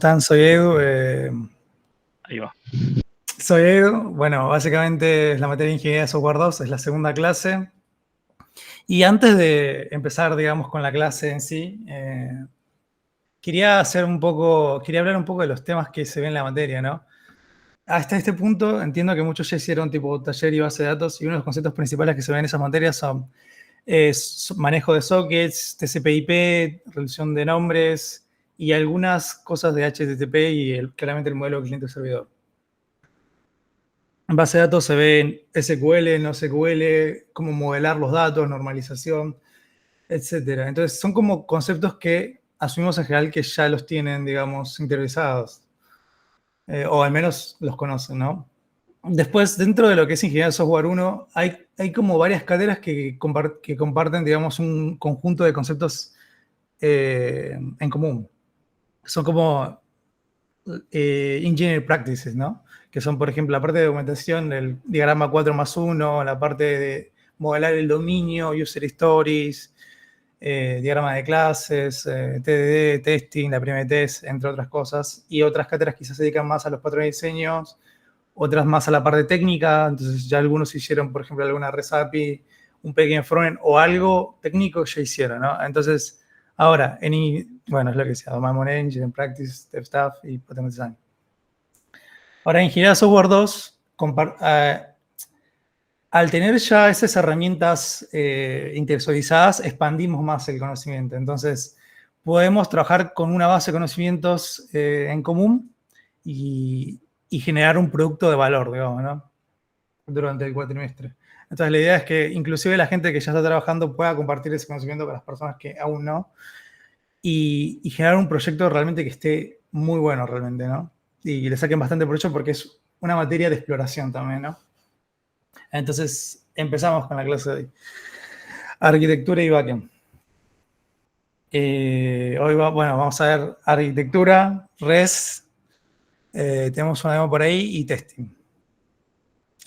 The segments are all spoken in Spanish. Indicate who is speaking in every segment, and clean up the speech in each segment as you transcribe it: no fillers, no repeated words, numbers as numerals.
Speaker 1: Tan, soy Edu.
Speaker 2: Ahí va.
Speaker 1: Soy Edu. Bueno, básicamente es la materia de Ingeniería de Software 2, es la segunda clase. Y antes de empezar, digamos, con la clase en sí, quería hablar un poco de los temas que se ven en la materia, ¿no? Hasta este punto entiendo que muchos ya hicieron tipo taller y base de datos, y uno de los conceptos principales que se ven en esas materias son manejo de sockets, TCP/IP, resolución de nombres y algunas cosas de HTTP y claramente el modelo cliente-servidor. En base de datos se ven SQL, no SQL, cómo modelar los datos, normalización, etcétera. Entonces, son como conceptos que asumimos en general que ya los tienen, digamos, interiorizados, o al menos los conocen, ¿no? Después, dentro de lo que es Ingeniería de Software 1, hay como varias cátedras que comparten, digamos, un conjunto de conceptos en común. Son como engineering practices, ¿no? Que son, por ejemplo, la parte de documentación, el diagrama 4+1, la parte de modelar el dominio, user stories, diagrama de clases, TDD, testing, la primera test, entre otras cosas. Y otras cátedras quizás se dedican más a los patrones de diseños, otras más a la parte técnica. Entonces ya algunos hicieron, por ejemplo, alguna REST API, un pequeño frontend o algo técnico ya hicieron, ¿no? Entonces, ahora, bueno, es lo que decía, Domain Engineering, Practice, Step Staff y Potential Design. Ahora, en Ingeniería de Software 2, al tener ya esas herramientas intersectorizadas, expandimos más el conocimiento. Entonces, podemos trabajar con una base de conocimientos en común y generar un producto de valor, digamos, ¿no? Durante el cuatrimestre. Entonces, la idea es que inclusive la gente que ya está trabajando pueda compartir ese conocimiento con las personas que aún no y generar un proyecto realmente que esté muy bueno realmente, ¿no? Y le saquen bastante provecho porque es una materia de exploración también, ¿no? Entonces, empezamos con la clase de hoy. Arquitectura y backend. Hoy vamos a ver arquitectura, REST, tenemos una demo por ahí y testing.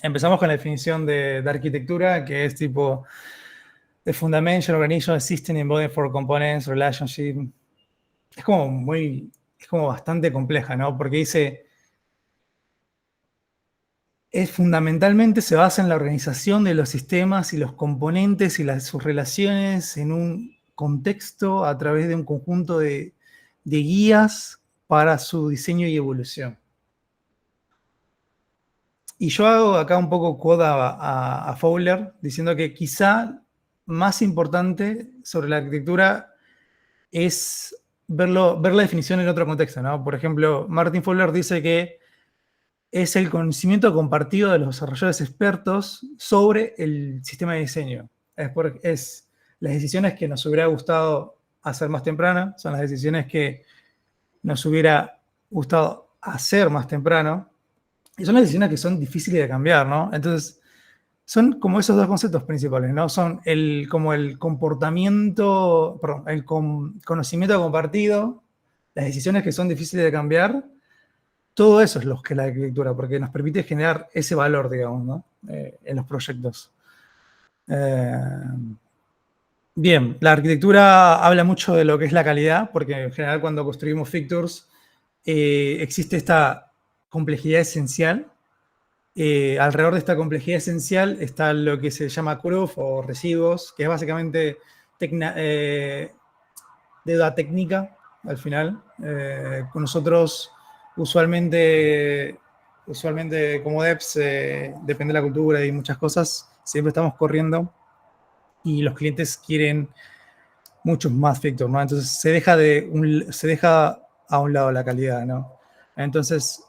Speaker 1: Empezamos con la definición de arquitectura, que es tipo The Fundamental Organizational System Embodied for Components, Relationship. Es como bastante compleja, ¿no? Porque dice, fundamentalmente se basa en la organización de los sistemas y los componentes y sus relaciones en un contexto a través de un conjunto de guías para su diseño y evolución. Y yo hago acá un poco coda a Fowler, diciendo que quizá más importante sobre la arquitectura es ver la definición en otro contexto, ¿no? Por ejemplo, Martin Fowler dice que es el conocimiento compartido de los desarrolladores expertos sobre el sistema de diseño. Es las decisiones que nos hubiera gustado hacer más temprano, son las decisiones que nos hubiera gustado hacer más temprano, y son las decisiones que son difíciles de cambiar, ¿no? Entonces, son como esos dos conceptos principales, ¿no? Son como el comportamiento, perdón, conocimiento compartido, las decisiones que son difíciles de cambiar. Todo eso es lo que es la arquitectura, porque nos permite generar ese valor, digamos, ¿no? En los proyectos. Bien, la arquitectura habla mucho de lo que es la calidad, porque en general cuando construimos features existe esta complejidad esencial. Alrededor de esta complejidad esencial está lo que se llama curve o residuos, que es básicamente deuda técnica al final. Nosotros usualmente como devs, depende de la cultura y muchas cosas, siempre estamos corriendo y los clientes quieren muchos más features, ¿no? Entonces se deja a un lado la calidad, ¿no? Entonces,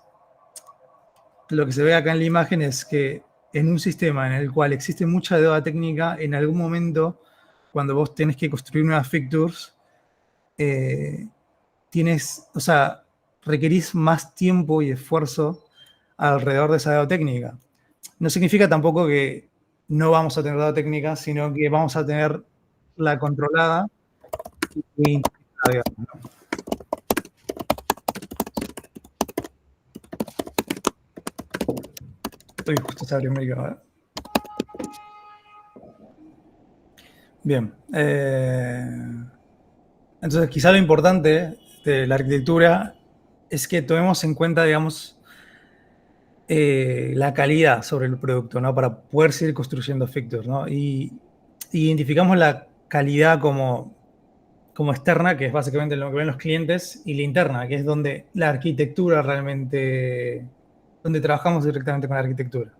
Speaker 1: lo que se ve acá en la imagen es que en un sistema en el cual existe mucha deuda técnica, en algún momento, cuando vos tenés que construir nuevas features, requerís más tiempo y esfuerzo alrededor de esa deuda técnica. No significa tampoco que no vamos a tener deuda técnica, sino que vamos a tener la controlada y digamos, ¿no? Uy, justo se abrió el micro. Bien. Entonces, quizá lo importante de la arquitectura es que tomemos en cuenta, digamos, la calidad sobre el producto, ¿no? Para poder seguir construyendo efectos, ¿no? Y identificamos la calidad como externa, que es básicamente lo que ven los clientes, y la interna, que es donde la arquitectura realmente, donde trabajamos directamente con la arquitectura.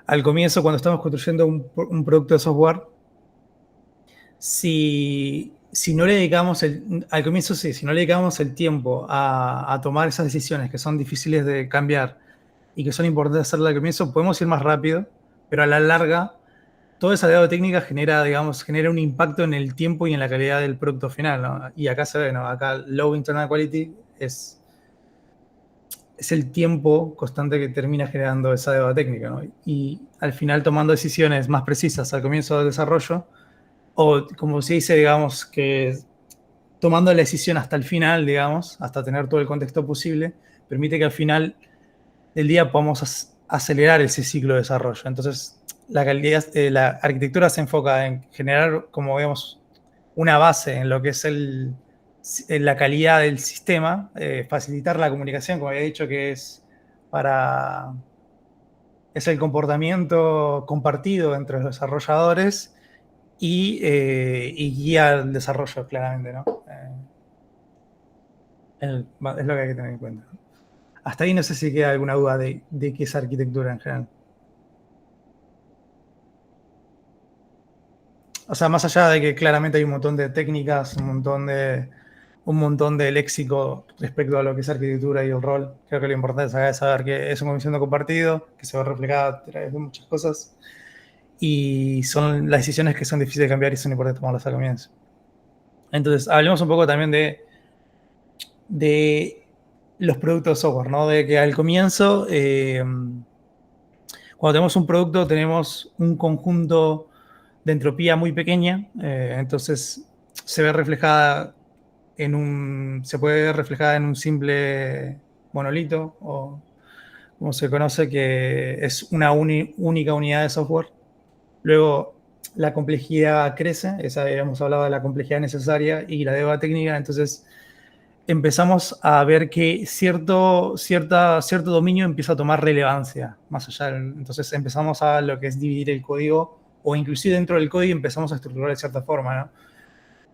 Speaker 1: Al comienzo, cuando estamos construyendo un producto de software, si no le dedicamos al comienzo sí, si no le dedicamos el tiempo a tomar esas decisiones que son difíciles de cambiar y que son importantes hacerlo al comienzo, podemos ir más rápido, pero a la larga, toda esa deuda técnica genera, digamos, genera un impacto en el tiempo y en la calidad del producto final, ¿no? Y acá se ve, ¿no? Acá low internal quality es el tiempo constante que termina generando esa deuda técnica, ¿no? Y al final tomando decisiones más precisas al comienzo del desarrollo, o como se dice, digamos, que tomando la decisión hasta el final, digamos, hasta tener todo el contexto posible, permite que al final del día podamos acelerar ese ciclo de desarrollo. Entonces, la arquitectura se enfoca en generar, como vemos, una base en lo que es en la calidad del sistema, facilitar la comunicación, como había dicho, que es el comportamiento compartido entre los desarrolladores y guía el desarrollo, claramente, ¿no? Es lo que hay que tener en cuenta. Hasta ahí no sé si queda alguna duda de qué es arquitectura en general. O sea, más allá de que claramente hay un montón de técnicas, un montón de léxico respecto a lo que es arquitectura y el rol, creo que lo importante es saber que es un conocimiento compartido, que se ve reflejado a través de muchas cosas, y son las decisiones que son difíciles de cambiar y son importantes tomarlas al comienzo. Entonces, hablemos un poco también de los productos de software, ¿no? De que al comienzo, cuando tenemos un producto, tenemos un conjunto de entropía muy pequeña, entonces se ve reflejada se puede ver reflejada en un simple monolito, o como se conoce, que es una única unidad de software. Luego, la complejidad crece, esa habíamos hablado de la complejidad necesaria y la deuda técnica, entonces empezamos a ver que cierto dominio empieza a tomar relevancia más allá. Entonces empezamos a lo que es dividir el código, o inclusive dentro del código empezamos a estructurar de cierta forma, ¿no?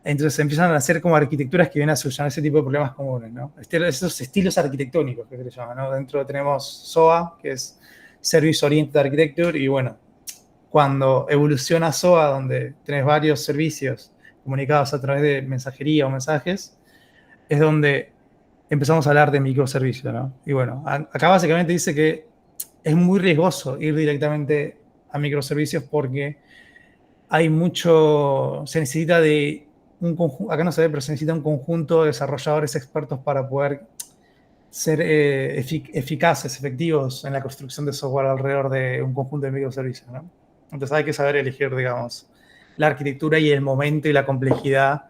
Speaker 1: Entonces empiezan a hacer como arquitecturas que vienen a solucionar ese tipo de problemas comunes, ¿no? Esos estilos arquitectónicos que se llaman, ¿no? Dentro tenemos SOA, que es Service Oriented Architecture, y bueno, cuando evoluciona SOA, donde tenés varios servicios comunicados a través de mensajería o mensajes, es donde empezamos a hablar de microservicios, ¿no? Y bueno, acá básicamente dice que es muy riesgoso ir directamente a microservicios porque se necesita de un conjunto, acá no se ve, pero se necesita un conjunto de desarrolladores expertos para poder ser eficaces, efectivos en la construcción de software alrededor de un conjunto de microservicios, ¿no? Entonces hay que saber elegir, digamos, la arquitectura y el momento y la complejidad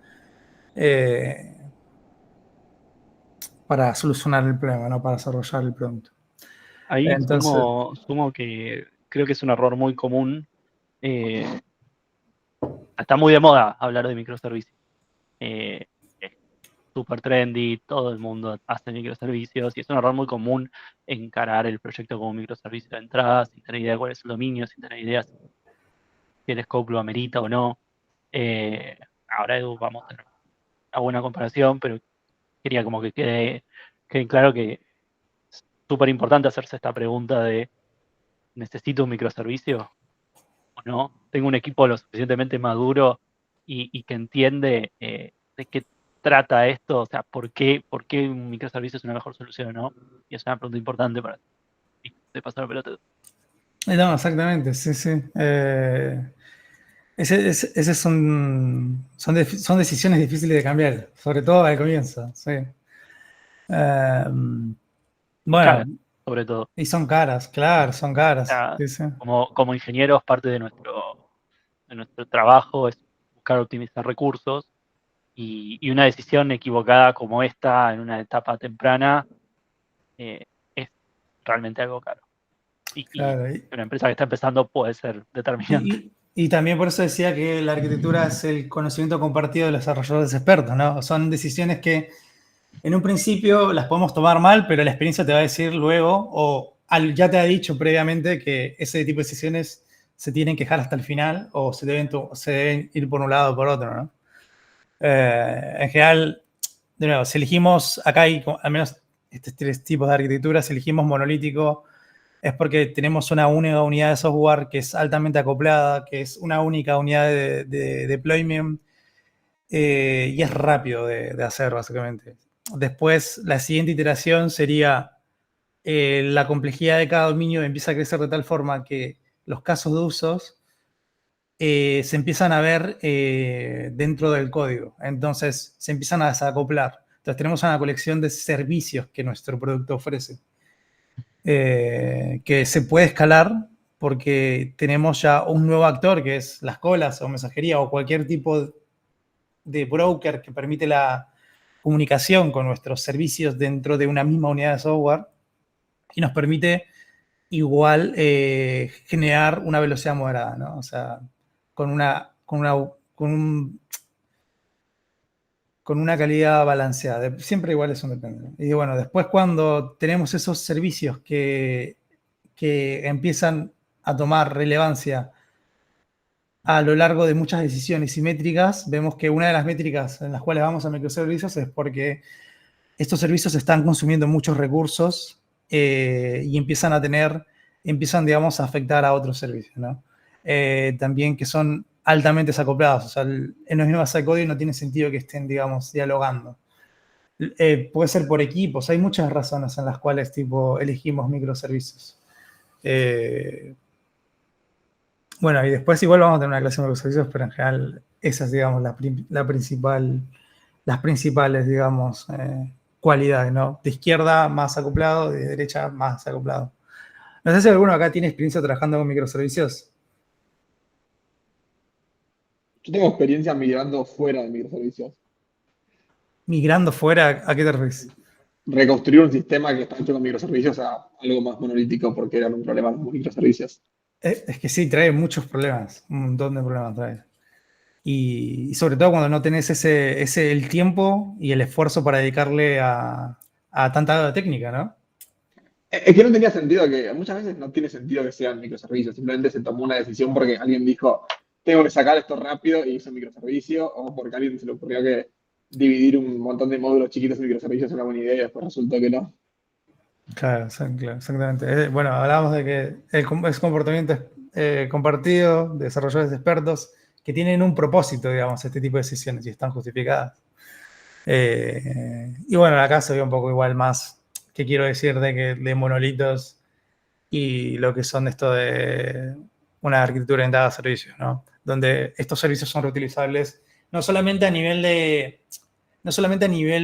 Speaker 1: para solucionar el problema, no para desarrollar el producto.
Speaker 2: Ahí entonces, sumo que creo que es un error muy común. Está muy de moda hablar de microservicios. Es súper trendy, todo el mundo hace microservicios y es un error muy común encarar el proyecto como microservicio de entrada, sin tener idea de cuál es el dominio, sin tener idea si el scope lo amerita o no. Ahora Edu, vamos a tener una buena comparación, pero quería como que quede claro que es súper importante hacerse esta pregunta de ¿necesito un microservicio o no? ¿Tengo un equipo lo suficientemente maduro y que entiende de qué trata esto? O sea, ¿por qué un microservicio es una mejor solución o no? Y es una pregunta importante para de pasar la pelota.
Speaker 1: No, exactamente, sí, sí. Esas son decisiones difíciles de cambiar, sobre todo al comienzo, sí. Bueno,
Speaker 2: Caras, sobre todo.
Speaker 1: y son caras, claro, son caras.
Speaker 2: O sea,
Speaker 1: Sí, sí.
Speaker 2: como ingenieros, parte de nuestro trabajo es buscar optimizar recursos y una decisión equivocada como esta en una etapa temprana es realmente algo caro.
Speaker 1: Claro.
Speaker 2: Y una empresa que está empezando puede ser determinante.
Speaker 1: Y también por eso decía que la arquitectura es el conocimiento compartido de los desarrolladores expertos, ¿no? Son decisiones que En un principio las podemos tomar mal, pero la experiencia te va a decir luego, o ya te ha dicho previamente que ese tipo de decisiones se tienen que dejar hasta el final o se deben ir por un lado o por otro, ¿no? En general, de nuevo, si elegimos, acá hay al menos estos tres tipos de arquitectura, si elegimos monolítico, es porque tenemos una única unidad de software que es altamente acoplada, que es una única unidad de deployment y es rápido de hacer, básicamente. Después, la siguiente iteración sería la complejidad de cada dominio empieza a crecer de tal forma que los casos de usos se empiezan a ver dentro del código. Entonces, se empiezan a desacoplar. Entonces, tenemos una colección de servicios que nuestro producto ofrece, que se puede escalar porque tenemos ya un nuevo actor, que es las colas o mensajería o cualquier tipo de broker que permite la comunicación con nuestros servicios dentro de una misma unidad de software y nos permite igual generar una velocidad moderada, ¿no? O sea, con con una calidad balanceada. Siempre igual eso depende. Y bueno, después cuando tenemos esos servicios que empiezan a tomar relevancia a lo largo de muchas decisiones simétricas, vemos que una de las métricas en las cuales vamos a microservicios es porque estos servicios están consumiendo muchos recursos y empiezan, digamos, a afectar a otros servicios, ¿no? También que son altamente desacoplados, o sea, en los mismos base de código no tiene sentido que estén, digamos, dialogando. Puede ser por equipos, hay muchas razones en las cuales, tipo, elegimos microservicios. Bueno, y después igual vamos a tener una clase de microservicios, pero en general esas, digamos, las principales, digamos, cualidades, ¿no? De izquierda más acoplado, de derecha más acoplado. No sé si alguno acá tiene experiencia trabajando con microservicios.
Speaker 3: Yo tengo experiencia migrando fuera de microservicios.
Speaker 1: Migrando fuera, ¿a qué te refieres?
Speaker 3: Reconstruir un sistema que está hecho con microservicios a algo más monolítico porque eran un problema los microservicios.
Speaker 1: Es que sí, trae muchos problemas, un montón de problemas trae. Y sobre todo cuando no tenés el tiempo y el esfuerzo para dedicarle a tanta técnica, ¿no?
Speaker 3: Es que no tenía sentido que, muchas veces no tiene sentido que sean microservicios, simplemente se tomó una decisión porque alguien dijo, tengo que sacar esto rápido y hizo un microservicio, o porque a alguien se le ocurrió que dividir un montón de módulos chiquitos en microservicios era buena idea y después resultó que no.
Speaker 1: Claro, claro, exactamente. Bueno, hablábamos de que es comportamiento compartido de desarrolladores expertos que tienen un propósito, digamos, este tipo de decisiones y están justificadas. Y bueno, acá se ve un poco igual más, ¿qué quiero decir de monolitos y lo que son esto de una arquitectura orientada a servicios, ¿no? Donde estos servicios son reutilizables no solamente a nivel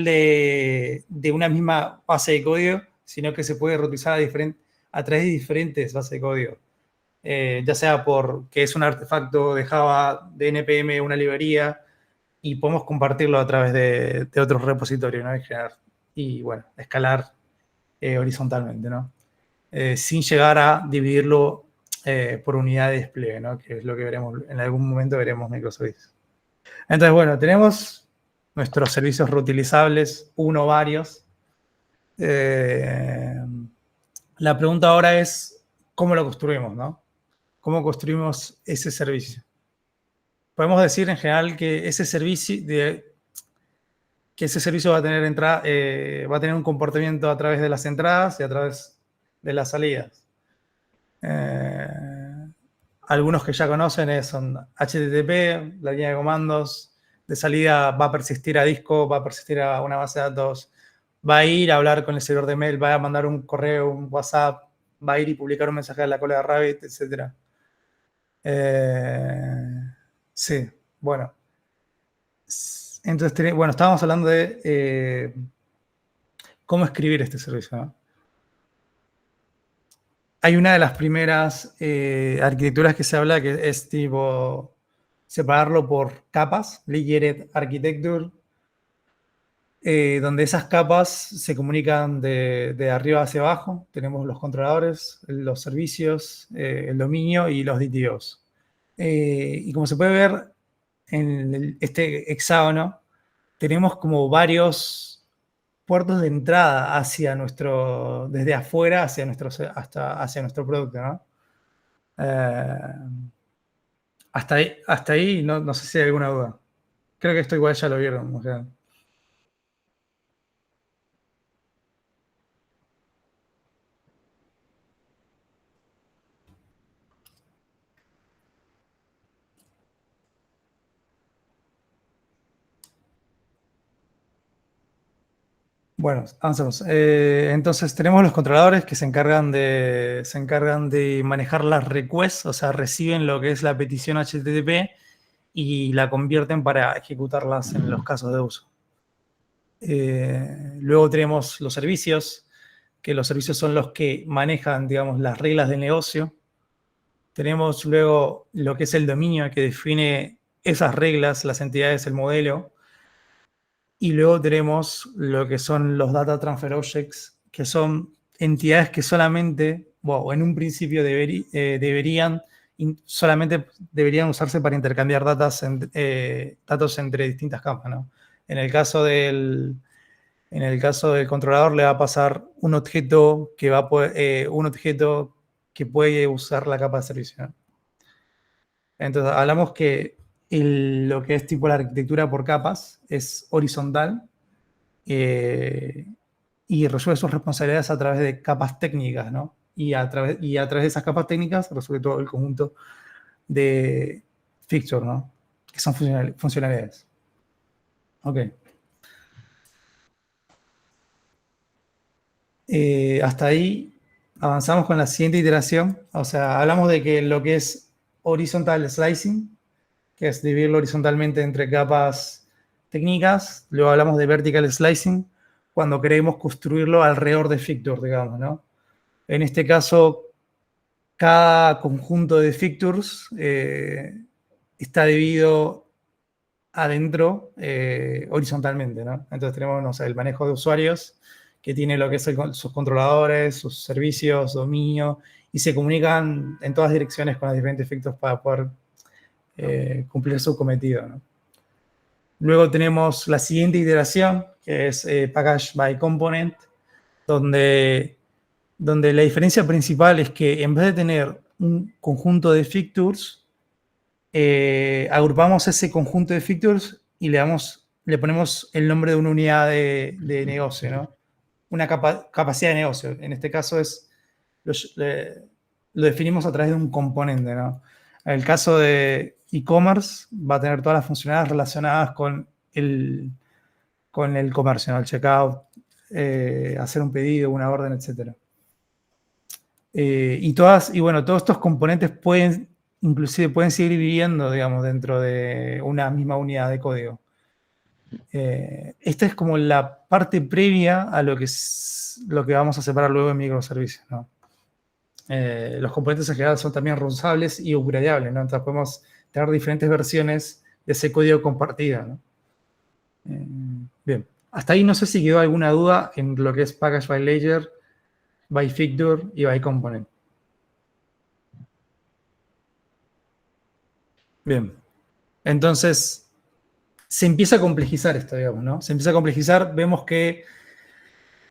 Speaker 1: de una misma base de código, sino que se puede reutilizar a través de diferentes bases de código. Ya sea porque es un artefacto de Java, de NPM, una librería, y podemos compartirlo a través de otros repositorios, ¿no? Y bueno, escalar horizontalmente, ¿no? Sin llegar a dividirlo por unidad de despliegue, ¿no? Que es lo que veremos, en algún momento veremos microservicios. Entonces, bueno, tenemos nuestros servicios reutilizables, uno o varios. La pregunta ahora es, ¿cómo lo construimos, no? ¿Cómo construimos ese servicio? Podemos decir en general que ese servicio va a tener va a tener un comportamiento a través de las entradas y a través de las salidas. Algunos que ya conocen son HTTP, la línea de comandos, de salida va a persistir a disco, va a persistir a una base de datos, va a ir a hablar con el servidor de mail, va a mandar un correo, un WhatsApp, va a ir y publicar un mensaje a la cola de Rabbit, etc. Sí, bueno. Entonces, bueno, estábamos hablando de cómo escribir este servicio, ¿no? Hay una de las primeras arquitecturas que se habla que es tipo separarlo por capas, layered architecture, donde esas capas se comunican de arriba hacia abajo. Tenemos los controladores, los servicios, el dominio y los DTOs. Y como se puede ver en este hexágono, tenemos como varios puertos de entrada hacia desde afuera hacia nuestro producto, ¿no? Hasta ahí no sé si hay alguna duda. Creo que esto igual ya lo vieron. O sea. Bueno, avancemos. Entonces tenemos los controladores que se encargan de manejar las requests, o sea, reciben lo que es la petición HTTP y la convierten para ejecutarlas en los casos de uso. Luego tenemos los servicios, que los servicios son los que manejan, digamos, las reglas del negocio. Tenemos luego lo que es el dominio, que define esas reglas, las entidades, el modelo. Y luego tenemos lo que son los Data Transfer Objects, que son entidades que solamente, bueno, en un principio solamente deberían usarse para intercambiar datos entre distintas capas, ¿no? En el caso del controlador le va a pasar un objeto que puede usar la capa de servicio, ¿no? Entonces, hablamos que lo que es tipo la arquitectura por capas es horizontal y resuelve sus responsabilidades a través de capas técnicas, ¿no? Y a través de esas capas técnicas resuelve todo el conjunto de fixtures, ¿no? Que son funcionalidades. Ok. Hasta ahí avanzamos con la siguiente iteración. O sea, hablamos de que lo que es horizontal slicing, que es dividirlo horizontalmente entre capas técnicas. Luego hablamos de vertical slicing, cuando queremos construirlo alrededor de fixtures, digamos, ¿no? En este caso, cada conjunto de fixtures está dividido adentro horizontalmente, ¿no? Entonces tenemos, no sé, el manejo de usuarios, que tiene lo que es sus controladores, sus servicios, dominio, y se comunican en todas direcciones con los diferentes fixtures para poder cumplir su cometido, ¿no? Luego tenemos la siguiente iteración, que es Package by Component, donde la diferencia principal es que en vez de tener un conjunto de fixtures, agrupamos ese conjunto de fixtures y le ponemos el nombre de una unidad de negocio, ¿no? Una capacidad de negocio. En este caso lo definimos a través de un componente, ¿no? En el caso de e-commerce va a tener todas las funcionalidades relacionadas con el comercio, ¿no? El checkout, hacer un pedido, una orden, etc. Bueno, todos estos componentes inclusive pueden seguir viviendo, digamos, dentro de una misma unidad de código. Esta es como la parte previa a lo que vamos a separar luego en microservicios, ¿no? Los componentes en general son también reusables y upgradeables, ¿no? Entonces podemos tener diferentes versiones de ese código compartido, ¿no? Bien, hasta ahí no sé si quedó alguna duda en lo que es Package by Layer, by Fixture y by Component. Bien, entonces se empieza a complejizar esto, digamos, ¿no? Se empieza a complejizar, vemos que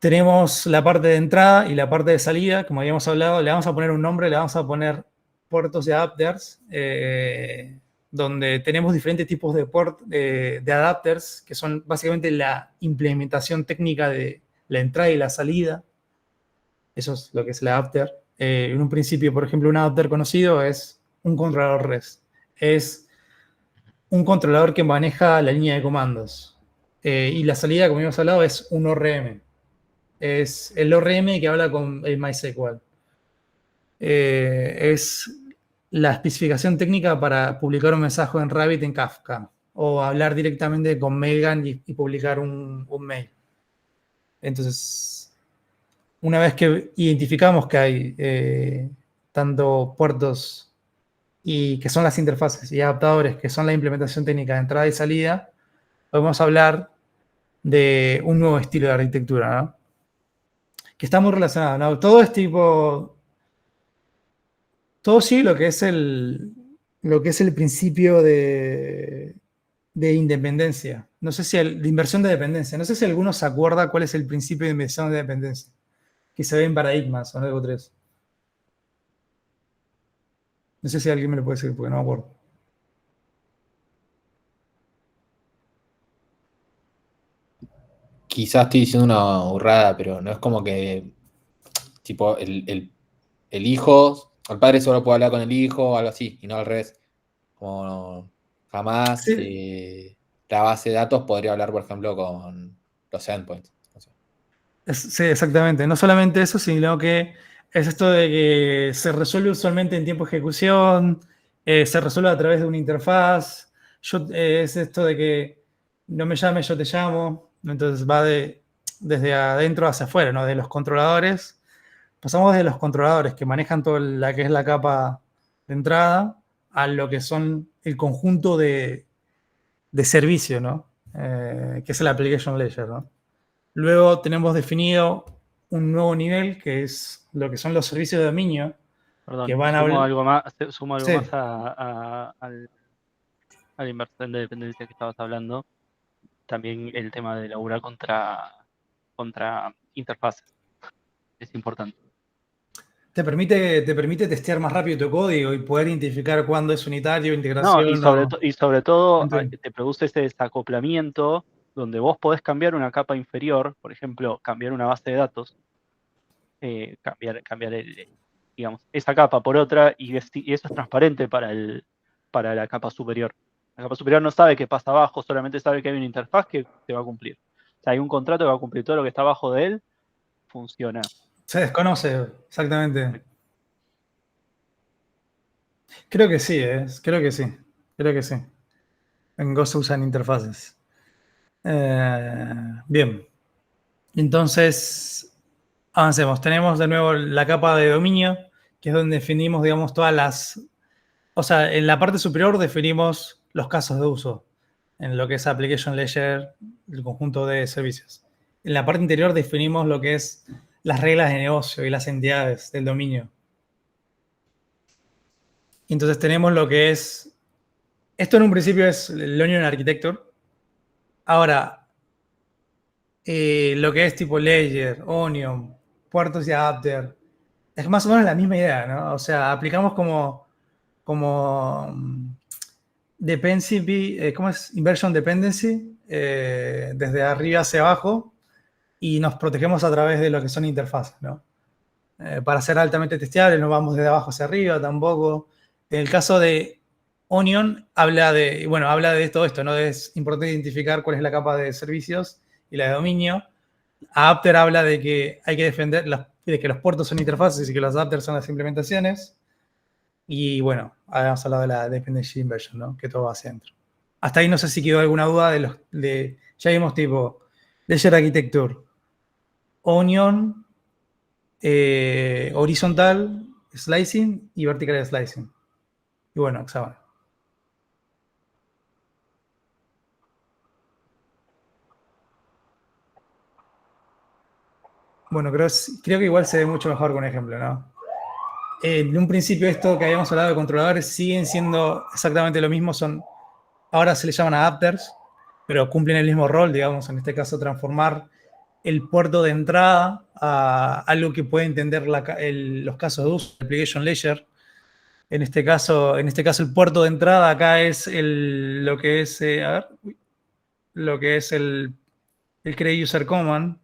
Speaker 1: tenemos la parte de entrada y la parte de salida, como habíamos hablado, le vamos a poner un nombre, le vamos a poner puertos de adapters, donde tenemos diferentes tipos de adapters, que son básicamente la implementación técnica de la entrada y la salida. Eso es lo que es el adapter. En un principio, por ejemplo, un adapter conocido es un controlador REST. Es un controlador que maneja la línea de comandos. Y la salida, como habíamos hablado, es un ORM. Es el ORM que habla con el MySQL. Es la especificación técnica para publicar un mensaje en Rabbit en Kafka o hablar directamente con Mailgun y publicar un mail. Entonces, una vez que identificamos que hay tanto puertos y que son las interfaces y adaptadores que son la implementación técnica de entrada y salida, podemos hablar de un nuevo estilo de arquitectura, ¿no? Que está muy relacionado, ¿no? Todo es tipo... Todo sí lo que es el principio de de independencia. No sé si de inversión de dependencia. No sé si alguno se acuerda cuál es el principio de inversión de dependencia, que se ve en paradigmas o en algo 3. No sé si alguien me lo puede decir, porque no me acuerdo.
Speaker 4: Quizás estoy diciendo una burrada, pero no es como que, tipo, el hijo, el padre solo puede hablar con el hijo o algo así, y no al revés. Como jamás
Speaker 1: Sí,
Speaker 4: la base de datos podría hablar, por ejemplo, con los endpoints. No sé.
Speaker 1: sí, exactamente. No solamente eso, sino que es esto de que se resuelve usualmente en tiempo de ejecución, se resuelve a través de una interfaz. Es esto de que no me llames, yo te llamo. Entonces va desde adentro hacia afuera, ¿no? De los controladores. Pasamos de los controladores que manejan toda la que es la capa de entrada a lo que son el conjunto de servicio, ¿no? Que es el application layer, ¿no? Luego tenemos definido un nuevo nivel que es lo que son los servicios de dominio que
Speaker 2: Perdón,
Speaker 1: van a hablar.
Speaker 2: sumo algo
Speaker 1: Sí,
Speaker 2: más a la inversión de dependencia que estabas hablando. También el tema de laburar contra interfaces es importante.
Speaker 1: te permite testear más rápido tu código y poder identificar cuándo es unitario,
Speaker 2: No,
Speaker 1: integración o.
Speaker 2: y sobre todo
Speaker 1: Entiendo.
Speaker 2: te produce ese desacoplamiento donde vos podés cambiar una capa inferior, por ejemplo, cambiar una base de datos, cambiar digamos, esa capa por otra, y eso es transparente para la capa superior. La capa superior no sabe qué pasa abajo, solamente sabe que hay una interfaz que te va a cumplir. O sea, hay un contrato que va a cumplir todo lo que está abajo de él, funciona.
Speaker 1: Se desconoce exactamente. Creo que sí, creo que sí. Creo que sí. En Go se usan interfaces. Bien. Entonces, avancemos. Tenemos de nuevo la capa de dominio, que es donde definimos, digamos, todas las. O sea, en la parte superior definimos los casos de uso, en lo que es Application Layer, el conjunto de servicios. En la parte interior definimos lo que es las reglas de negocio y las entidades del dominio. Entonces tenemos lo que es. Esto en un principio es el Onion Architecture. Ahora, lo que es tipo Layer, Onion, puertos y adapter, es más o menos la misma idea, ¿no? O sea, aplicamos como dependency, ¿cómo es? Inversion dependency, desde arriba hacia abajo, y nos protegemos a través de lo que son interfaces, ¿no? Para ser altamente testeables, no vamos desde abajo hacia arriba tampoco. En el caso de Onion, habla de todo esto, ¿no? Es importante identificar cuál es la capa de servicios y la de dominio. Adapter habla de que hay que defender de que los puertos son interfaces y que los adapters son las implementaciones. Y bueno, habíamos hablado de la dependency inversion, ¿no? Que todo va hacia adentro. Hasta ahí no sé si quedó alguna duda ya vimos tipo Ledger Architecture, Onion, horizontal slicing y vertical slicing. Y bueno, hexágono. Bueno, creo que igual se ve mucho mejor con ejemplo, ¿no? En un principio esto que habíamos hablado de controladores siguen siendo exactamente lo mismo, ahora se les llaman adapters, pero cumplen el mismo rol, digamos, en este caso transformar el puerto de entrada a algo que puede entender los casos de uso, application layer. En este caso el puerto de entrada acá es lo que es, lo que es el create user command,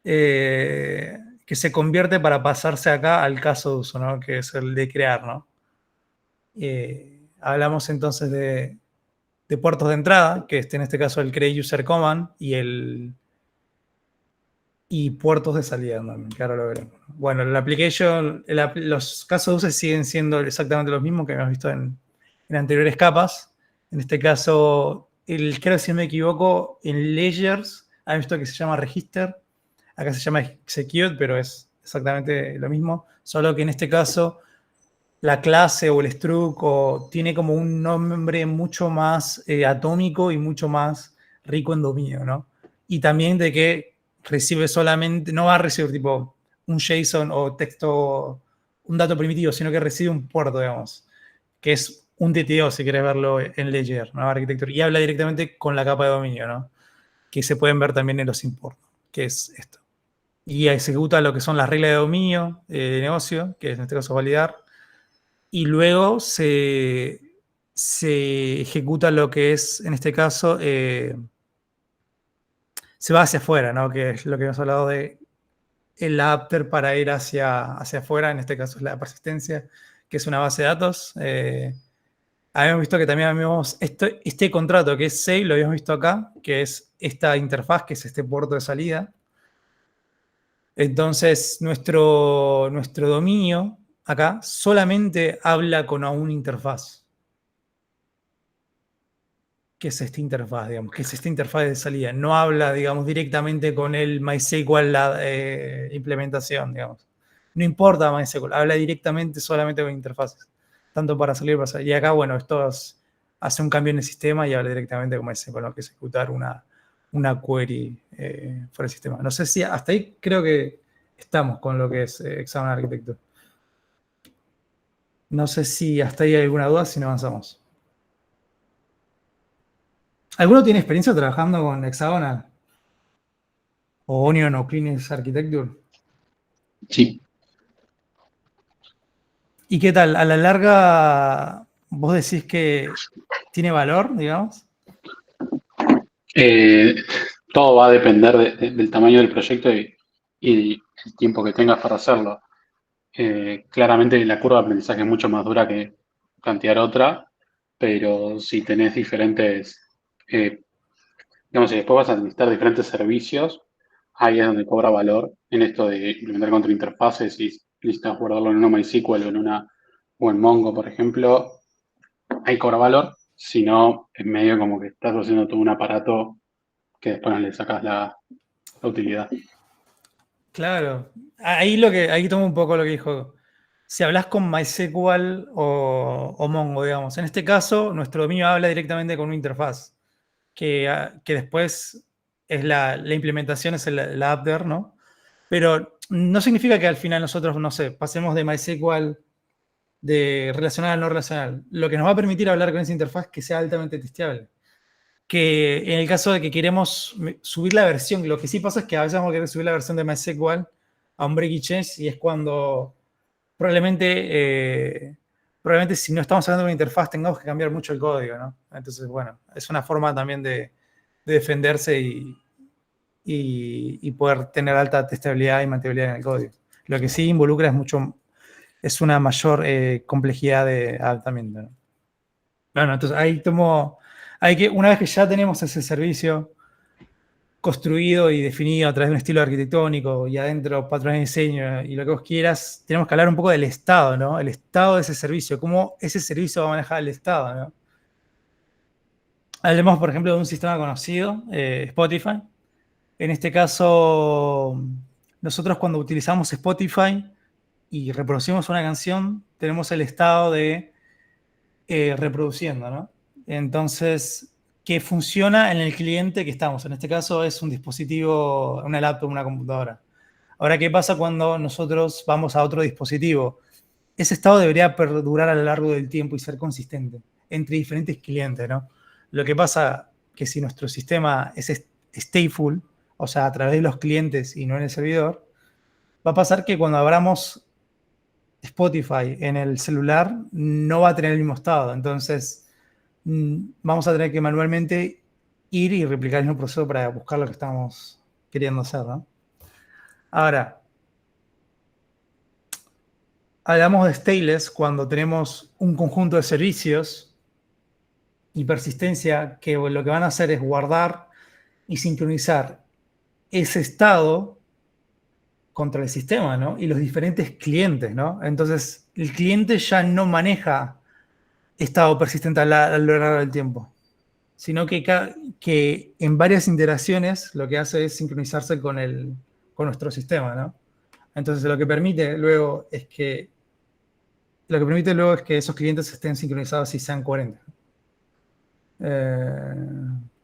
Speaker 1: que se convierte para pasarse acá al caso de uso, ¿no? Que es el de crear, ¿no? Hablamos entonces de puertos de entrada, que es en este caso el create user command y puertos de salida también, que ahora lo veremos. Bueno, la application, los casos de uso siguen siendo exactamente los mismos que hemos visto en anteriores capas. En este caso, creo que si no me equivoco, en layers hay esto que se llama register, acá se llama execute, pero es exactamente lo mismo, solo que en este caso la clase o el struct tiene como un nombre mucho más atómico y mucho más rico en dominio, ¿no? Y también de que recibe solamente, no va a recibir tipo un JSON o texto, un dato primitivo, sino que recibe un puerto, digamos, que es un TTO, si querés verlo en Ledger, ¿no? Architecture, y habla directamente con la capa de dominio, ¿no? Que se pueden ver también en los imports, que es esto. Y ejecuta lo que son las reglas de dominio de negocio, que en este caso es validar, y luego se ejecuta lo que es, en este caso, se va hacia afuera, ¿no? Que es lo que hemos hablado de el adapter para ir hacia afuera, en este caso es la persistencia, que es una base de datos. Habíamos visto que también habíamos este contrato que es save, lo habíamos visto acá, que es esta interfaz, que es este puerto de salida. Entonces, nuestro dominio acá solamente habla con una interfaz, que es esta interfaz, digamos, que es esta interfaz de salida. No habla, digamos, directamente con el MySQL, la implementación, digamos. No importa MySQL, habla directamente solamente con interfaces, tanto para salir y para salir. Y acá, bueno, esto hace un cambio en el sistema y habla directamente con MySQL, lo que es ejecutar una query fuera del sistema. No sé si hasta ahí creo que estamos con lo que es Hexagon Architecture. No sé si hasta ahí hay alguna duda, si no avanzamos. ¿Alguno tiene experiencia trabajando con Hexagonal? ¿O Onion o Clinics Architecture?
Speaker 5: Sí.
Speaker 1: ¿Y qué tal? A la larga, vos decís que tiene valor, digamos.
Speaker 5: Todo va a depender del tamaño del proyecto y el tiempo que tengas para hacerlo. Claramente la curva de aprendizaje es mucho más dura que plantear otra, pero si tenés diferentes, digamos, si después vas a necesitar diferentes servicios, ahí es donde cobra valor en esto de implementar contra interfaces y necesitas guardarlo en una MySQL o en Mongo, por ejemplo, ahí cobra valor. Si no, es medio como que estás haciendo todo un aparato que después no le sacas la utilidad.
Speaker 1: Claro. Ahí tomo un poco lo que dijo. Si hablas con MySQL o Mongo, digamos. En este caso, nuestro dominio habla directamente con una interfaz, que después es la implementación, es el adapter, ¿no? Pero no significa que al final nosotros, no sé, pasemos de MySQL de relacional a no relacional. Lo que nos va a permitir hablar con esa interfaz que sea altamente testeable. Que en el caso de que queremos subir la versión, lo que sí pasa es que a veces vamos a querer subir la versión de MySQL a un breaking change y es cuando probablemente si no estamos hablando de una interfaz tengamos que cambiar mucho el código, ¿no? Entonces, bueno, es una forma también de defenderse y poder tener alta testabilidad y mantenibilidad en el código. Lo que sí involucra es una mayor complejidad de adaptamiento, ¿no? Bueno, entonces una vez que ya tenemos ese servicio construido y definido a través de un estilo arquitectónico y adentro patrones de diseño y lo que vos quieras, tenemos que hablar un poco del estado, ¿no? El estado de ese servicio, cómo ese servicio va a manejar el estado, ¿no? Hablemos, por ejemplo, de un sistema conocido, Spotify. En este caso, nosotros cuando utilizamos Spotify y reproducimos una canción, tenemos el estado de reproduciendo, ¿no? Entonces, que funciona en el cliente que estamos. En este caso es un dispositivo, una laptop, una computadora. Ahora, ¿qué pasa cuando nosotros vamos a otro dispositivo? Ese estado debería perdurar a lo largo del tiempo y ser consistente entre diferentes clientes, ¿no? Lo que pasa que si nuestro sistema es stateful, o sea, a través de los clientes y no en el servidor, va a pasar que cuando abramos Spotify en el celular no va a tener el mismo estado. Entonces, vamos a tener que manualmente ir y replicar el mismo proceso para buscar lo que estamos queriendo hacer, ¿no? Ahora, hablamos de stateless cuando tenemos un conjunto de servicios y persistencia que lo que van a hacer es guardar y sincronizar ese estado contra el sistema, ¿no? Y los diferentes clientes, ¿no? Entonces, el cliente ya no maneja estado persistente a lo largo del tiempo, sino que en varias iteraciones lo que hace es sincronizarse con nuestro sistema, ¿no? Entonces, lo que permite luego es que esos clientes estén sincronizados y sean coherentes.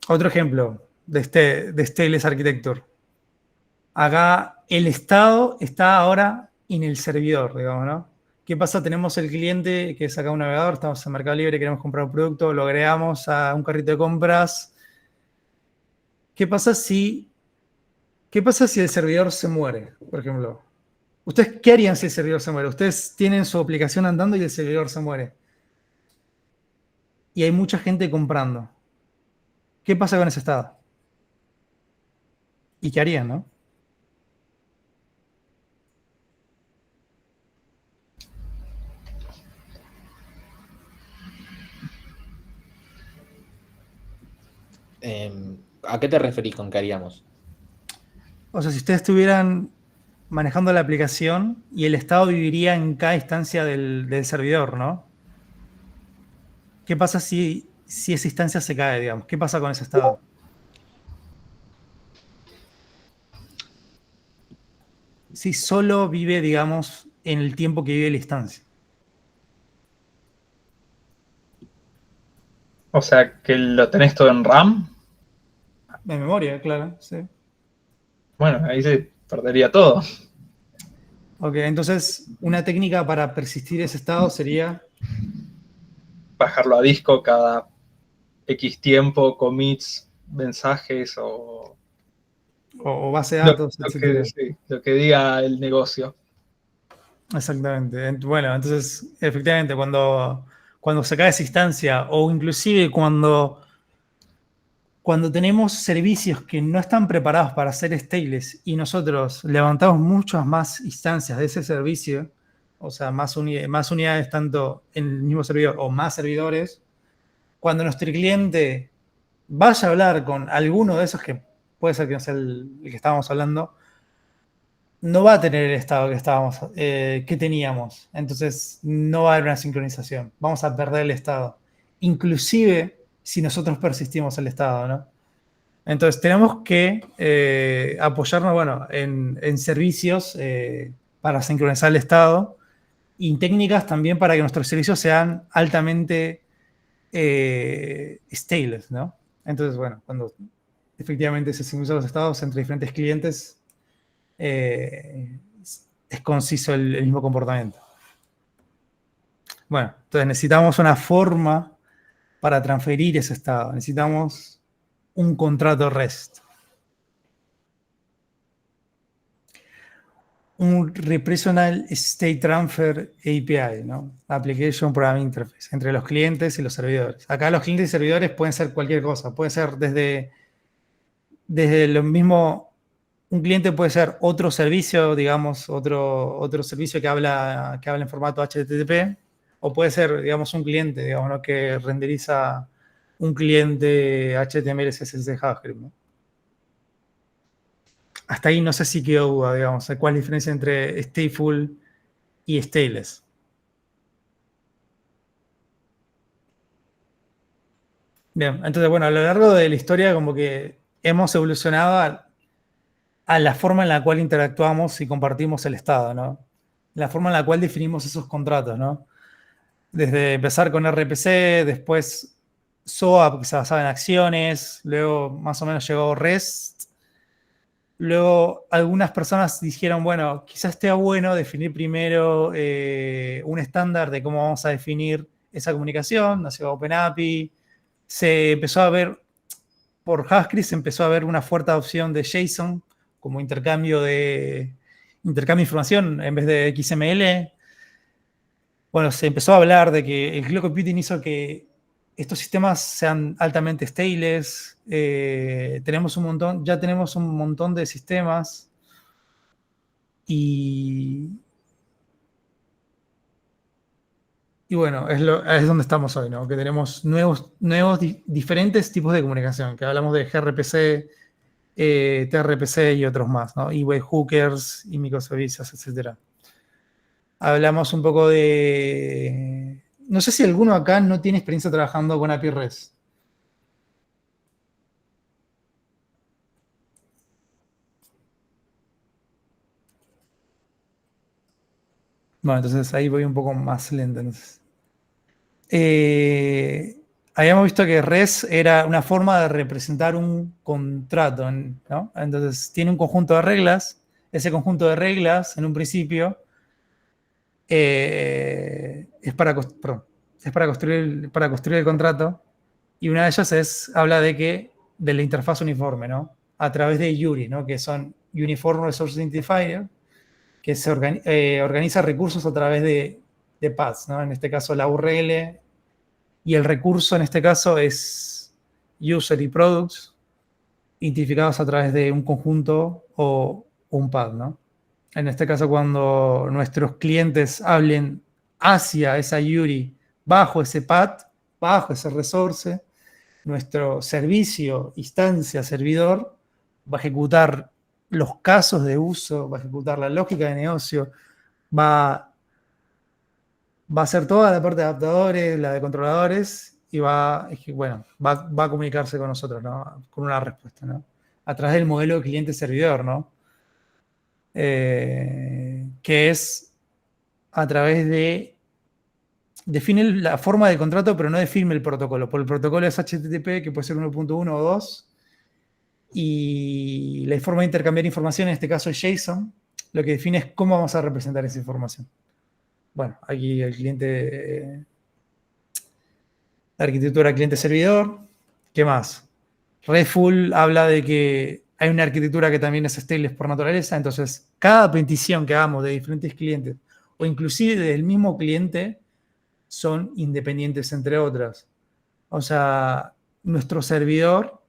Speaker 1: Otro ejemplo de Stateless Architecture. Acá el estado está ahora en el servidor, digamos, ¿no? ¿Qué pasa? Tenemos el cliente que saca un navegador, estamos en Mercado Libre, queremos comprar un producto, lo agregamos a un carrito de compras. ¿Qué pasa si el servidor se muere, por ejemplo? ¿Ustedes qué harían si el servidor se muere? Ustedes tienen su aplicación andando y el servidor se muere. Y hay mucha gente comprando. ¿Qué pasa con ese estado? ¿Y qué harían, no?
Speaker 4: ¿A qué te referís con qué haríamos?
Speaker 1: O sea, si ustedes estuvieran manejando la aplicación y el estado viviría en cada instancia del servidor, ¿no? ¿Qué pasa si esa instancia se cae, digamos? ¿Qué pasa con ese estado? Si solo vive, digamos, en el tiempo que vive la instancia.
Speaker 6: O sea, que lo tenés todo en RAM.
Speaker 1: En memoria, claro, sí.
Speaker 6: Bueno, ahí se perdería todo.
Speaker 1: Ok, entonces una técnica para persistir ese estado sería...
Speaker 6: Bajarlo a disco cada X tiempo, commits, mensajes o
Speaker 1: O base de
Speaker 6: lo,
Speaker 1: datos,
Speaker 6: lo
Speaker 1: etc.
Speaker 6: sí, lo que diga el negocio.
Speaker 1: Exactamente. Bueno, entonces, efectivamente, cuando se cae esa instancia o inclusive cuando tenemos servicios que no están preparados para ser stateless y nosotros levantamos muchas más instancias de ese servicio, o sea, más unidades tanto en el mismo servidor o más servidores, cuando nuestro cliente vaya a hablar con alguno de esos que puede ser que no sea el que estábamos hablando, no va a tener el estado que teníamos. Entonces no va a haber una sincronización. Vamos a perder el estado. Inclusive si nosotros persistimos el estado, ¿no? Entonces tenemos que apoyarnos, bueno, en servicios para sincronizar el estado y técnicas también para que nuestros servicios sean altamente stables, ¿no? Entonces, bueno, cuando efectivamente se sincronizan los estados entre diferentes clientes, es conciso el mismo comportamiento. Bueno, entonces necesitamos una forma para transferir ese estado. Necesitamos un contrato REST. Un Representational State Transfer API, ¿no? Application Programming Interface, entre los clientes y los servidores. Acá los clientes y servidores pueden ser cualquier cosa. Puede ser desde lo mismo, un cliente puede ser otro servicio, digamos, otro servicio que habla en formato HTTP, o puede ser, digamos, un cliente, digamos, ¿no? Que renderiza un cliente HTML, CSS, JavaScript, ¿no? Hasta ahí no sé si quedó duda, digamos, cuál es la diferencia entre stateful y stateless. Bien, entonces, bueno, a lo largo de la historia como que hemos evolucionado a la forma en la cual interactuamos y compartimos el estado, ¿no? La forma en la cual definimos esos contratos, ¿no? Desde empezar con RPC, después SOAP, que se basaba en acciones, luego más o menos llegó REST. Luego algunas personas dijeron, bueno, quizás esté bueno definir primero un estándar de cómo vamos a definir esa comunicación, nació OpenAPI. Se empezó a ver, por JavaScript se empezó a ver una fuerte adopción de JSON como intercambio de información en vez de XML. Bueno, se empezó a hablar de que el cloud computing hizo que estos sistemas sean altamente stables. Ya tenemos un montón de sistemas y bueno, es donde estamos hoy, ¿no? Que tenemos diferentes tipos de comunicación, que hablamos de gRPC, tRPC y otros más, ¿no? Y webhookers y microservicios, etc. Hablamos un poco de... No sé si alguno acá no tiene experiencia trabajando con API REST. Bueno, entonces ahí voy un poco más lento. Entonces. Habíamos visto que REST era una forma de representar un contrato, ¿no? Entonces tiene un conjunto de reglas. Ese conjunto de reglas, en un principio, es para construir el contrato, y una de ellas habla de la interfaz uniforme, ¿no? A través de URI, ¿no? Que son Uniform Resource Identifier, que se organiza recursos a través de paths, ¿no? En este caso la URL, y el recurso en este caso es user y products, identificados a través de un conjunto o un path, ¿no? En este caso, cuando nuestros clientes hablen hacia esa URI bajo ese path, bajo ese resource, nuestro servicio, instancia, servidor, va a ejecutar los casos de uso, va a ejecutar la lógica de negocio, va a hacer toda la parte de adaptadores, la de controladores, y va a comunicarse con nosotros, ¿no? Con una respuesta, ¿no? A través del modelo de cliente-servidor, ¿no? Que es a través define la forma del contrato, pero no define el protocolo. Por el protocolo es HTTP, que puede ser 1.1 o 2, y la forma de intercambiar información, en este caso es JSON, lo que define es cómo vamos a representar esa información. Bueno, aquí el cliente, la arquitectura cliente-servidor. ¿Qué más? RESTful habla de que hay una arquitectura que también es stateless por naturaleza, entonces cada petición que hagamos de diferentes clientes, o inclusive del mismo cliente, son independientes entre otras. O sea, nuestro servidor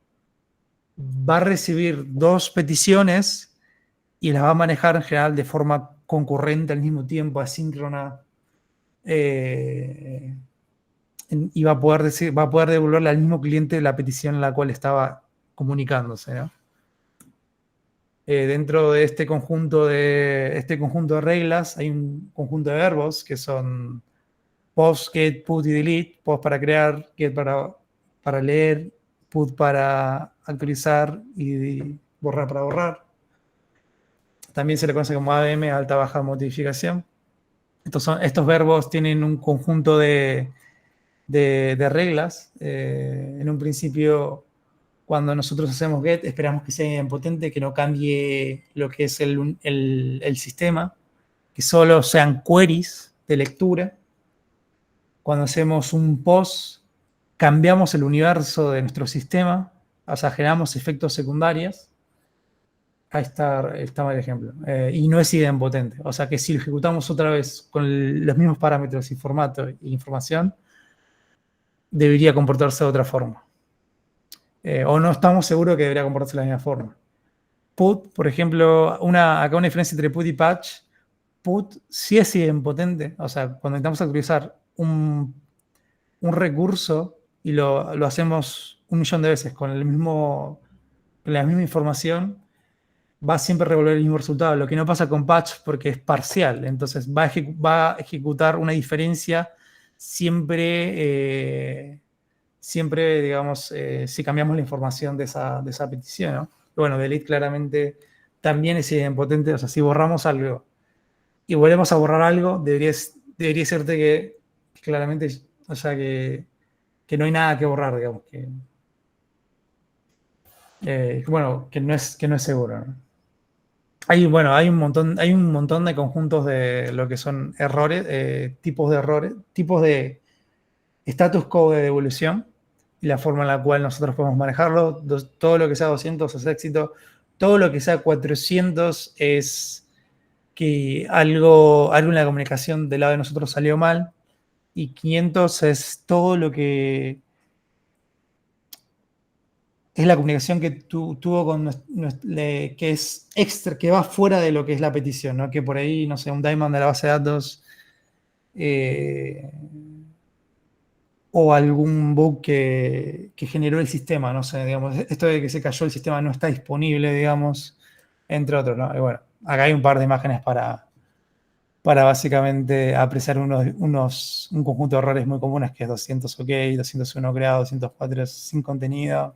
Speaker 1: va a recibir 2 peticiones y las va a manejar en general de forma concurrente al mismo tiempo, asíncrona, y va a poder devolverle al mismo cliente la petición en la cual estaba comunicándose, ¿no? Dentro de este conjunto de reglas hay un conjunto de verbos que son post, get, put y delete. Post para crear, get para leer, put para actualizar y borrar para borrar. También se le conoce como ABM, alta baja modificación. Estos verbos tienen un conjunto de reglas. En un principio, cuando nosotros hacemos get, esperamos que sea idempotente, que no cambie lo que es el sistema, que solo sean queries de lectura. Cuando hacemos un post, cambiamos el universo de nuestro sistema, o sea, generamos efectos secundarios. Ahí está el ejemplo. Y no es idempotente. O sea que si lo ejecutamos otra vez con los mismos parámetros y formato e información, debería comportarse de otra forma. O no estamos seguros que debería comportarse de la misma forma. Put, por ejemplo, acá una diferencia entre put y patch. Put sí es idempotente. O sea, cuando intentamos actualizar un recurso y lo hacemos 1.000.000 de veces con la misma información, va a siempre revolver el mismo resultado. Lo que no pasa con patch porque es parcial. Entonces va a ejecutar una diferencia siempre, digamos, si cambiamos la información de esa petición, ¿no? Bueno, delete claramente también es idempotente. O sea, si borramos algo y volvemos a borrar algo, debería serte que claramente, o sea, que no hay nada que borrar, digamos, que no es seguro, ¿no? Hay un montón de conjuntos de lo que son errores, tipos de errores, tipos de status code de devolución y la forma en la cual nosotros podemos manejarlo. Todo lo que sea 200 es éxito, todo lo que sea 400 es que algo en la comunicación del lado de nosotros salió mal, y 500 es todo lo que es la comunicación que tuvo con que es extra, que va fuera de lo que es la petición, ¿no? Que por ahí, no sé, un daemon de la base de datos o algún bug que generó el sistema, no sé, digamos, esto de que se cayó el sistema no está disponible, digamos, entre otros, ¿no? Y bueno, acá hay un par de imágenes para básicamente apreciar un conjunto de errores muy comunes, que es 200 OK, 201 creado, 204 sin contenido,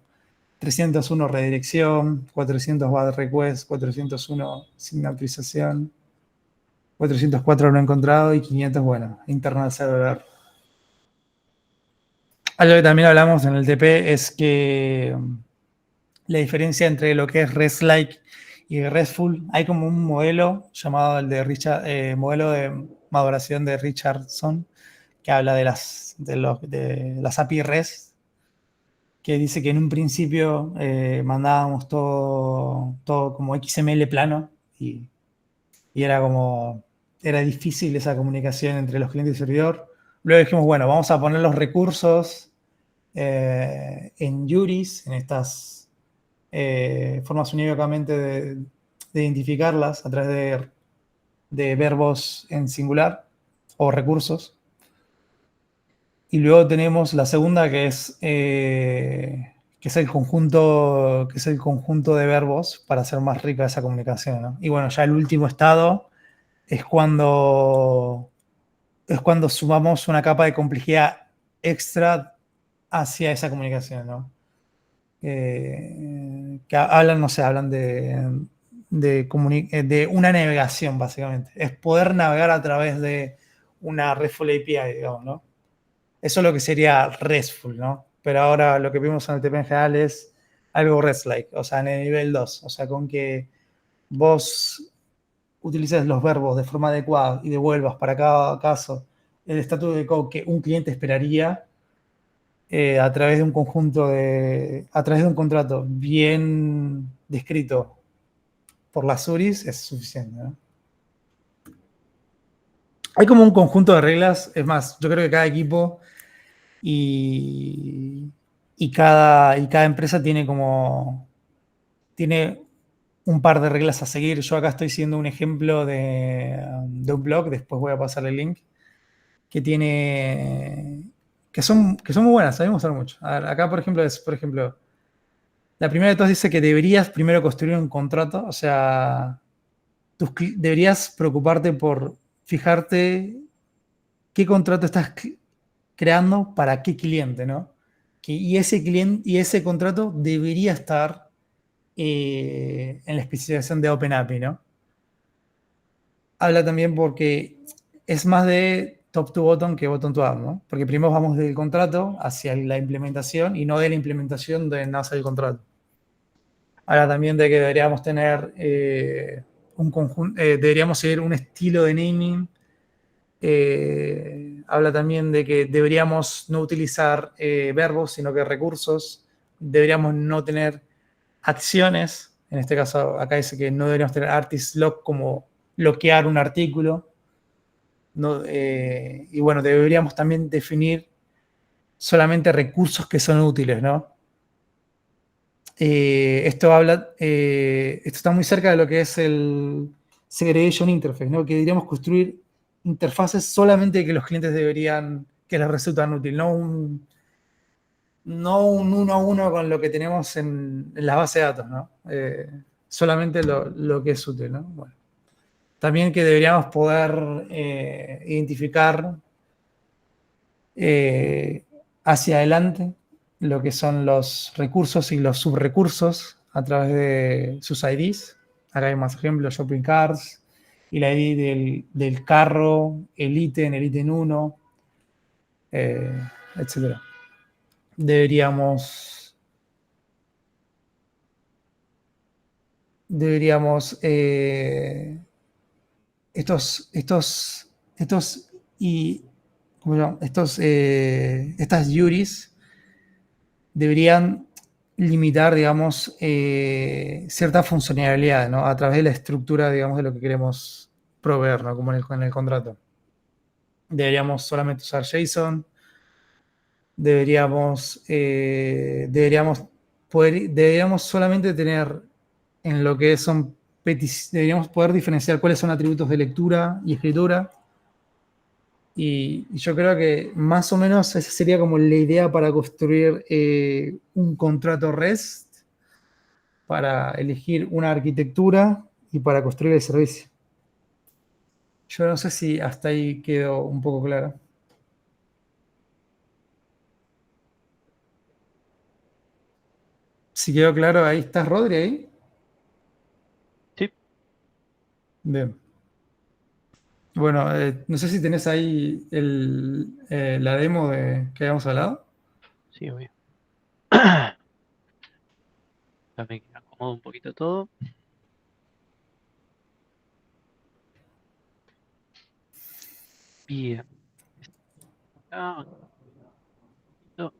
Speaker 1: 301 redirección, 400 bad request, 401 sin autorización, 404 no encontrado y 500, bueno, internal server. Algo que también hablamos en el TP es que la diferencia entre lo que es REST-like y RESTful. Hay como un modelo llamado el de modelo de maduración de Richardson, que habla de las API REST, que dice que en un principio mandábamos todo como XML plano y era difícil esa comunicación entre los clientes y servidor. Luego dijimos, bueno, vamos a poner los recursos en URIs, en estas formas unívocamente de identificarlas a través de verbos en singular o recursos. Y luego tenemos la segunda que es el conjunto de verbos para hacer más rica esa comunicación, ¿no? Y bueno, ya el último estado es cuando sumamos una capa de complejidad extra hacia esa comunicación, ¿no? Que hablan, no sé, hablan de una navegación, básicamente. Es poder navegar a través de una RESTful API, digamos, ¿no? Eso es lo que sería RESTful, ¿no? Pero ahora lo que vimos en el TP en general es algo REST-like, o sea, en el nivel 2. O sea, con que vos utilices los verbos de forma adecuada y devuelvas para cada caso el estatus de code que un cliente esperaría a través de un a través de un contrato bien descrito por las URIs es suficiente, ¿no? Hay como un conjunto de reglas, es más, yo creo que cada equipo y cada empresa tiene un par de reglas a seguir. Yo acá estoy siendo un ejemplo de un blog, después voy a pasar el link, que son muy buenas, a mí me gustaron mucho. A ver, acá, por ejemplo, la primera de todas dice que deberías primero construir un contrato, o sea, deberías preocuparte por fijarte qué contrato estás creando para qué cliente, ¿no? Y ese contrato debería estar en la especificación de OpenAPI, ¿no? Habla también porque es más de top to bottom que bottom to up, ¿no? Porque primero vamos del contrato hacia la implementación y no de la implementación de nace el contrato. Habla también de que deberíamos tener deberíamos seguir un estilo de naming. Habla también de que deberíamos no utilizar verbos, sino que recursos. Deberíamos no tener acciones. En este caso, acá dice que no deberíamos tener artist lock como bloquear un artículo. No, y bueno, deberíamos también definir solamente recursos que son útiles, ¿no? Esto está muy cerca de lo que es el segregation interface, ¿no? Que deberíamos construir interfaces solamente que los clientes que les resultan útiles, no un uno a uno con lo que tenemos en la base de datos, ¿no? Solamente lo que es útil, ¿no? Bueno. También que deberíamos poder identificar hacia adelante lo que son los recursos y los subrecursos a través de sus IDs. Acá hay más ejemplos, shopping carts, y la ID del carro, el ítem 1, etc. Deberíamos ¿cómo se llama? Estas URIs deberían limitar, digamos, cierta funcionalidad, ¿no? A través de la estructura, digamos, de lo que queremos proveer, ¿no? Como en el contrato. Deberíamos solamente usar JSON. Deberíamos solamente tener en lo que son deberíamos poder diferenciar cuáles son atributos de lectura y escritura. Y yo creo que más o menos esa sería como la idea para construir un contrato REST, para elegir una arquitectura y para construir el servicio. Yo no sé si hasta ahí quedó un poco claro. Si quedó claro, ahí estás, Rodri, ahí.
Speaker 2: Sí.
Speaker 1: Bien. Bueno, no sé si tenés ahí la demo que habíamos hablado.
Speaker 2: Sí, obvio. Déjame que acomodo un poquito todo. Bien. Ah, no.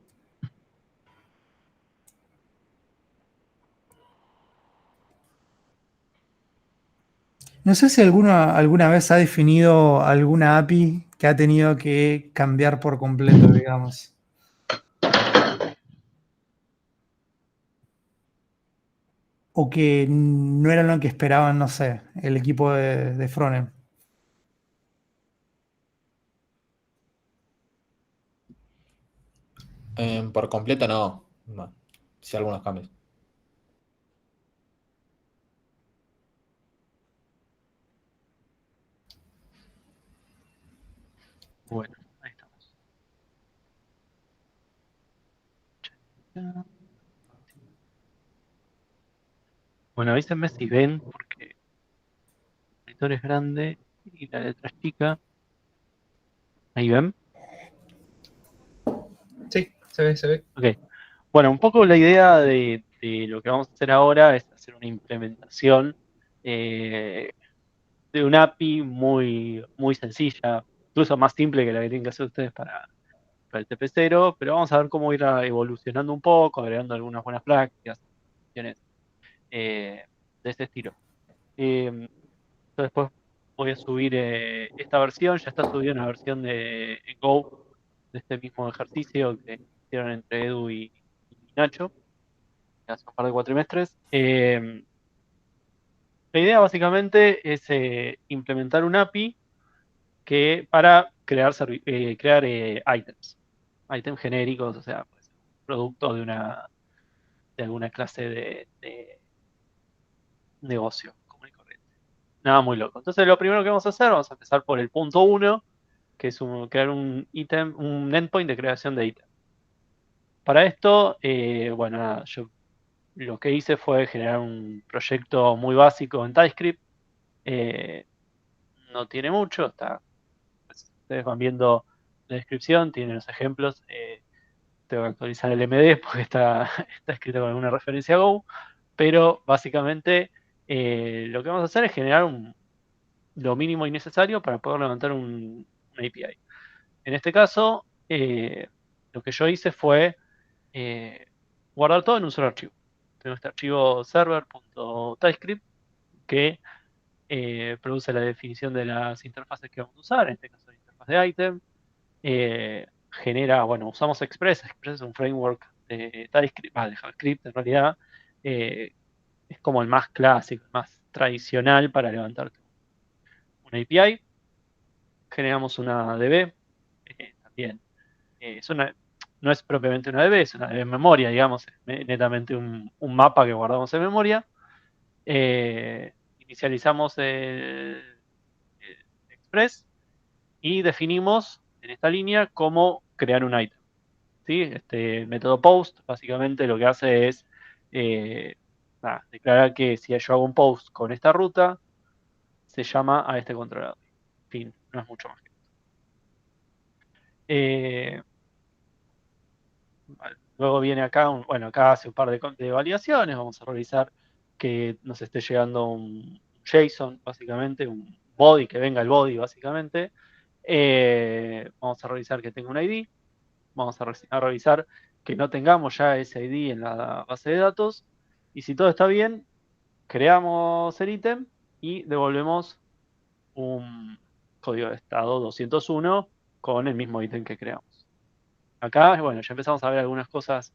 Speaker 1: No sé si alguna vez ha definido alguna API que ha tenido que cambiar por completo, digamos. O que no era lo que esperaban, no sé, el equipo de frontend.
Speaker 4: Por completo no. No. Sí, algunos cambios.
Speaker 2: Bueno, ahí estamos. Bueno, avísenme si ven, porque el monitor es grande y la letra es chica. ¿Ahí ven?
Speaker 6: Sí, se ve, se ve.
Speaker 2: Ok. Bueno, un poco la idea de lo que vamos a hacer ahora es hacer una implementación de una API muy sencilla, incluso más simple que la que tienen que hacer ustedes para el TP0, pero vamos a ver cómo ir evolucionando un poco, agregando algunas buenas prácticas, cuestiones de ese estilo. Yo después voy a subir esta versión, ya está subida una versión en Go de este mismo ejercicio que hicieron entre Edu y Nacho hace un par de cuatrimestres. La idea básicamente es implementar un API que para crear items genéricos, o sea, pues, producto de alguna clase de negocio común y corriente. Nada muy loco. Entonces lo primero que vamos a empezar por el punto 1, que es crear un ítem, un endpoint de creación de ítem. Para esto, bueno, nada, yo lo que hice fue generar un proyecto muy básico en TypeScript. Eh, no tiene mucho, pues, ustedes van viendo la descripción, tienen los ejemplos. Tengo que actualizar el MD porque está escrito con alguna referencia a Go, pero básicamente lo que vamos a hacer es generar lo mínimo y necesario para poder levantar una API. En este caso, lo que yo hice fue guardar todo en un solo archivo. Tengo este archivo server.typescript que produce la definición de las interfaces que vamos a usar, en este caso la interfaz de item. Genera, bueno, usamos Express. Express es un framework de TypeScript, de JavaScript en realidad. Es como el más clásico, el más tradicional para levantar una API. Generamos una DB, también. Es no es propiamente una DB, es una DB en memoria, digamos, es netamente un mapa que guardamos en memoria. Inicializamos el Express y definimos en esta línea cómo crear un item. ¿Sí? Este método post básicamente lo que hace es declarar que si yo hago un post con esta ruta, se llama a este controlador. Fin, no es mucho más que esto. Vale. Luego viene acá, bueno, acá hace un par de validaciones, vamos a revisar que nos esté llegando un JSON, básicamente, un body, que venga el body, básicamente. Vamos a revisar que tenga un ID, vamos a revisar que no tengamos ya ese ID en la base de datos, y si todo está bien, creamos el ítem y devolvemos un código de estado 201 con el mismo ítem que creamos. Acá, bueno, ya empezamos a ver algunas cosas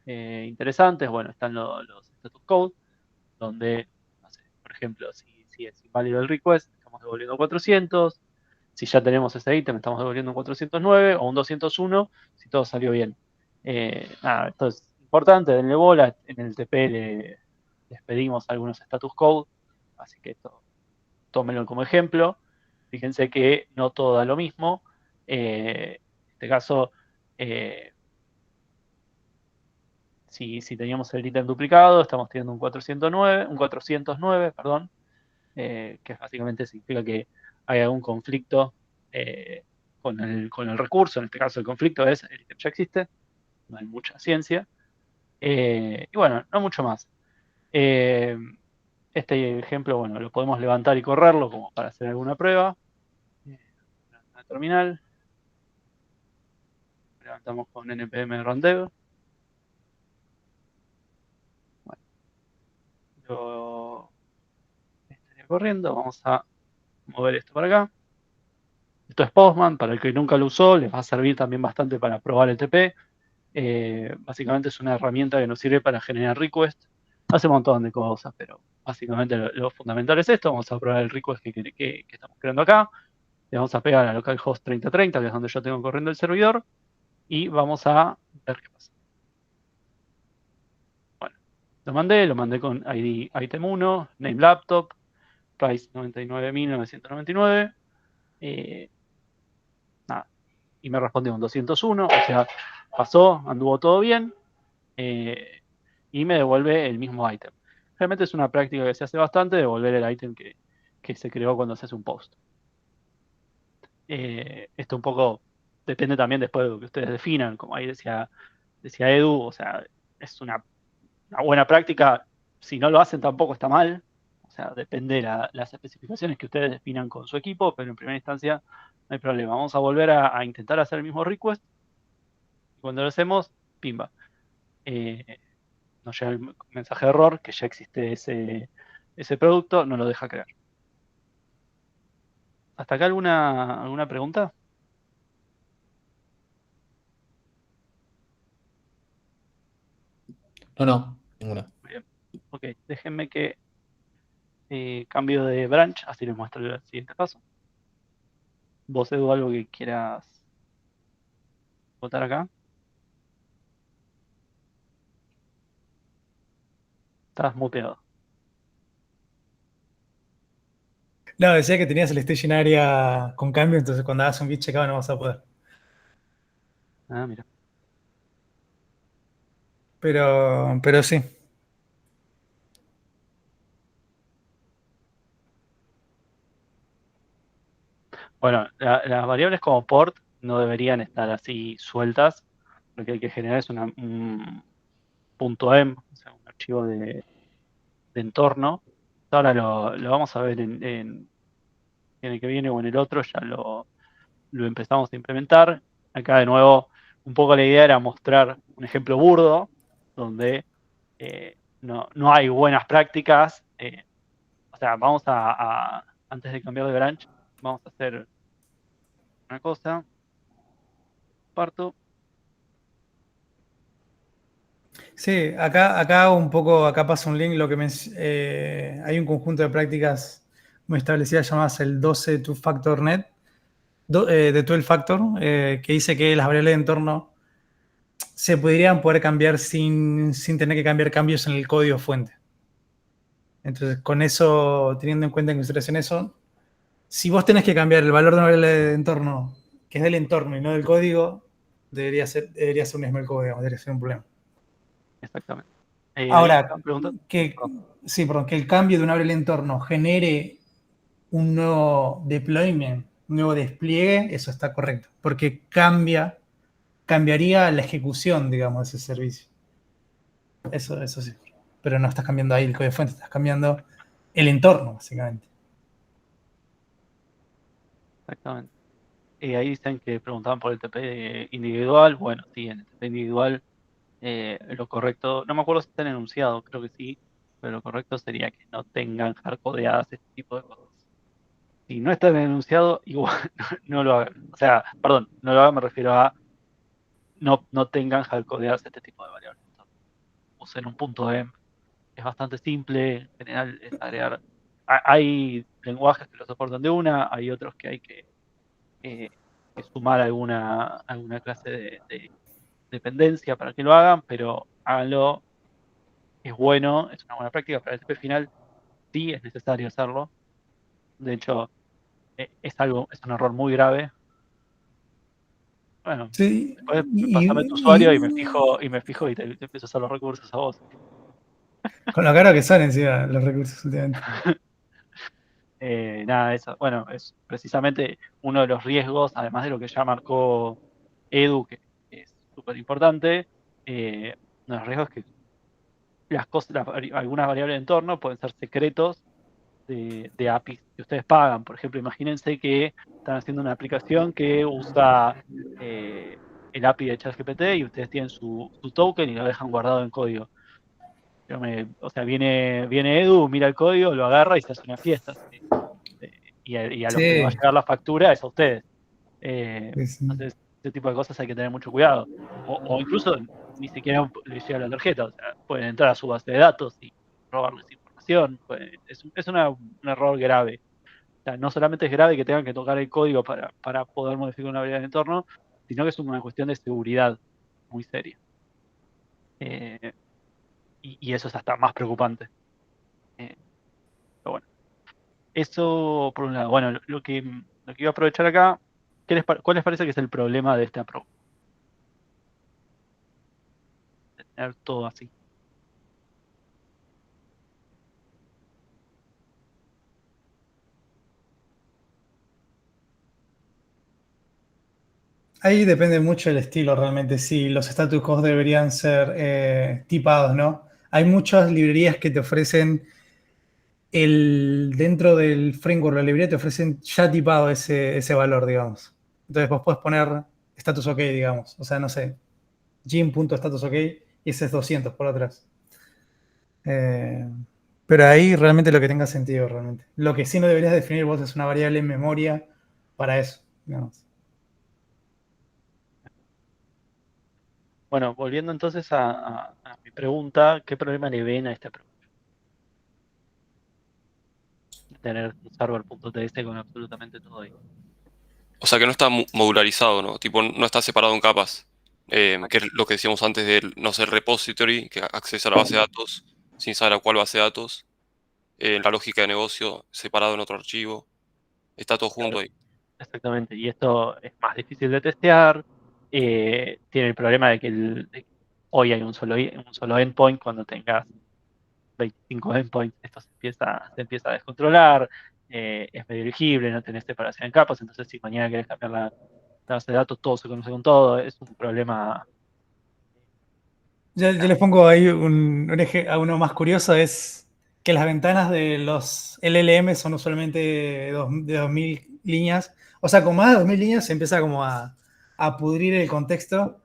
Speaker 2: interesantes. Bueno, están los status code, donde, no sé, por ejemplo, si es inválido el request, estamos devolviendo 400. Si ya tenemos ese ítem, estamos devolviendo un 409 o un 201 si todo salió bien. Esto es importante, denle bola. En el TP les pedimos algunos status code, así que esto tómenlo como ejemplo. Fíjense que no todo da lo mismo. En este caso, si teníamos el ítem duplicado, estamos teniendo un 409, perdón, que básicamente significa que hay algún conflicto con el recurso. En este caso, el conflicto es el ítem ya existe, no hay mucha ciencia. Y bueno, no mucho más. Eh, este ejemplo, bueno, lo podemos levantar y correrlo como para hacer alguna prueba. terminal. Levantamos con npm rundev. Bueno, lo estaría corriendo. Vamos a mover esto para acá. Esto es Postman, para el que nunca lo usó, les va a servir también bastante para probar el TP. Básicamente es una herramienta que nos sirve para generar requests. Hace un montón de cosas, pero básicamente lo fundamental es esto. Vamos a probar el request que estamos creando acá. Le vamos a pegar a localhost 3030, que es donde yo tengo corriendo el servidor, y vamos a ver qué pasa. Bueno, lo mandé con ID item 1, name laptop, price 99.999. Nada, y me respondió un 201, o sea, pasó, anduvo todo bien, y me devuelve el mismo ítem. Realmente es una práctica que se hace bastante, devolver el ítem que se creó cuando se hace un post. Esto un poco depende también después de lo que ustedes definan, como ahí decía Edu, o sea, es una buena práctica. Si no lo hacen tampoco está mal, o sea, depende de las especificaciones que ustedes definan con su equipo, pero en primera instancia no hay problema. Vamos a volver a intentar hacer el mismo request. Y cuando lo hacemos, pimba. Nos llega el mensaje de error que ya existe ese producto, no lo deja crear. ¿Hasta acá alguna pregunta?
Speaker 4: No, ninguna.
Speaker 2: Bien. Ok, déjenme que cambio de branch, así les muestro el siguiente paso. Vos, Edu, algo que quieras votar acá. Estás muteado.
Speaker 1: No, decía que tenías el staging area con cambio, entonces cuando hagas un git checkout no vas a poder.
Speaker 2: Ah, mira.
Speaker 1: Pero sí.
Speaker 2: Bueno, las variables como port no deberían estar así sueltas. Lo que hay que generar es un .env, o sea, un archivo de entorno. Ahora lo vamos a ver en el que viene o en el otro, ya lo empezamos a implementar. Acá de nuevo, un poco la idea era mostrar un ejemplo burdo, donde no hay buenas prácticas. O sea, vamos antes de cambiar de branch, vamos a hacer una cosa. Parto.
Speaker 1: Sí, acá un poco, acá pasa un link, hay un conjunto de prácticas muy establecidas llamadas el 12 Two-Factor Net, de 12 Factor, que dice que las variables de entorno se podrían poder cambiar sin tener que cambiar cambios en el código fuente. Entonces, con eso, teniendo en cuenta en consideración eso, si vos tenés que cambiar el valor de una variable de entorno, que es del entorno y no del código, debería ser un small code, digamos, debería ser un problema.
Speaker 2: Exactamente.
Speaker 1: Ahora,
Speaker 2: Pregunta.
Speaker 1: que el cambio de una variable de entorno genere un nuevo deployment, un nuevo despliegue, eso está correcto, porque cambiaría la ejecución, digamos, de ese servicio. Eso sí. Pero no estás cambiando ahí el código fuente, estás cambiando el entorno, básicamente.
Speaker 2: Exactamente. Ahí dicen que preguntaban por el TP individual. Bueno, sí, en el TP individual lo correcto, no me acuerdo si está en enunciado, creo que sí, pero lo correcto sería que no tengan hardcodeadas este tipo de cosas. Si no está en el enunciado, igual no lo hagan. O sea, perdón, no lo hagan, me refiero a no tengan hardcodeadas este tipo de variables. Usen un punto .env. Es bastante simple, en general es agregar. Hay lenguajes que lo soportan de una, hay otros que hay que sumar alguna clase de dependencia para que lo hagan, pero háganlo, es bueno, es una buena práctica para el TP final, sí es necesario hacerlo. De hecho, es un error muy grave. Bueno,
Speaker 1: Sí,
Speaker 2: después pasame tu usuario y me fijo y te empiezo a hacer los recursos a vos.
Speaker 1: con lo caro que son encima los recursos últimamente.
Speaker 2: Nada, eso, bueno, es precisamente uno de los riesgos, además de lo que ya marcó Edu, que es súper importante, uno de los riesgos es que algunas variables de entorno pueden ser secretos de APIs que ustedes pagan. Por ejemplo, imagínense que están haciendo una aplicación que usa el API de ChatGPT y ustedes tienen su token y lo dejan guardado en código. O sea, viene Edu, mira el código, lo agarra y se hace una fiesta. Y a los que le va a
Speaker 1: Sí,
Speaker 2: llegar la factura es a ustedes.
Speaker 1: sí, sí.
Speaker 2: Entonces, ese tipo de cosas hay que tener mucho cuidado. O incluso ni siquiera le llega la tarjeta. O sea, pueden entrar a su base de datos y robarles información. Es un error grave. O sea, no solamente es grave que tengan que tocar el código para poder modificar una variable de entorno, sino que es una cuestión de seguridad muy seria. Y eso es hasta más preocupante. Eh, pero bueno, eso por un lado. Bueno, lo que iba a aprovechar acá, ¿cuál les parece que es el problema de este approach? De tener todo así.
Speaker 1: Ahí depende mucho del estilo realmente, si los status quo deberían ser tipados, ¿no? Hay muchas librerías que te ofrecen dentro del framework, la librería te ofrecen ya tipado ese valor, digamos. Entonces vos puedes poner status OK, digamos. O sea, no sé, gym.status OK y ese es 200 por atrás. Pero ahí realmente lo que tenga sentido, realmente. Lo que sí no deberías definir vos es una variable en memoria para eso, digamos.
Speaker 2: Bueno, volviendo entonces a mi pregunta, ¿qué problema le ven a este approach? Tener un server.ts con absolutamente todo ahí.
Speaker 7: O sea que no está modularizado, ¿no? Tipo, no está separado en capas. Que es lo que decíamos antes del, no sé, repository, que accesa a la base de datos sin saber a cuál base de datos. La lógica de negocio separado en otro archivo. Está todo junto ahí.
Speaker 2: Exactamente, y esto es más difícil de testear. Tiene el problema de que hoy hay un solo endpoint. Cuando tengas 25 endpoints, esto se empieza a descontrolar. Es medio elegible, no tenés separación en capas. Entonces, si mañana querés cambiar la base de datos, todo se conoce con todo. Es un problema.
Speaker 1: Yo les pongo ahí a uno más curioso, es que las ventanas de los LLM son usualmente de 2000 líneas. O sea, con más de 2000 líneas se empieza como a pudrir el contexto.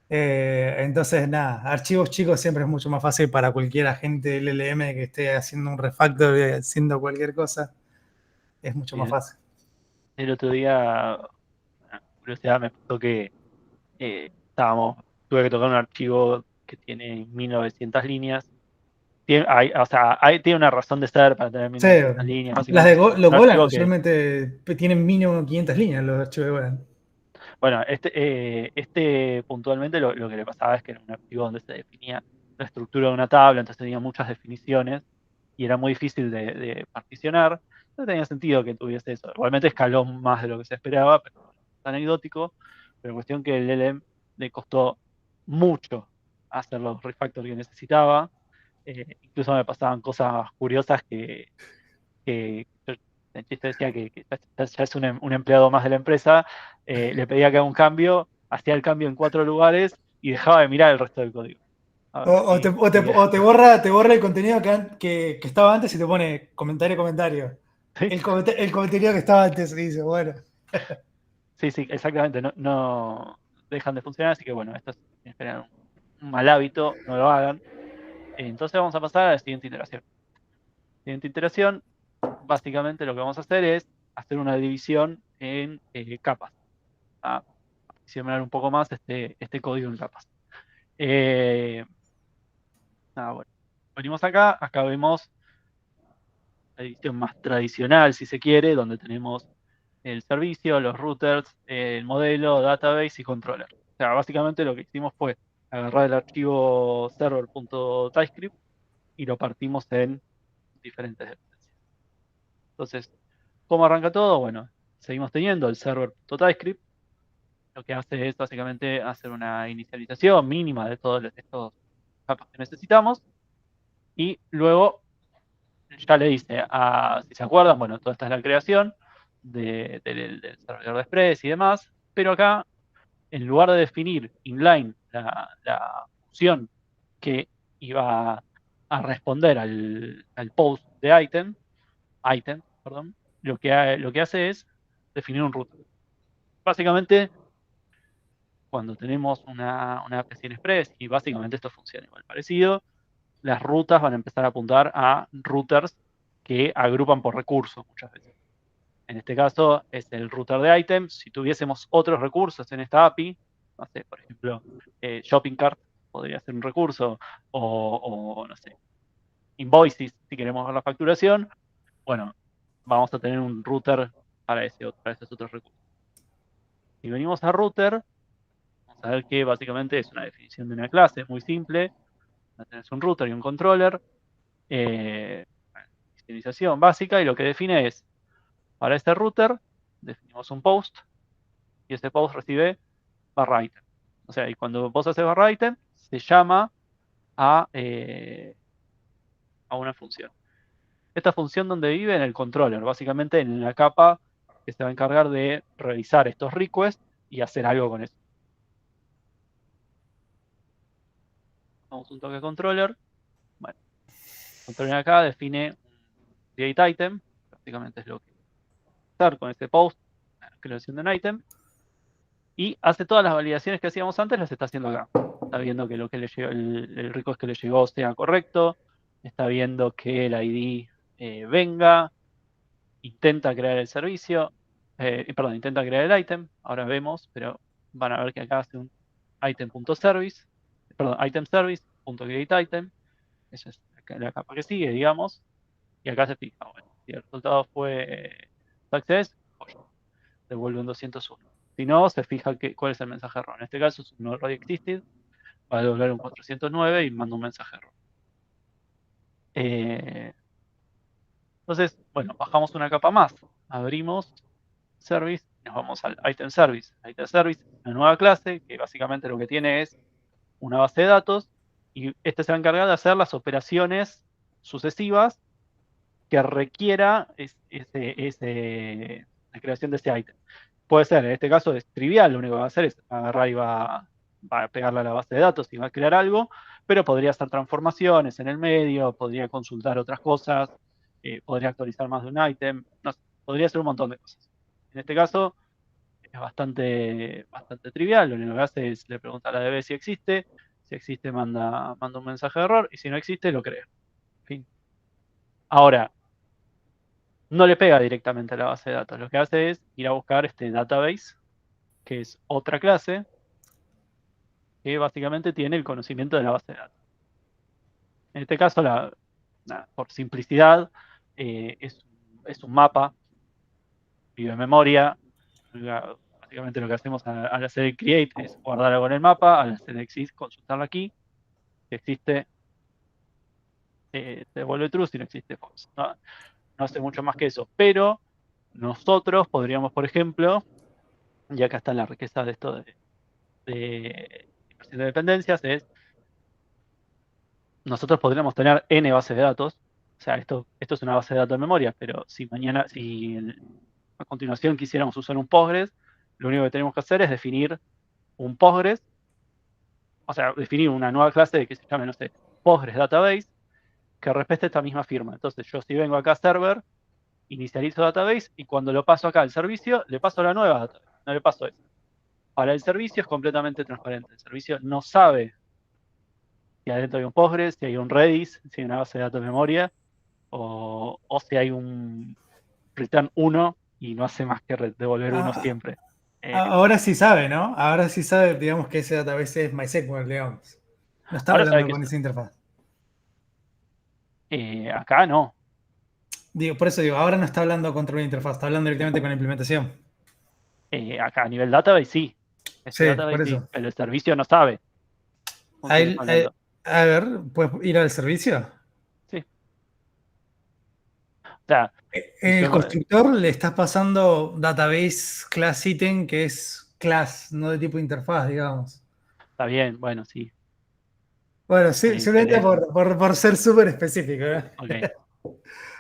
Speaker 1: Entonces, nada, archivos chicos siempre es mucho más fácil para cualquier agente LLM que esté haciendo un refactor, haciendo cualquier cosa. Es mucho más
Speaker 2: Bien.
Speaker 1: fácil.
Speaker 2: El otro día, una curiosidad, me pasó que tuve que tocar un archivo que tiene 1900 líneas. Tiene una razón de ser para tener
Speaker 1: Sí,
Speaker 2: 1900 líneas.
Speaker 1: las
Speaker 2: Básicamente
Speaker 1: de
Speaker 2: es
Speaker 1: Los
Speaker 2: un
Speaker 1: Golan
Speaker 2: archivo que,
Speaker 1: usualmente tienen mínimo 500 líneas los archivos de Golan.
Speaker 2: bueno, este puntualmente lo que le pasaba es que era un archivo donde se definía la estructura de una tabla, entonces tenía muchas definiciones y era muy difícil de particionar. No tenía sentido que tuviese eso. Igualmente escaló más de lo que se esperaba, pero bueno, es anecdótico. Pero cuestión que el LLM le costó mucho hacer los refactors que necesitaba. Incluso me pasaban cosas curiosas que el chiste decía que ya es un empleado más de la empresa. Le pedía que haga un cambio, hacía el cambio en 4 lugares y dejaba de mirar el resto del código. A ver
Speaker 1: O te,
Speaker 2: si
Speaker 1: o te-
Speaker 2: había-
Speaker 1: o te borra el contenido que estaba antes y te pone comentario.
Speaker 2: ¿Sí?
Speaker 1: El contenido que estaba antes y dice, bueno.
Speaker 2: Sí, sí, exactamente. No dejan de funcionar, así que bueno, esto es en general un mal hábito, no lo hagan. Entonces vamos a pasar a la siguiente iteración. Siguiente iteración, básicamente lo que vamos a hacer es hacer una división en capas. A particionar un poco más este código en capas. Bueno, venimos acá vemos la división más tradicional, si se quiere, donde tenemos el servicio, los routers, el modelo, database y controller. O sea, básicamente lo que hicimos fue agarrar el archivo server.typescript y lo partimos en diferentes dependencias. Entonces, ¿cómo arranca todo? Bueno, seguimos teniendo el server.typescript. Lo que hace es básicamente hacer una inicialización mínima de todos estos capas que necesitamos y luego ya le dice, si se acuerdan, bueno, toda esta es la creación del servidor de Express y demás, pero acá, en lugar de definir inline la función que iba a responder al post de item, item, perdón, lo que hace es definir un router. Básicamente, cuando tenemos una PCI Express, y básicamente esto funciona igual parecido, las rutas van a empezar a apuntar a routers que agrupan por recursos muchas veces. En este caso es el router de items. Si tuviésemos otros recursos en esta API, no sé, por ejemplo, shopping cart podría ser un recurso, o no sé, invoices, si queremos ver la facturación, bueno, vamos a tener un router para esos otros recursos. Si venimos a router, vamos a ver que básicamente es una definición de una clase muy simple. Tenés un router y un controller, inicialización básica, y lo que define es, para este router, definimos un post, y ese post recibe barra item. O sea, y cuando vos haces barra item, se llama a una función. Esta función donde vive en el controller, básicamente en la capa que se va a encargar de revisar estos requests y hacer algo con eso. Vamos un toque controller. Bueno, el controller acá define un create item, básicamente es lo que va a hacer con este post, la creación de un item, y hace todas las validaciones que hacíamos antes, las está haciendo acá. Está viendo que lo que le llegó, el request que le llegó sea correcto, está viendo que el ID venga, intenta crear el servicio, intenta crear el item, ahora vemos, pero van a ver que acá hace un item.service, item_service.createItem, esa es la capa que sigue, digamos, y acá se fija, bueno, si el resultado fue success, pues devuelve un 201. Si no, se fija cuál es el mensaje error. En este caso es un no already existed, va a devolver un 409 y manda un mensaje error. Entonces, bueno, bajamos una capa más, abrimos service, nos vamos al item service. Item service es una nueva clase que básicamente lo que tiene es una base de datos, y este se va a encargar de hacer las operaciones sucesivas que requiera la creación de ese item. Puede ser, en este caso es trivial, lo único que va a hacer es agarrar y va a pegarle a la base de datos y va a crear algo, pero podría hacer transformaciones en el medio, podría consultar otras cosas, podría actualizar más de un item, no sé, podría hacer un montón de cosas. En este caso es bastante trivial, lo único que hace es le pregunta a la DB si existe manda un mensaje de error, y si no existe lo crea. En fin. Ahora, no le pega directamente a la base de datos, lo que hace es ir a buscar este database, que es otra clase, que básicamente tiene el conocimiento de la base de datos. En este caso, por simplicidad, es un mapa, vive en memoria. Básicamente lo que hacemos al hacer el create es guardar algo en el mapa, al hacer exist, consultarlo aquí. Si existe, te devuelve true, si no existe, false. No hace mucho más que eso, pero nosotros podríamos, por ejemplo, y acá está la riqueza de esto de dependencias, es nosotros podríamos tener n bases de datos. O sea, esto es una base de datos de memoria, pero si a continuación quisiéramos usar un Postgres, lo único que tenemos que hacer es definir un Postgres, o sea, definir una nueva clase que se llame, no sé, Postgres Database, que respete esta misma firma. Entonces, yo si vengo acá a server, inicializo database, y cuando lo paso acá al servicio, le paso la nueva database, no le paso esa. Para el servicio es completamente transparente. El servicio no sabe si adentro hay un Postgres, si hay un Redis, si hay una base de datos de memoria, o si hay un return 1 y no hace más que devolver 1 siempre.
Speaker 1: Ahora sí sabe, ¿no? Ahora sí sabe, digamos, que ese database es MySQL, digamos. No está hablando con esa interfaz.
Speaker 2: Acá no.
Speaker 1: Por eso digo, ahora no está hablando contra una interfaz, está hablando directamente con la implementación.
Speaker 2: Acá a nivel database sí.
Speaker 1: Sí, por eso.
Speaker 2: Sí, pero el servicio no sabe.
Speaker 1: A ver, ¿puedes ir al servicio?
Speaker 2: Sí. O sea,
Speaker 1: el constructor le estás pasando database class item, que es class, no de tipo interfaz, digamos.
Speaker 2: Está bien, bueno, sí.
Speaker 1: Bueno, sí, simplemente por ser súper específico.
Speaker 2: Ok.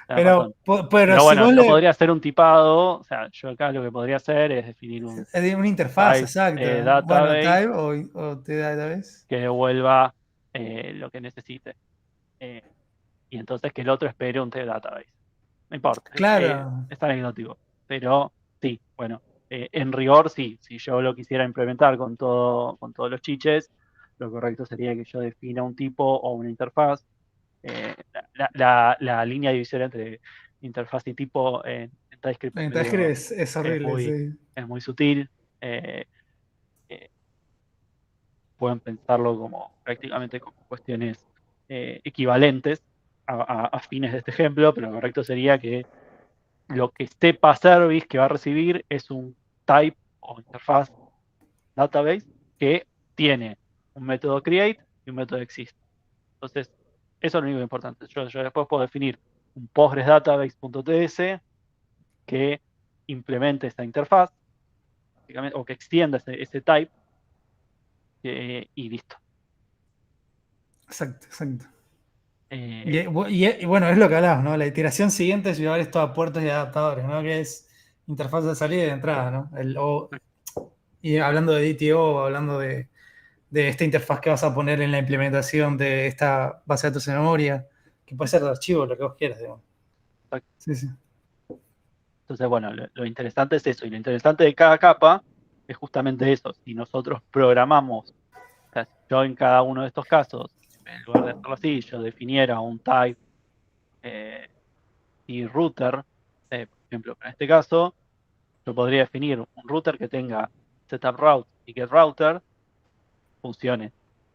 Speaker 1: Pero
Speaker 2: bueno, no podría ser un tipado. O sea, yo acá lo que podría hacer es definir
Speaker 1: una interfaz, exacto.
Speaker 2: Database,
Speaker 1: type o database.
Speaker 2: Que devuelva lo que necesite. Y entonces que el otro espere un database. no importa.
Speaker 1: Claro.
Speaker 2: Es anecdótico. Pero sí, bueno, en rigor sí. Si yo lo quisiera implementar con todos los chiches, lo correcto sería que yo defina un tipo o una interfaz. La línea divisoria entre interfaz y tipo en TypeScript
Speaker 1: En
Speaker 2: es medio-
Speaker 1: TypeScript es horrible, sí.
Speaker 2: es muy sutil. eh, eh, Pueden pensarlo como prácticamente como cuestiones equivalentes a fines de este ejemplo, pero lo correcto sería que lo que sepa service que va a recibir es un type o interfaz database que tiene un método create y un método exist. Entonces, eso es lo único importante. Yo después puedo definir un Postgres database.ts que implemente esta interfaz o que extienda ese type y listo.
Speaker 1: Exacto, exacto.
Speaker 2: Eh,
Speaker 1: Y bueno, es lo que hablabas, ¿no? La iteración siguiente es llevar esto a puertos y adaptadores, ¿no? Que es interfaz de salida y de entrada, ¿no? Y hablando de DTO, hablando de esta interfaz que vas a poner en la implementación de esta base de datos en memoria, que puede ser de archivo, lo que vos quieras, digamos.
Speaker 2: Exacto.
Speaker 1: Sí, sí.
Speaker 2: Entonces, bueno, lo interesante es eso. Y lo interesante de cada capa es justamente eso. Si nosotros programamos, o sea, si yo en cada uno de estos casos, en lugar de hacerlo así, yo definiera un type y router, por ejemplo, en este caso, yo podría definir un router que tenga setup route y get router funciones.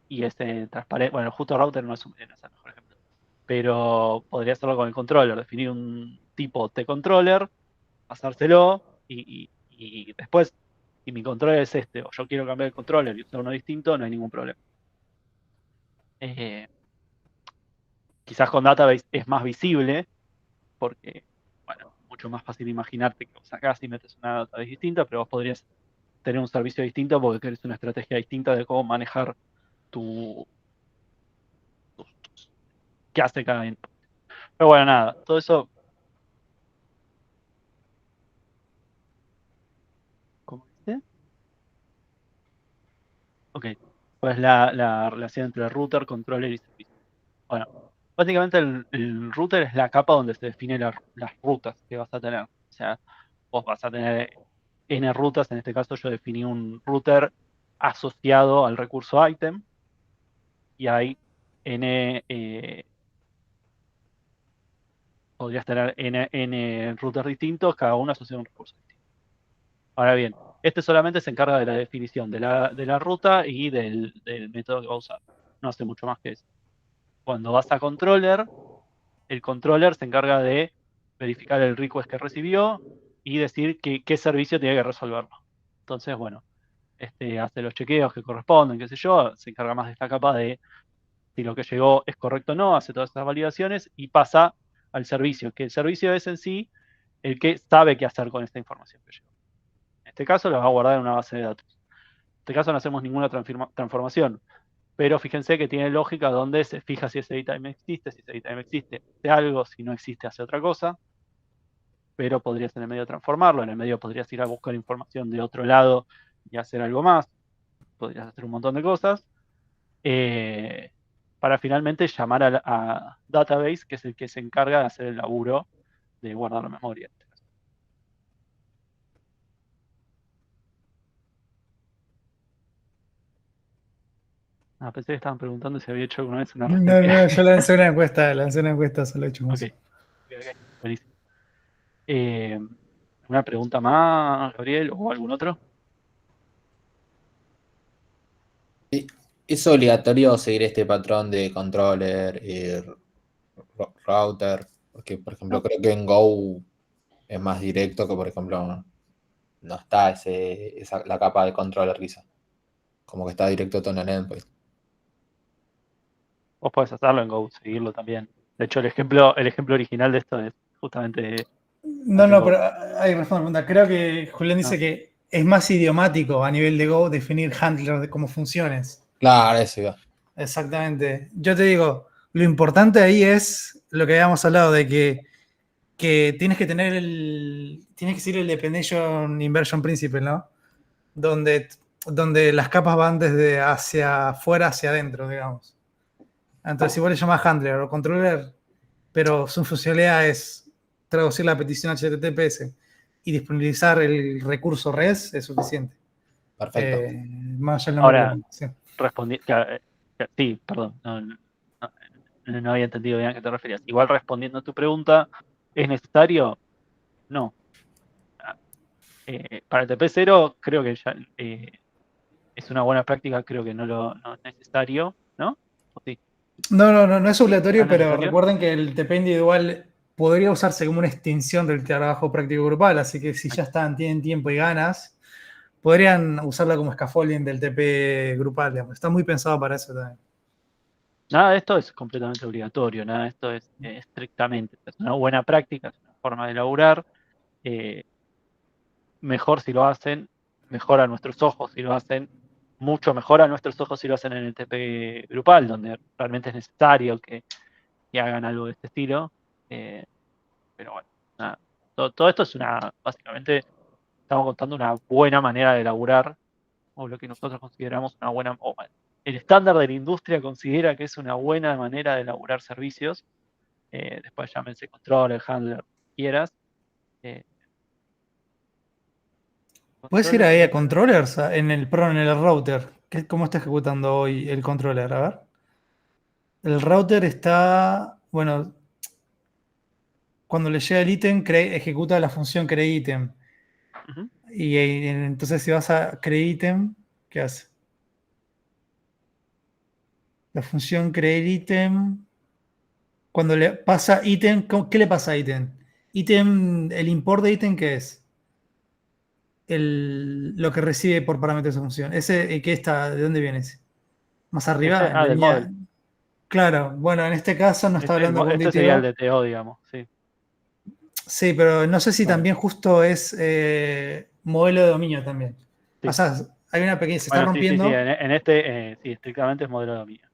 Speaker 2: Y ese transparente, bueno, justo router no es el mejor ejemplo, pero podría hacerlo con el controller, definir un tipo T-controller, pasárselo y después, si mi controller es este, o yo quiero cambiar el controller y usar uno distinto, no hay ningún problema. Quizás con Database es más visible, porque, bueno, mucho más fácil imaginarte que vos sacás y metes una database distinta, pero vos podrías tener un servicio distinto porque querés una estrategia distinta de cómo manejar qué hace cada input. Pero bueno, nada, todo eso. ¿Cómo dice? Ok, pues la relación entre router, controller y servicio. Bueno, básicamente el router es la capa donde se definen las rutas que vas a tener. O sea, vos vas a tener N rutas, en este caso yo definí un router asociado al recurso item y hay N, podrías tener N routers distintos, cada uno asociado a un recurso distinto. Ahora bien, este solamente se encarga de la definición de la ruta y del método que va a usar. No hace mucho más que eso. Cuando vas a controller, el controller se encarga de verificar el request que recibió y decir qué servicio tiene que resolverlo. Entonces, bueno, hace los chequeos que corresponden, qué sé yo, se encarga más de esta capa de si lo que llegó es correcto o no, hace todas estas validaciones y pasa al servicio, que el servicio es en sí el que sabe qué hacer con esta información que llegó. En este caso lo va a guardar en una base de datos. En este caso no hacemos ninguna transformación, pero fíjense que tiene lógica donde se fija si ese datetime existe, si ese datetime existe, hace algo, si no existe, hace otra cosa, pero podrías en el medio transformarlo, en el medio podrías ir a buscar información de otro lado y hacer algo más, podrías hacer un montón de cosas, para finalmente llamar a database, que es el que se encarga de hacer el laburo de guardar la memoria. Pensé que estaban preguntando si había hecho alguna vez una receta.
Speaker 1: No, yo lancé una encuesta, solo he hecho más.
Speaker 2: Ok, buenísimo. ¿Una pregunta más, Gabriel, o algún otro?
Speaker 4: ¿Es obligatorio seguir este patrón de controller y router? Porque, por ejemplo, creo que en Go es más directo que, por ejemplo, no está la capa de controller quizá. Como que está directo todo en el endpoint.
Speaker 2: Vos podés hacerlo en Go, seguirlo también. De hecho, el ejemplo original de esto es justamente.
Speaker 1: No, pero ahí respondo la pregunta. Creo que Julián dice
Speaker 2: Ah.
Speaker 1: que es más idiomático a nivel de Go definir handlers como funciones.
Speaker 4: Claro, eso iba.
Speaker 1: Exactamente. Yo te digo, lo importante ahí es lo que habíamos hablado de que tienes que tener tienes que seguir el Dependency Inversion Principle, ¿no? Donde las capas van desde hacia afuera hacia adentro, digamos. Entonces, igual le llamas handler o controller, pero su funcionalidad es traducir la petición HTTPS y disponibilizar el recurso REST es suficiente.
Speaker 4: Perfecto.
Speaker 1: Más allá del nombre de la
Speaker 2: Ahora,
Speaker 1: comunicación.
Speaker 2: sí, perdón, no había entendido bien a qué te referías. Igual respondiendo a tu pregunta, ¿es necesario? No. Para el TP0 creo que ya es una buena práctica, creo que no es necesario, ¿no? ¿O sí?
Speaker 1: No es
Speaker 2: ¿No
Speaker 1: obligatorio,
Speaker 2: es
Speaker 1: pero
Speaker 2: necesario?
Speaker 1: recuerden que el TP individual podría usarse como una extensión del trabajo práctico grupal, así que si ya tienen tiempo y ganas, podrían usarla como scaffolding del TP grupal, digamos. Está muy pensado para eso también.
Speaker 2: Nada de esto es completamente obligatorio, nada de esto es estrictamente. Es una buena práctica, es una forma de laburar. Mejor si lo hacen, mejor a nuestros ojos si lo hacen, mucho mejor a nuestros ojos si lo hacen en el TP grupal, donde realmente es necesario que hagan algo de este estilo. Pero bueno, nada. Todo esto es básicamente, estamos contando una buena manera de laburar, o lo que nosotros consideramos una buena, o el estándar de la industria considera que es una buena manera de elaborar servicios. Después llámense controller, handler, lo que quieras.
Speaker 1: Puedes ir ahí a controllers, en el router. ¿Cómo está ejecutando hoy el controller? A ver. El router está, bueno, cuando le llega el ítem, ejecuta la función createItem.
Speaker 2: Ujú.
Speaker 1: Y entonces si vas a createItem, ¿qué hace? La función createItem, cuando le pasa ítem, ¿qué le pasa a ítem? Ítem, el import de ítem, ¿qué es? Lo que recibe por parámetros de función. ¿Ese qué está? ¿De dónde viene ese? ¿Más arriba?
Speaker 2: Del model.
Speaker 1: Claro, bueno, en este caso no está hablando con
Speaker 2: Este sería el
Speaker 1: DTO.
Speaker 2: DTO, digamos, sí.
Speaker 1: Sí, pero no sé si
Speaker 2: Vale.
Speaker 1: también justo es modelo de dominio también.
Speaker 2: Sí.
Speaker 1: O sea, hay una pequeña, se está
Speaker 2: Bueno,
Speaker 1: rompiendo.
Speaker 2: Sí, en este, sí, estrictamente es modelo de dominio.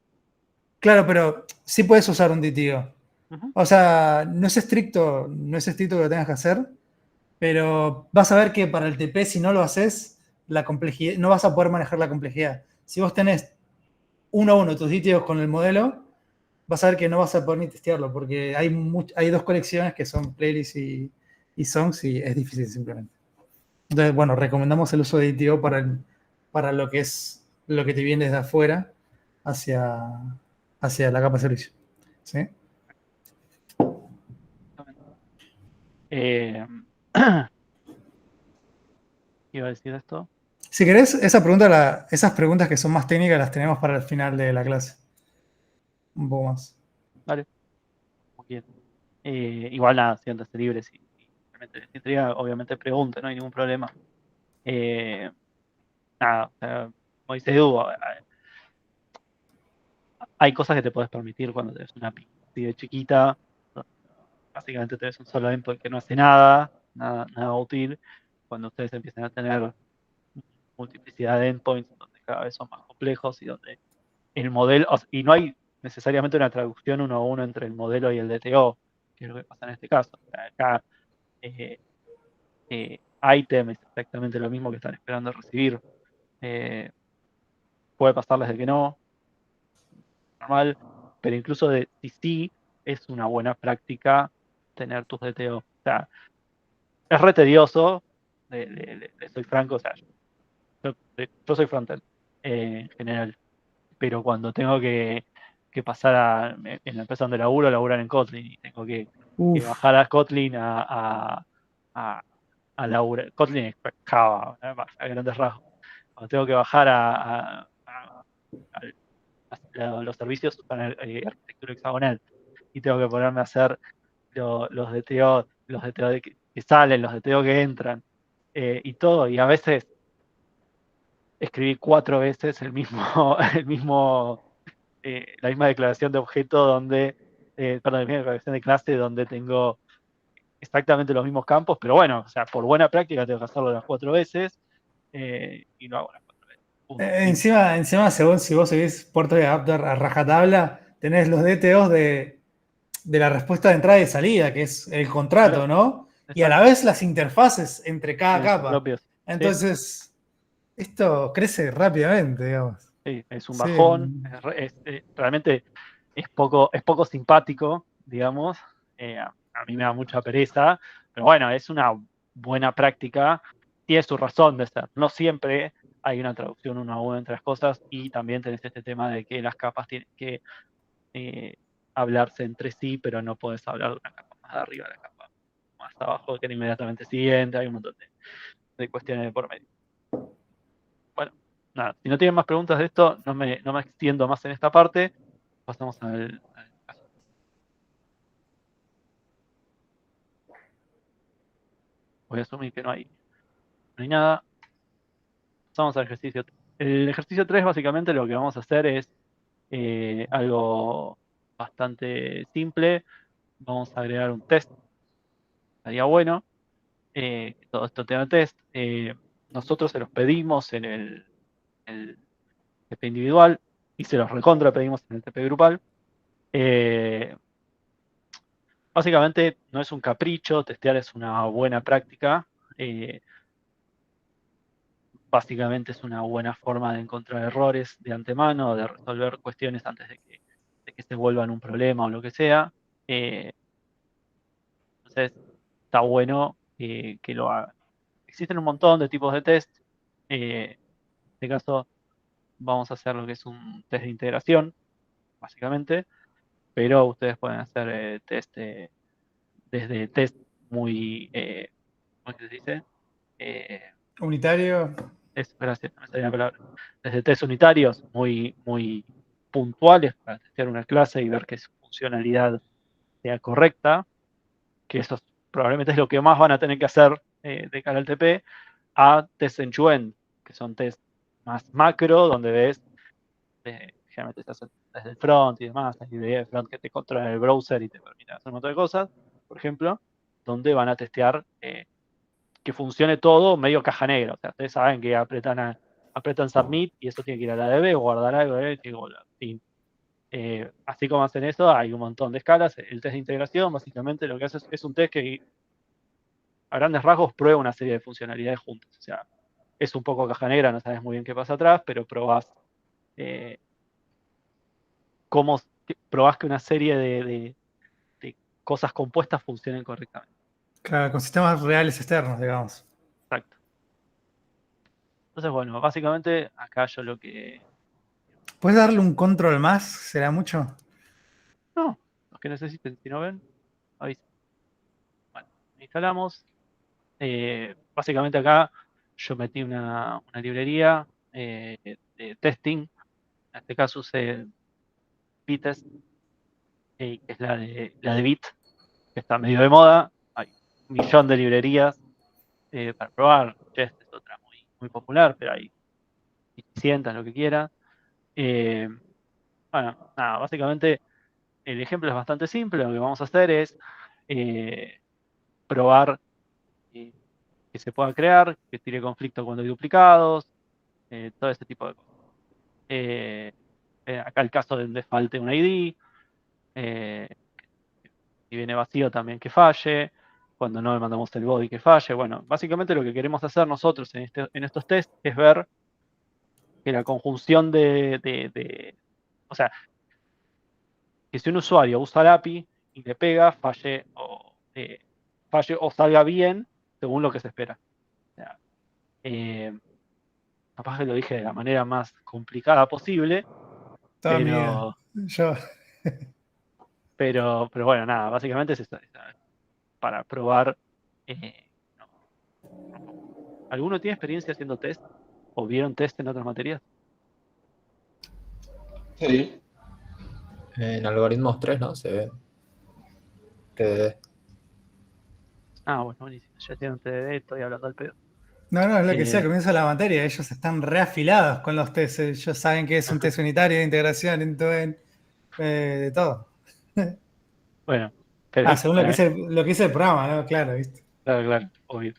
Speaker 1: Claro, pero sí puedes usar un DTO.
Speaker 2: Ujú.
Speaker 1: O sea, no es estricto que lo tengas que hacer, pero vas a ver que para el TP, si no lo haces, la complejidad, no vas a poder manejar la complejidad. Si vos tenés uno a uno tus DTOs con el modelo, vas a ver que no vas a poder ni testearlo, porque hay dos colecciones que son playlists y songs, y es difícil simplemente. Entonces, bueno, recomendamos el uso de DTO para lo que es lo que te viene desde afuera hacia la capa de servicio. ¿Sí?
Speaker 2: Iba a decir esto.
Speaker 1: Si querés, esas preguntas que son más técnicas las tenemos para el final de la clase. Un poco más.
Speaker 2: Vale. Como quieran. Igual nada, siéntanse libres y realmente les intriga, obviamente pregunten, no hay ningún problema. Nada, como dice Edu, hay cosas que te puedes permitir cuando tenés una API así de chiquita. Básicamente tenés un solo endpoint que no hace nada útil. Cuando ustedes empiezan a tener multiplicidad de endpoints, donde cada vez son más complejos y donde el modelo, y no hay necesariamente una traducción uno a uno entre el modelo y el DTO, que es lo que pasa en este caso. O sea, acá item es exactamente lo mismo que están esperando recibir. Puede pasarles de que no, normal, pero incluso si sí es una buena práctica tener tus DTO. O sea, es re tedioso, soy franco, o sea, yo soy frontend en general, pero cuando tengo que pasar en la empresa donde laburan en Kotlin y tengo que bajar a Kotlin a laburar. Kotlin es Java, a grandes rasgos. Cuando tengo que bajar a los servicios usan arquitectura hexagonal y tengo que ponerme a hacer los DTO, que salen, los DTO que entran y todo, y a veces escribí 4 veces la misma declaración de objeto donde, perdón, la misma declaración de clase donde tengo exactamente los mismos campos, pero bueno, o sea, por buena práctica tengo que hacerlo las 4 veces y lo hago las 4 veces.
Speaker 1: Encima, según si vos seguís puerto de adapter a rajatabla, tenés los DTOs de la respuesta de entrada y salida, que es el contrato,
Speaker 2: Claro,
Speaker 1: ¿no? Y a
Speaker 2: exacto.
Speaker 1: la vez las interfaces entre cada
Speaker 2: Tienen sus
Speaker 1: capa.
Speaker 2: propios.
Speaker 1: Entonces, esto crece rápidamente, digamos.
Speaker 2: Sí, es un
Speaker 1: Sí.
Speaker 2: bajón, realmente es poco simpático, digamos. a mí me da mucha pereza, pero bueno, es una buena práctica, tiene su razón de ser. No siempre hay una traducción uno a uno entre las cosas y también tenés este tema de que las capas tienen que hablarse entre sí, pero no podés hablar de una capa más arriba de la capa más abajo que inmediatamente siguiente, hay un montón de cuestiones de por medio. Bueno, nada, si no tienen más preguntas de esto, no me extiendo más en esta parte, pasamos al caso. Voy a asumir que no hay nada. Pasamos al ejercicio 3. El ejercicio 3 básicamente lo que vamos a hacer es algo bastante simple. Vamos a agregar un test. Estaría bueno que todo esto tenga test. Nosotros se los pedimos en el TP individual y se los recontra pedimos en el TP grupal. Básicamente no es un capricho, testear es una buena práctica. Básicamente es una buena forma de encontrar errores de antemano, de resolver cuestiones antes de que se vuelvan un problema o lo que sea. Entonces, está bueno que lo hagan. Existen un montón de tipos de test. En este caso, vamos a hacer lo que es un test de integración, básicamente, pero ustedes pueden hacer test desde test muy, ¿cómo se dice?
Speaker 1: Unitario.
Speaker 2: Gracias, no me salía la palabra. Desde test unitarios muy puntuales para testear una clase y ver que su funcionalidad sea correcta, que eso probablemente es lo que más van a tener que hacer de cara al TP, a test end-to-end, que son test más macro, donde ves, generalmente se hace desde el front y demás, la librería de front que te controla el browser y te permite hacer un montón de cosas, por ejemplo, donde van a testear que funcione todo medio caja negra. O sea, ustedes saben que apretan submit y eso tiene que ir a la DB o guardar algo, tiene que volver. Y, así como hacen eso, hay un montón de escalas. El test de integración, básicamente, lo que hace es un test que a grandes rasgos prueba una serie de funcionalidades juntas. O sea, es un poco caja negra, no sabes muy bien qué pasa atrás, pero probás que una serie de cosas compuestas funcionen correctamente.
Speaker 1: Claro, con sistemas reales externos, digamos.
Speaker 2: Exacto. Entonces, bueno, básicamente acá yo lo que...
Speaker 1: ¿Puedes darle un control más? ¿Será mucho?
Speaker 2: No, los que necesiten, si no ven, avisen. Bueno, instalamos. Básicamente acá yo metí una librería de testing. En este caso usé Vitest, que es la de Bit, que está medio de moda. Hay un millón de librerías para probar. Jest es otra muy popular, pero hay 600, lo que quieras. Bueno, nada, básicamente el ejemplo es bastante simple. Lo que vamos a hacer es probar que se pueda crear, que tire conflicto cuando hay duplicados, todo ese tipo de cosas. Acá el caso donde falte un ID, si viene vacío también que falle, cuando no le mandamos el body que falle. Bueno, básicamente lo que queremos hacer nosotros en estos tests es ver que la conjunción o sea, que si un usuario usa el API y le pega, falle o salga bien según lo que se espera. O sea, capaz que lo dije de la manera más complicada posible, pero bueno, nada, básicamente es eso, para probar. No. ¿Alguno tiene experiencia haciendo test? ¿O vieron test en otras materias?
Speaker 3: Sí.
Speaker 4: En algoritmos 3, ¿no? Se ve. TDD.
Speaker 2: Ah, bueno, buenísimo. Ya tienen TDD, estoy hablando al pedo.
Speaker 1: No, es lo que sea, comienza la materia, ellos están reafilados con los tests, ellos saben que es un test unitario de integración, de todo.
Speaker 2: Bueno, pero...
Speaker 1: según lo que dice el programa, ¿no? Claro, ¿viste?
Speaker 2: Claro, obvio.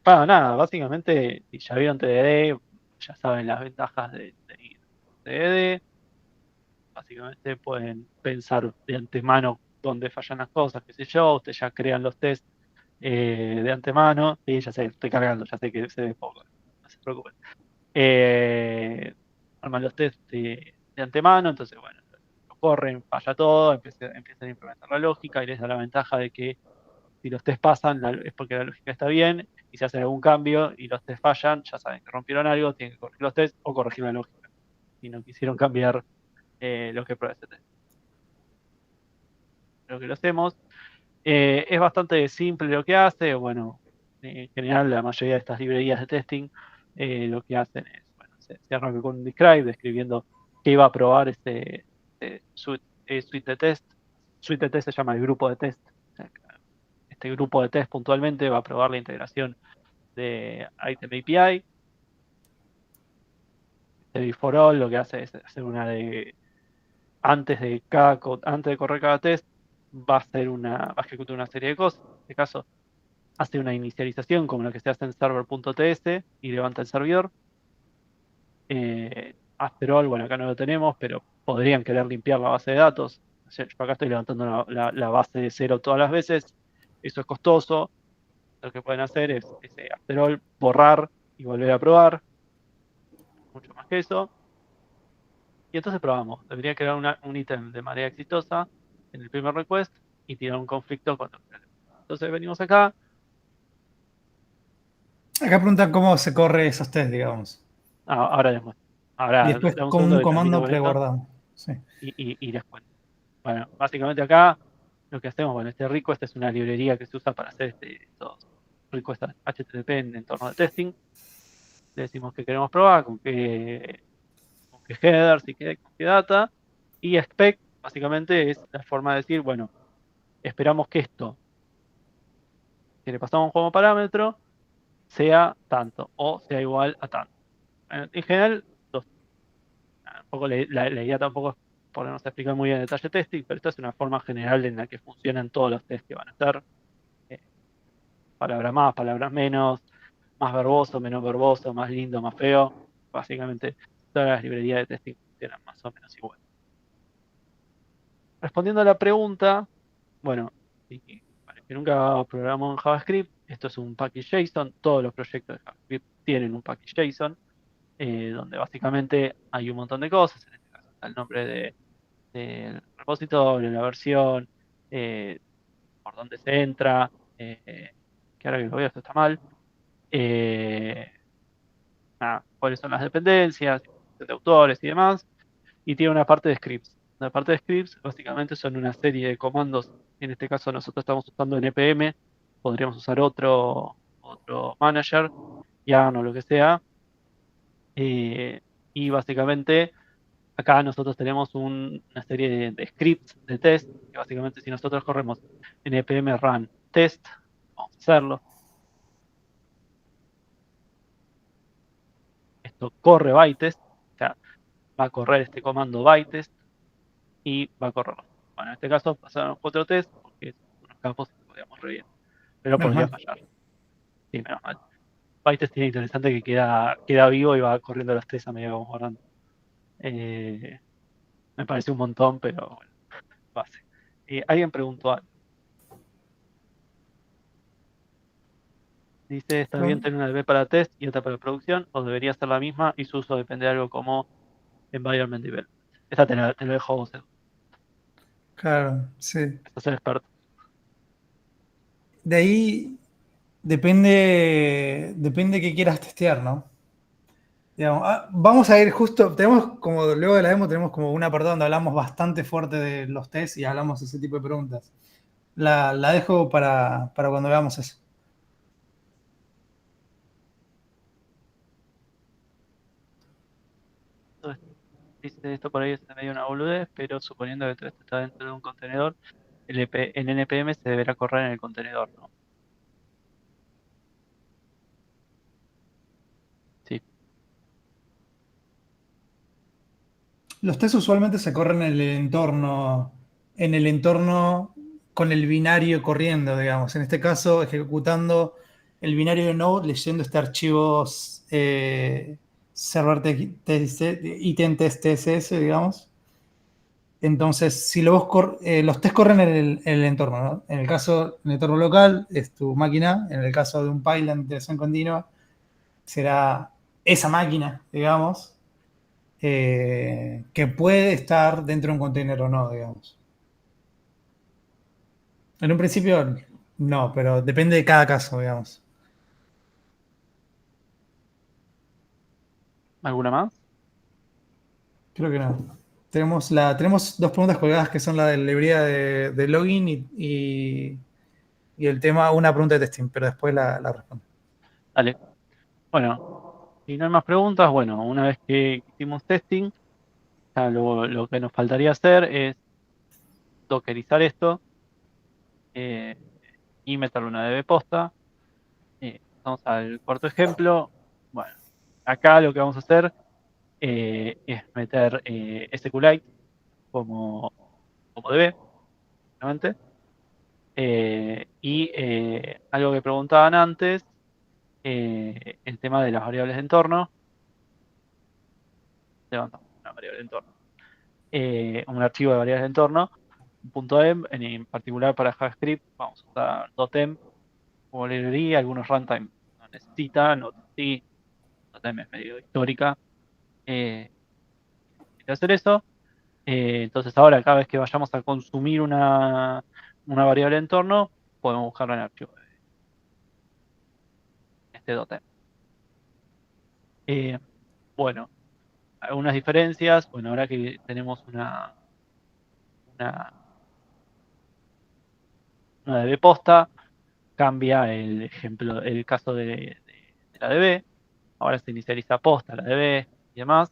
Speaker 2: Bueno, nada, básicamente, si ya vieron TDD, ya saben las ventajas de ir TDD. Básicamente pueden pensar de antemano dónde fallan las cosas, qué sé yo, ustedes ya crean los tests de antemano. Sí, ya sé, estoy cargando, ya sé que se ve poco, no se preocupen. Arman los tests de antemano, entonces, bueno, los corren, falla todo, empiezan a implementar la lógica y les da la ventaja de que si los test pasan es porque la lógica está bien, y si hacen algún cambio y los test fallan, ya saben que rompieron algo, tienen que corregir los test o corregir la lógica. Si no quisieron cambiar lo que prueba ese test. Lo que lo hacemos. Es bastante simple lo que hace. Bueno, en general la mayoría de estas librerías de testing lo que hacen es, bueno, se arranca con un describe describiendo qué va a probar ese suite de test. Suite de test se llama el grupo de test. Este grupo de test puntualmente va a probar la integración de Item API. El for all lo que hace es hacer una de antes de correr cada test va a ejecutar una serie de cosas. En este caso, hace una inicialización como la que se hace en server.ts y levanta el servidor. After all, bueno, acá no lo tenemos, pero podrían querer limpiar la base de datos. Yo acá estoy levantando la base de cero todas las veces. Eso es costoso. Lo que pueden hacer es ese after all, borrar y volver a probar. Mucho más que eso. Y entonces probamos. Debería crear un ítem de manera exitosa en el primer request y tirar un conflicto con el. Entonces venimos acá.
Speaker 1: Acá preguntan cómo se corre esos test, digamos.
Speaker 2: Ahora les muestro. Ahora,
Speaker 1: Y después
Speaker 2: dame
Speaker 1: con
Speaker 2: segundo
Speaker 1: un
Speaker 2: que termino
Speaker 1: comando
Speaker 2: con esto
Speaker 1: preguardado. Sí.
Speaker 2: y les cuento. Bueno, básicamente acá lo que hacemos, bueno, este request es una librería que se usa para hacer estos requests HTTP en entorno de testing. Le decimos que queremos probar con qué headers y con qué data. Y spec básicamente es la forma de decir, bueno, esperamos que esto que le pasamos como parámetro sea tanto o sea igual a tanto. En general, un poco la idea tampoco es ponernos a explicar muy bien el detalle testing, pero esta es una forma general en la que funcionan todos los tests que van a estar. Palabras más, palabras menos, más verboso, menos verboso, más lindo, más feo. Básicamente, todas las librerías de testing funcionan más o menos igual. Respondiendo a la pregunta, bueno, para el que nunca programó en JavaScript, esto es un package JSON. Todos los proyectos de JavaScript tienen un package JSON, donde básicamente hay un montón de cosas. En este caso está el nombre del repositorio, la versión, por dónde se entra, que ahora que lo veo esto está mal. Cuáles son las dependencias, de autores y demás. Y tiene una parte de scripts. La parte de scripts básicamente son una serie de comandos. En este caso nosotros estamos usando NPM, podríamos usar otro manager, Yarn o lo que sea. Y básicamente acá nosotros tenemos una serie de scripts de test, que básicamente si nosotros corremos npm run test, vamos a hacerlo. Esto corre bytest, o sea, va a correr este comando bytest y va a correrlo. Bueno, en este caso pasaron 4 tests porque son unos campos que podíamos re bien, pero
Speaker 1: Menos
Speaker 2: podría
Speaker 1: mal.
Speaker 2: fallar. Sí, menos mal. Bytest tiene interesante que queda vivo y va corriendo los tests a medida que vamos guardando. Me parece un montón, pero bueno, base. Alguien preguntó algo. Dice, ¿está bien tener una DB para test y otra para producción? ¿O debería ser la misma y su uso depende de algo como Environment Development? Esta te lo dejo a vos, Edu.
Speaker 1: Claro, sí.
Speaker 2: Estás el experto.
Speaker 1: De ahí depende qué quieras testear, ¿no? Digamos, vamos a ir justo, tenemos como, luego de la demo tenemos como un apartado donde hablamos bastante fuerte de los tests y hablamos ese tipo de preguntas. La dejo para cuando veamos eso.
Speaker 2: Dice, esto por ahí es medio una boludez, pero suponiendo que todo esto está dentro de un contenedor, el NPM se deberá correr en el contenedor, ¿no? Sí.
Speaker 1: Los tests usualmente se corren en el entorno con el binario corriendo, digamos. En este caso, ejecutando el binario de Node, leyendo este archivo server item test TSS, digamos. Entonces, si los tests corren en el entorno, ¿no? En el entorno local es tu máquina. En el caso de un pipeline de integración continua, será esa máquina, digamos. que puede estar dentro de un container o no, digamos. En un principio no, pero depende de cada caso, digamos.
Speaker 2: ¿Alguna más?
Speaker 1: Creo que no. Tenemos dos preguntas colgadas que son la de la librería de login y el tema, una pregunta de testing, pero después la respondo.
Speaker 2: Dale. Bueno, si no hay más preguntas, bueno, una vez que hicimos testing, ya lo que nos faltaría hacer es dockerizar esto eh, y meterle una DB posta. Vamos al cuarto ejemplo. Bueno, acá lo que vamos a hacer es meter SQLite como DB, obviamente. Y algo que preguntaban antes, el tema de las variables de entorno. Levantamos una variable de entorno. Un archivo de variables de entorno, .env, en particular para JavaScript, vamos a usar .env como librería, algunos runtime no necesitan, otros sí, .env es medio histórica. Hay que hacer eso. Entonces ahora cada vez que vayamos a consumir una variable de entorno, podemos buscarla en el archivo de este .env. Bueno, algunas diferencias. Bueno, ahora que tenemos una DB posta, cambia el ejemplo, el caso de la DB. Ahora se inicializa posta la DB y demás.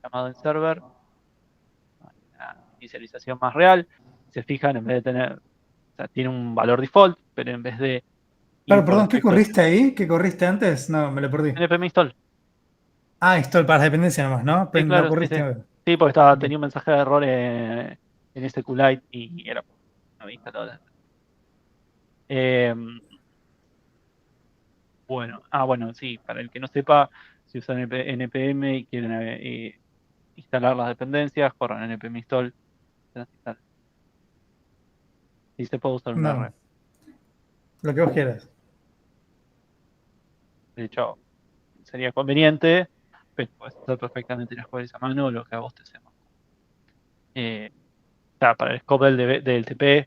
Speaker 2: Llamado en server, una inicialización más real. Se fijan, en vez de tener, o sea, tiene un valor default, pero en vez de
Speaker 1: Claro, perdón,
Speaker 2: import
Speaker 1: ¿qué corriste ahí? ¿Qué corriste antes? No, me lo perdí.
Speaker 2: npm install.
Speaker 1: Ah, install para las dependencias nomás, ¿no?
Speaker 2: Sí,
Speaker 1: No
Speaker 2: claro, sí, sí.
Speaker 1: corriste.
Speaker 2: Sí, porque
Speaker 1: Ok.
Speaker 2: tenía un mensaje de error en SQLite y era no había instalado la- bueno, sí, para el que no sepa, si usan npm y quieren instalar las dependencias, corran npm install. Se las instala. Y se puede usar un R.
Speaker 1: No, lo que vos quieras.
Speaker 2: De hecho, sería conveniente, pero puedes hacer perfectamente las cosas a mano, lo que a vos te sea más cómodo. O sea, para el scope del TP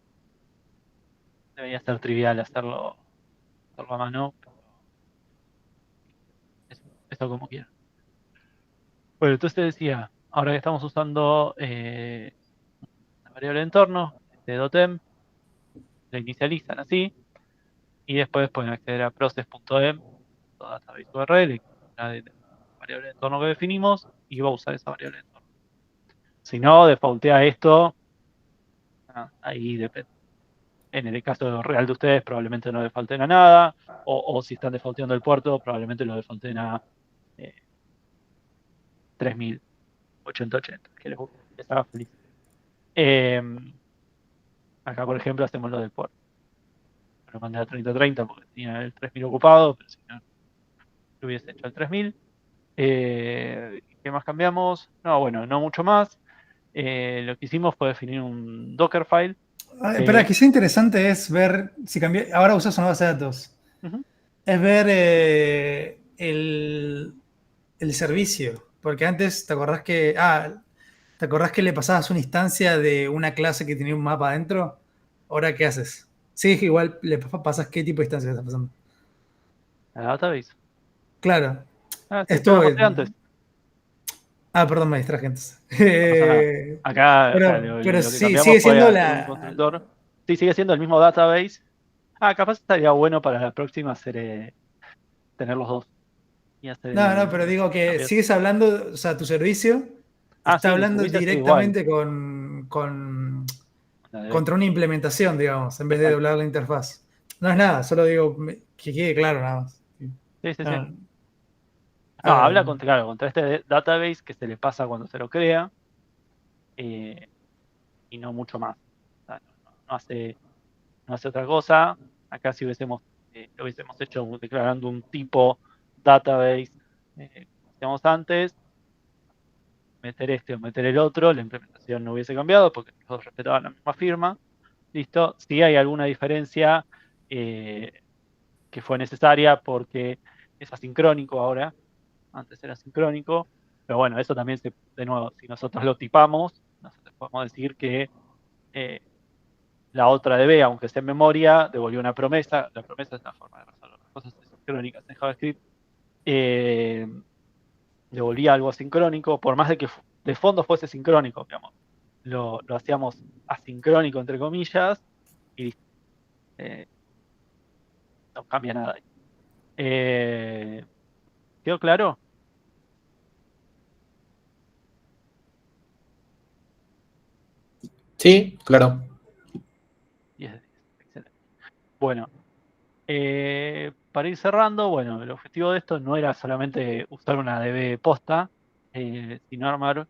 Speaker 2: debería ser trivial hacerlo a mano, pero eso como quieran. Bueno, entonces te decía, ahora que estamos usando la variable de entorno, este .env, la inicializan así, y después pueden acceder a process.env, database URL, la variable de entorno que definimos, y va a usar esa variable de entorno. Si no, defaultea esto, ahí depende. En el caso real de ustedes, probablemente no defaulten a nada, o si están defaulteando el puerto, probablemente lo defaulten a 3080, que les haga feliz. Acá, por ejemplo, hacemos lo del puerto. Lo mandé a 3030 porque tenía el 3000 ocupado, pero si no, lo hubiese hecho al 3000. ¿Qué más cambiamos? No, bueno, no mucho más. Lo que hicimos fue definir un Dockerfile.
Speaker 1: Espera, quizá interesante es ver si cambié. Ahora usas una base de datos.
Speaker 2: Uh-huh.
Speaker 1: Es ver el servicio. Porque antes te acordás que. ¿te acordás que le pasabas una instancia de una clase que tenía un mapa adentro? Ahora, ¿qué haces? Sí, igual le pasas qué tipo de instancia estás pasando.
Speaker 2: La database.
Speaker 1: Claro.
Speaker 2: Sí, esto lo
Speaker 1: Esto.
Speaker 2: mostré antes.
Speaker 1: Perdón, me distraje entonces.
Speaker 2: No pasa nada. Acá, o sea,
Speaker 1: Pero
Speaker 2: lo que
Speaker 1: sí,
Speaker 2: cambiamos
Speaker 1: sigue
Speaker 2: fue
Speaker 1: siendo
Speaker 2: hacer un
Speaker 1: la.
Speaker 2: constructor. Sí, sigue siendo el mismo database. Capaz estaría bueno para la próxima hacer tener los dos y hacer
Speaker 1: No, pero digo que
Speaker 2: cambio.
Speaker 1: sigues hablando, o sea, tu servicio está
Speaker 2: Sí, mi
Speaker 1: hablando
Speaker 2: servicio sigue igual.
Speaker 1: directamente contra una implementación, digamos, en vez de
Speaker 2: Exacto.
Speaker 1: doblar la interfaz. No es nada, solo digo que quede claro nada más.
Speaker 2: Sí, sí.
Speaker 1: No,
Speaker 2: No, habla contra este database que se le pasa cuando se lo crea y no mucho más. O sea, no hace otra cosa. Acá si lo hubiésemos hecho declarando un tipo database, como hacíamos antes, meter este o meter el otro, la implementación no hubiese cambiado porque los dos respetaban la misma firma. Listo. Sí hay alguna diferencia que fue necesaria porque es asincrónico ahora. Antes era sincrónico. Pero bueno, eso también, de nuevo, si nosotros lo tipamos, nosotros podemos decir que la otra DB, aunque esté en memoria, devolvió una promesa. La promesa es una forma de resolver las cosas sincrónicas en JavaScript. Devolvía algo asincrónico, por más de que de fondo fuese sincrónico, digamos. Lo hacíamos asincrónico, entre comillas, y listo. No cambia nada. ¿Quedó claro?
Speaker 4: Sí, claro.
Speaker 2: 10 de 10. Excelente. Bueno, para ir cerrando, bueno, el objetivo de esto no era solamente usar una DB posta, sino armar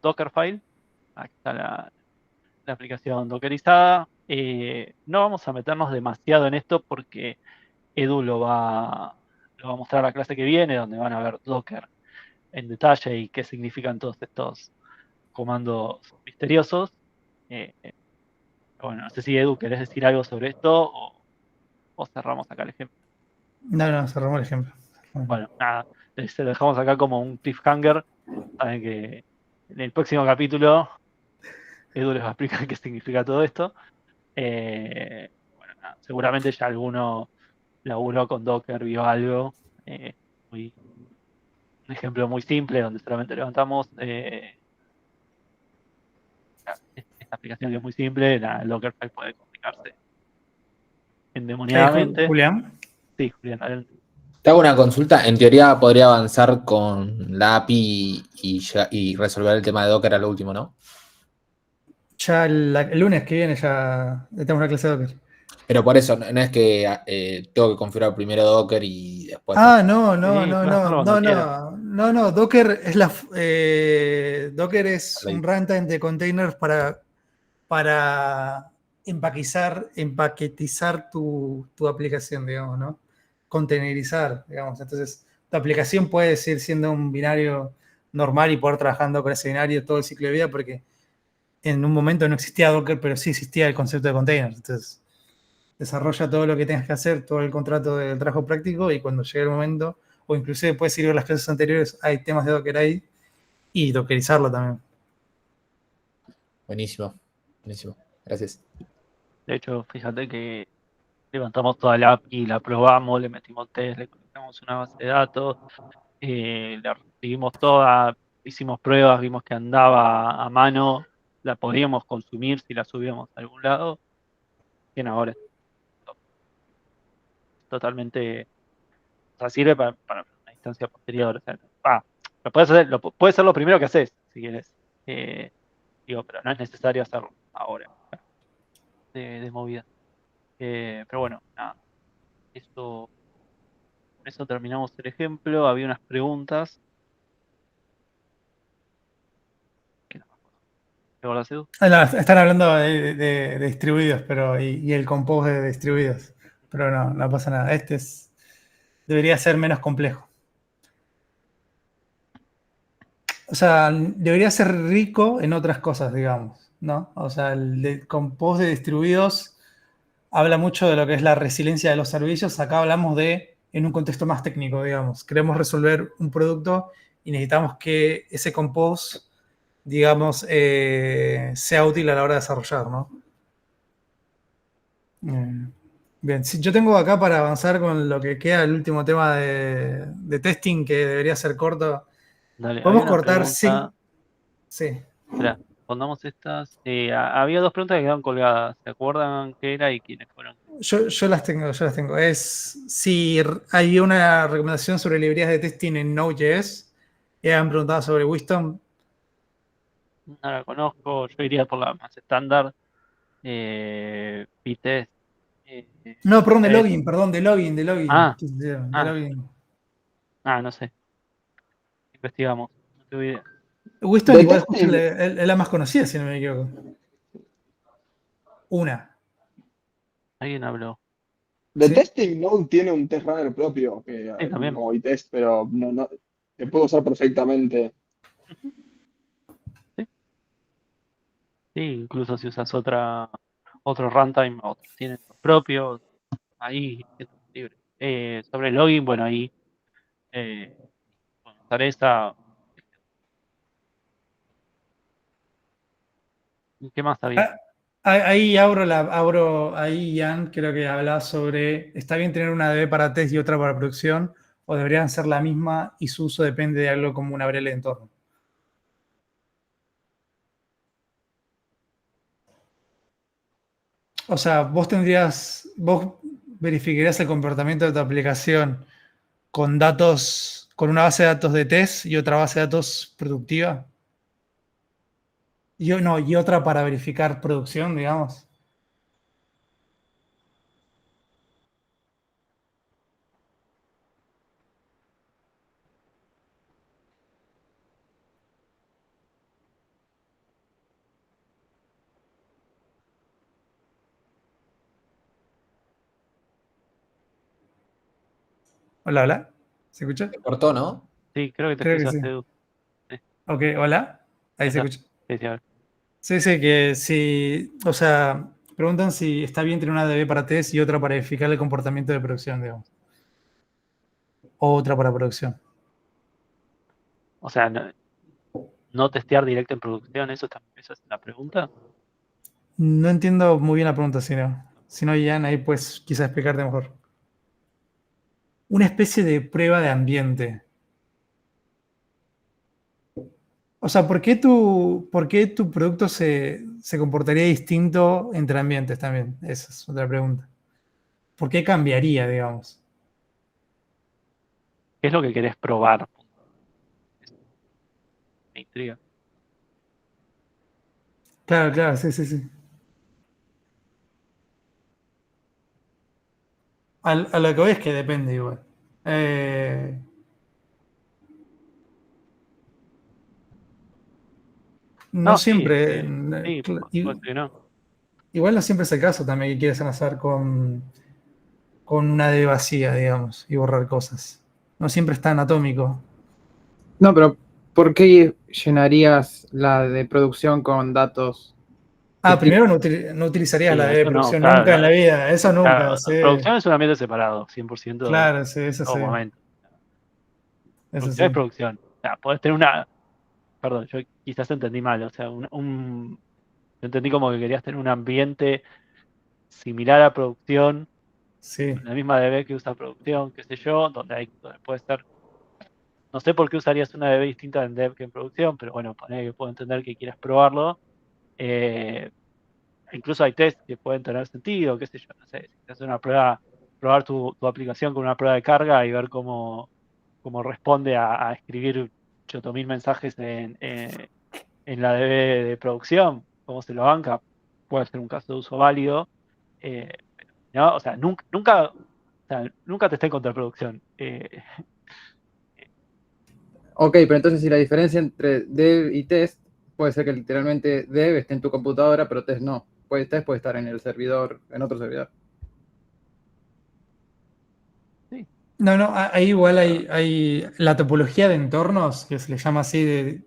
Speaker 2: Dockerfile. Aquí está la aplicación dockerizada. No vamos a meternos demasiado en esto porque Edu lo va a mostrar la clase que viene, donde van a ver Docker en detalle y qué significan todos estos comandos misteriosos. Bueno, no sé si Edu, ¿querés decir algo sobre esto o cerramos acá el ejemplo?
Speaker 1: No, cerramos el ejemplo.
Speaker 2: Bueno, nada, se lo dejamos acá como un cliffhanger. Saben que en el próximo capítulo Edu les va a explicar qué significa todo esto. Bueno, nada, seguramente ya alguno laburó con Docker, vio algo. Un ejemplo muy simple donde solamente levantamos esta aplicación que es muy simple. El Dockerfile puede complicarse endemoniadamente.
Speaker 1: Julián.
Speaker 2: Sí, Julián, adelante.
Speaker 4: Te hago una consulta. En teoría podría avanzar con la API y resolver el tema de Docker a lo último, ¿no?
Speaker 1: Ya el lunes que viene ya tenemos una clase de Docker.
Speaker 4: Pero por eso, no es que tengo que configurar primero Docker y después.
Speaker 1: No. Docker es Docker es un runtime de containers para empaquetizar tu aplicación, digamos, ¿no? Containerizar, digamos. Entonces, tu aplicación puede seguir siendo un binario normal y poder trabajando con ese binario todo el ciclo de vida, porque en un momento no existía Docker, pero sí existía el concepto de containers. Entonces, desarrolla todo lo que tengas que hacer, todo el contrato del trabajo práctico, y cuando llegue el momento, o inclusive puedes ir a las clases anteriores, hay temas de Docker ahí, y dockerizarlo también.
Speaker 4: Buenísimo. Gracias.
Speaker 2: De hecho, fíjate que levantamos toda la API, la probamos, le metimos test, le conectamos una base de datos, la recibimos toda, hicimos pruebas, vimos que andaba a mano, la podíamos consumir si la subíamos a algún lado. Bien, ahora es totalmente, o sea, sirve para una instancia posterior. O sea, puede ser lo primero que haces, si quieres. Pero no es necesario hacerlo ahora, de movida. Pero bueno, nada. Con eso terminamos el ejemplo. Había unas preguntas. ¿Qué no me acuerdo? ¿Te acordás, Edu?
Speaker 1: Están hablando de distribuidos, pero y el compose de distribuidos. Pero no pasa nada. Debería ser menos complejo. O sea, debería ser rico en otras cosas, digamos, ¿no? O sea, el compose de distribuidos habla mucho de lo que es la resiliencia de los servicios. Acá hablamos en un contexto más técnico, digamos. Queremos resolver un producto y necesitamos que ese compose, digamos, sea útil a la hora de desarrollar, ¿no? Bien, yo tengo acá para avanzar con lo que queda el último tema de testing, que debería ser corto.
Speaker 2: Dale, había
Speaker 1: Podemos
Speaker 2: una
Speaker 1: cortar
Speaker 2: pregunta.
Speaker 1: Sí.
Speaker 2: Espera, respondamos estas. Había dos preguntas que quedaron colgadas. ¿Se acuerdan qué era y quiénes fueron?
Speaker 1: Yo las tengo. Es si hay una recomendación sobre librerías de testing en Node.js. Han preguntado sobre Wisdom.
Speaker 2: No la conozco, yo iría por la más estándar. Pytest.
Speaker 1: No, perdón, de
Speaker 2: Test.
Speaker 1: login, perdón, de login. De
Speaker 2: Ah,
Speaker 1: login.
Speaker 2: no sé. Investigamos. No tengo idea.
Speaker 1: Wisdom
Speaker 3: De
Speaker 1: igual
Speaker 3: testing,
Speaker 1: es la más conocida, si no me equivoco. Una.
Speaker 2: Alguien habló.
Speaker 3: de
Speaker 1: ¿Sí?
Speaker 3: testing Node tiene un test runner propio,
Speaker 2: Sí, también.
Speaker 3: como test, pero no, se puede usar perfectamente.
Speaker 2: Sí, sí, incluso si usas otro runtime, otros tienen los propios. Ahí es libre. Sobre el login, bueno, ahí usar esa. ¿Qué más había?
Speaker 1: Ahí ahí Ian, creo que hablaba sobre, ¿está bien tener una DB para test y otra para producción? ¿O deberían ser la misma y su uso depende de algo como una variable de entorno? O sea, vos verificarías el comportamiento de tu aplicación con datos, con una base de datos de test y otra base de datos productiva. Y otra para verificar producción, digamos. Hola, hola. ¿Se escucha?
Speaker 4: Se cortó, ¿no?
Speaker 2: Sí, creo que te
Speaker 1: Creo que sí.
Speaker 2: escuchaste. Sí,
Speaker 1: Ok, hola. Ahí se
Speaker 2: está.
Speaker 1: escucha.
Speaker 2: Sí, sí, a ver.
Speaker 1: Sí, sí, que si, o sea, preguntan si está bien tener una DB para test y otra para verificar el comportamiento de producción, digamos. O otra para producción.
Speaker 2: O sea, no testear directo en producción, esa es la pregunta.
Speaker 1: No entiendo muy bien la pregunta, si no, Ian, ahí pues quizás explicarte mejor. Una especie de prueba de ambiente. O sea, por qué tu producto se comportaría distinto entre ambientes también? Esa es otra pregunta. ¿Por qué cambiaría, digamos?
Speaker 2: ¿Qué es lo que querés probar? Me intriga.
Speaker 1: Claro, claro, sí, sí, sí. A lo que voy es que depende igual. Eh, no
Speaker 2: No, sí,
Speaker 1: siempre,
Speaker 2: sí, puede ser que no.
Speaker 1: igual no siempre es el caso también que quieres enlazar con una D vacía, digamos, y borrar cosas. No siempre es tan atómico.
Speaker 8: No, pero ¿por qué llenarías la de producción con datos de tipo?
Speaker 1: Primero no utilizarías
Speaker 2: Sí,
Speaker 1: la D de
Speaker 2: eso no,
Speaker 1: producción
Speaker 2: claro,
Speaker 1: nunca en la vida, eso nunca,
Speaker 2: claro,
Speaker 1: sí.
Speaker 2: producción es un ambiente separado, 100%
Speaker 1: Claro, sí, eso
Speaker 2: todo
Speaker 1: sí,
Speaker 2: momento.
Speaker 1: eso
Speaker 2: Producción es
Speaker 1: sí.
Speaker 2: producción. O sea, podés tener una. Perdón, yo quizás entendí mal. O sea, yo entendí como que querías tener un ambiente similar a producción,
Speaker 1: Sí,
Speaker 2: con la misma DB que usa producción, qué sé yo, donde puede ser. No sé por qué usarías una DB distinta en dev que en producción, pero bueno, poner que puedo entender que quieras probarlo. Eh, Incluso hay tests que pueden tener sentido, qué sé yo, no sé, si te haces una prueba, probar tu aplicación con una prueba de carga y ver cómo responde a escribir 8000 mensajes en la DB de producción, cómo se lo banca, puede ser un caso de uso válido. eh, ¿No? O sea, nunca testé contra producción.
Speaker 8: Ok, pero entonces si la diferencia entre dev y test puede ser que literalmente dev esté en tu computadora, pero test no. Test puede estar en el servidor, en otro servidor.
Speaker 2: Sí,
Speaker 1: no, no, ahí igual hay la topología de entornos, que se le llama así,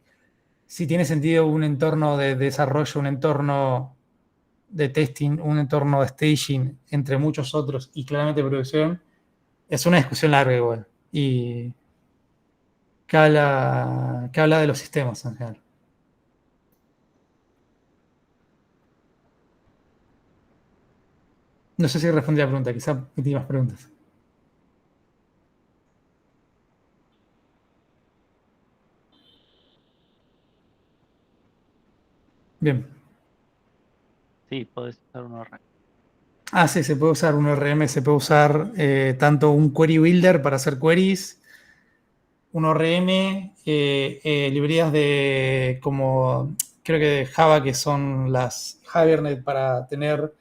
Speaker 1: si tiene sentido un entorno de desarrollo, un entorno de testing, un entorno de staging, entre muchos otros, y claramente producción, es una discusión larga igual. Y que habla de los sistemas en general. No sé si respondí a la pregunta, quizá metí más preguntas. Bien.
Speaker 2: sí, podés usar un ORM.
Speaker 1: Sí, se puede usar un ORM, se puede usar tanto un query builder para hacer queries, un ORM, librerías de como creo que de Java que son las Hibernate para tener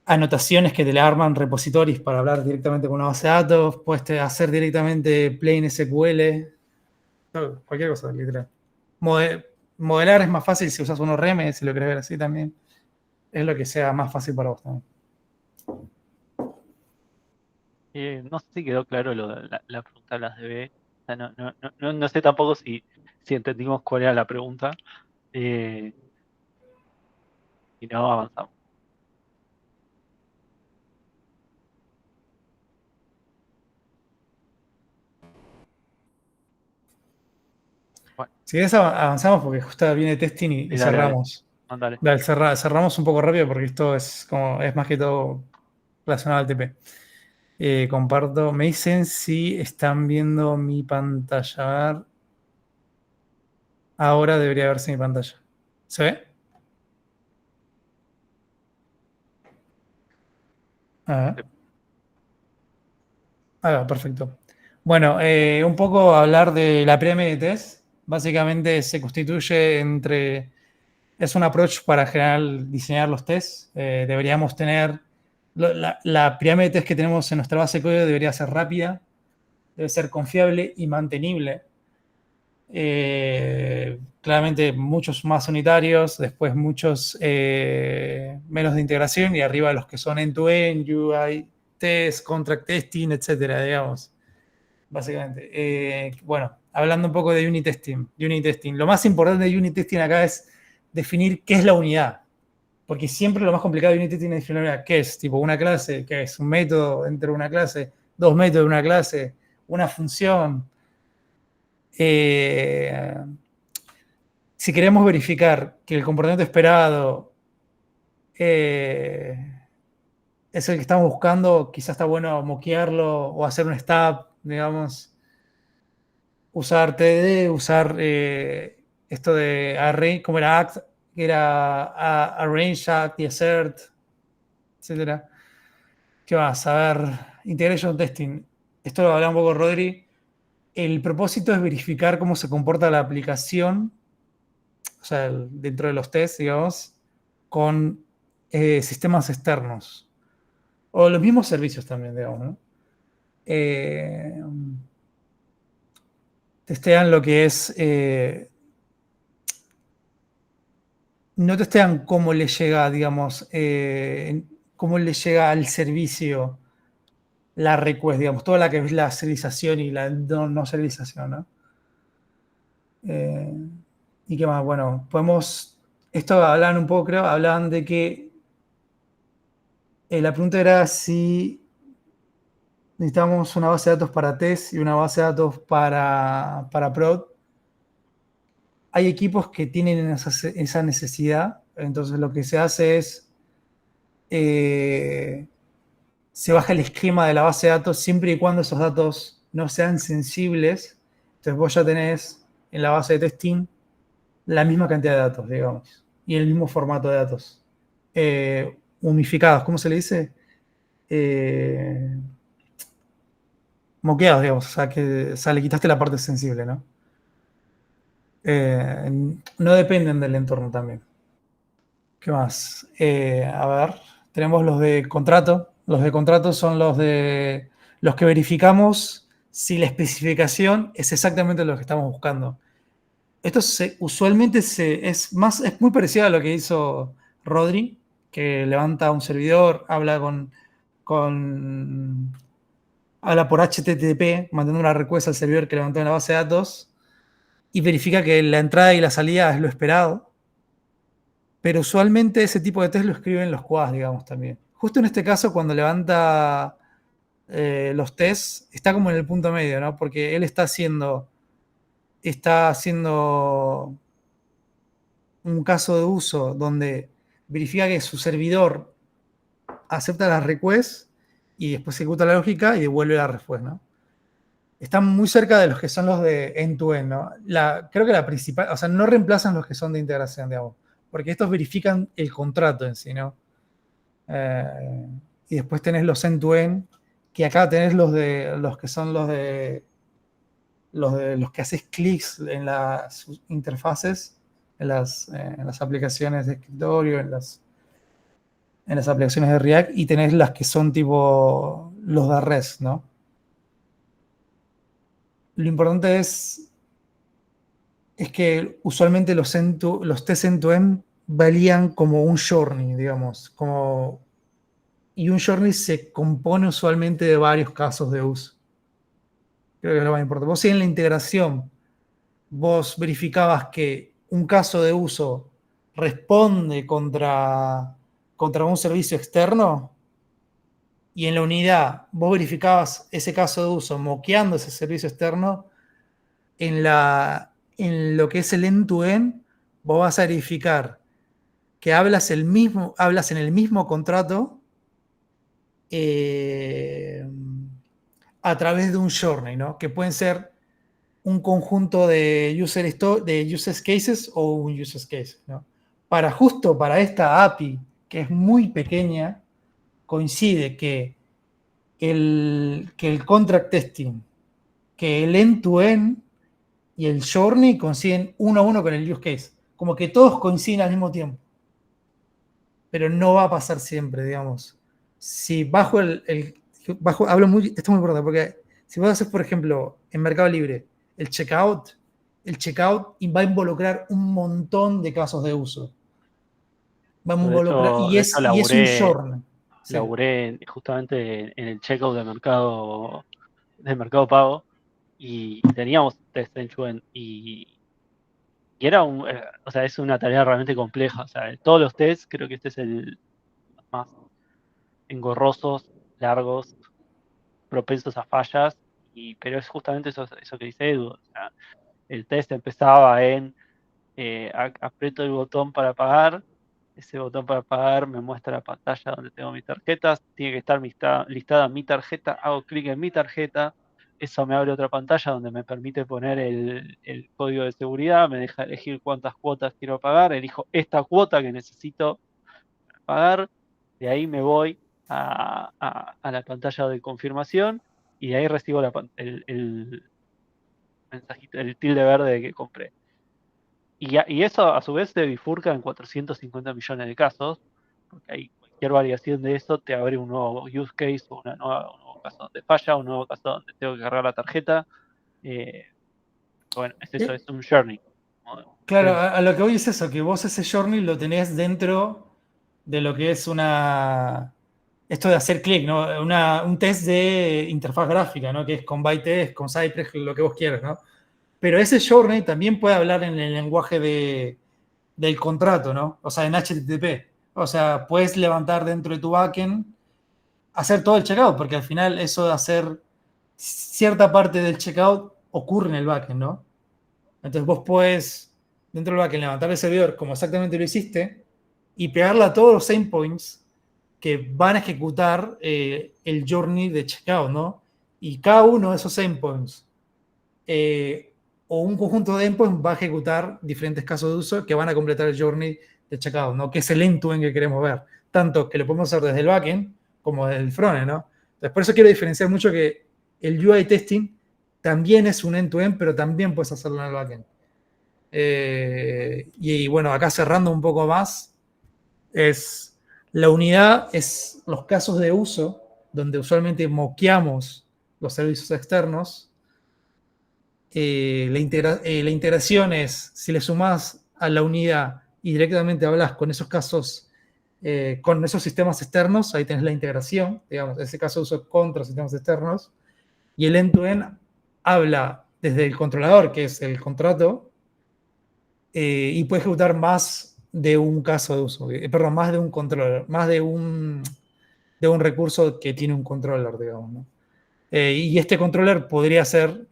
Speaker 1: anotaciones que te le arman repositorios para hablar directamente con una base de datos, puedes hacer directamente plain SQL, cualquier cosa, literal. Modelar es más fácil si usas un ORM, si lo querés ver así también. Es lo que sea más fácil para vos también.
Speaker 2: No sé si quedó claro la pregunta de las DB. O sea, no sé tampoco si entendimos cuál era la pregunta. eh, y no avanzamos.
Speaker 1: Si querés avanzamos porque justo viene testing y
Speaker 2: Dale,
Speaker 1: cerramos.
Speaker 2: Dale.
Speaker 1: Dale, cerramos un poco rápido porque esto es más que todo relacionado al TP. Comparto. Me dicen si están viendo mi pantalla. A ver. Ahora debería verse mi pantalla. ¿Se ve? A ver. Perfecto. Bueno, un poco hablar de la pirámide de test. Básicamente se constituye entre... Es un approach para diseñar los tests. Deberíamos tener... La pirámide de test que tenemos en nuestra base de código debería ser rápida, debe ser confiable y mantenible. Claramente muchos más unitarios, después muchos menos de integración y arriba los que son end-to-end, UI test, contract testing, etcétera, digamos. Básicamente. Bueno, hablando un poco de unit testing. Lo más importante de unit testing acá es definir qué es la unidad. Porque siempre lo más complicado de unit testing es definir la unidad. ¿Qué es? Tipo una clase, ¿qué es? Un método dentro de una clase, 2 métodos de una clase, una función. Si queremos verificar que el comportamiento esperado es el que estamos buscando, quizás está bueno moquearlo o hacer un stub, digamos, usar TDD, usar esto de array, como era act, que era arrange, act y assert, etc. ¿Qué más? A ver, integration testing. Esto lo hablaba un poco Rodri. El propósito es verificar cómo se comporta la aplicación, o sea, dentro de los tests, digamos, con sistemas externos. O los mismos servicios también, digamos, ¿no? Testean lo que es... no testean cómo le llega, digamos, cómo le llega al servicio la request, digamos, toda la que es la serialización y la no serialización, ¿no? ¿Y qué más? Bueno, esto hablaban un poco, creo, hablaban de que la pregunta era si necesitamos una base de datos para test y una base de datos para prod. Hay equipos que tienen esa necesidad, entonces lo que se hace es se baja el esquema de la base de datos siempre y cuando esos datos no sean sensibles. Entonces vos ya tenés en la base de testing la misma cantidad de datos, digamos, y el mismo formato de datos. Unificados, ¿cómo se le dice? Moqueados, digamos, o sea, le quitaste la parte sensible, ¿no? No dependen del entorno también. ¿Qué más? A ver, tenemos los de contrato. Los de contrato son los que verificamos si la especificación es exactamente lo que estamos buscando. Esto usualmente es muy parecido a lo que hizo Rodri, que levanta un servidor, habla habla por HTTP, mandando una request al servidor que levantó en la base de datos y verifica que la entrada y la salida es lo esperado. Pero usualmente ese tipo de test lo escriben los QAs, digamos, también. Justo en este caso, cuando levanta los tests, está como en el punto medio, ¿no? Porque él está haciendo un caso de uso donde verifica que su servidor acepta las requests y después ejecuta la lógica y devuelve la respuesta, ¿no? Están muy cerca de los que son los de end-to-end, ¿no? Creo que la principal, o sea, no reemplazan los que son de integración, digamos, porque estos verifican el contrato en sí, ¿no? Y después tenés los end-to-end, que acá tenés los que son los que haces clics en las interfaces, en las aplicaciones de escritorio, en las aplicaciones de React, y tenés las que son tipo los de REST, ¿no? Lo importante es que usualmente los test end-to-end valían como un journey, digamos, y un journey se compone usualmente de varios casos de uso. Creo que es lo más importante. Vos, si en la integración vos verificabas que un caso de uso responde contra un servicio externo, y en la unidad vos verificabas ese caso de uso moqueando ese servicio externo, en la en lo que es el end-to-end, vos vas a verificar que hablas en el mismo contrato a través de un journey, ¿no? Que pueden ser un conjunto de use cases o un use case, ¿no? Justo para esta API, que es muy pequeña, coincide que el contract testing, que el end-to-end y el journey coinciden uno a uno con el use case. Como que todos coinciden al mismo tiempo. Pero no va a pasar siempre, digamos. Si esto es muy importante, porque si vos haces, por ejemplo, en Mercado Libre, el checkout va a involucrar un montón de casos de uso. Va a involucrar, y es un journey. Sí.
Speaker 2: Laburé justamente en el checkout de Mercado Pago y teníamos test end-to-end y era o sea, es una tarea realmente compleja. O sea, de todos los tests, creo que este es el más engorrosos, largos, propensos a fallas, pero es justamente eso que dice Edu. O sea, el test empezaba en aprieto el botón para pagar, ese botón para pagar me muestra la pantalla donde tengo mis tarjetas, tiene que estar listada mi tarjeta, hago clic en mi tarjeta, eso me abre otra pantalla donde me permite poner el código de seguridad, me deja elegir cuántas cuotas quiero pagar, elijo esta cuota que necesito pagar, de ahí me voy a la pantalla de confirmación y de ahí recibo el mensajito, el tilde verde de que compré. Y eso a su vez se bifurca en 450 millones de casos, porque hay cualquier variación de eso te abre un nuevo use case o un nuevo caso donde falla, un nuevo caso donde tengo que cargar la tarjeta. Bueno, es eso, es un journey.
Speaker 1: Claro, a lo que voy es eso, que vos ese journey lo tenés dentro de lo que es esto de hacer clic, ¿no? Un test de interfaz gráfica, ¿no? Que es con ByteDance, con Cypress, lo que vos quieras, ¿no? Pero ese journey también puede hablar en el lenguaje del contrato, ¿no? O sea, en HTTP. O sea, puedes levantar dentro de tu backend, hacer todo el checkout, porque al final eso de hacer cierta parte del checkout ocurre en el backend, ¿no? Entonces vos podés, dentro del backend, levantar el servidor como exactamente lo hiciste y pegarle a todos los endpoints que van a ejecutar el journey de checkout, ¿no? Y cada uno de esos endpoints o un conjunto de endpoints va a ejecutar diferentes casos de uso que van a completar el journey de checkout, ¿no? Que es el end-to-end que queremos ver. Tanto que lo podemos hacer desde el backend como desde el frontend, ¿no? Entonces, por eso quiero diferenciar mucho que el UI testing también es un end-to-end, pero también puedes hacerlo en el backend. Y bueno, acá cerrando un poco más, la unidad es los casos de uso donde usualmente moqueamos los servicios externos. La integración es, si le sumás a la unidad y directamente hablas con esos casos, con esos sistemas externos, ahí tenés la integración, digamos, ese caso de uso contra sistemas externos, y el end-to-end habla desde el controlador, que es el contrato, y puede ejecutar más de un caso de uso, perdón, más de un controller, más de un recurso que tiene un controller, digamos, ¿no? Y este controller podría ser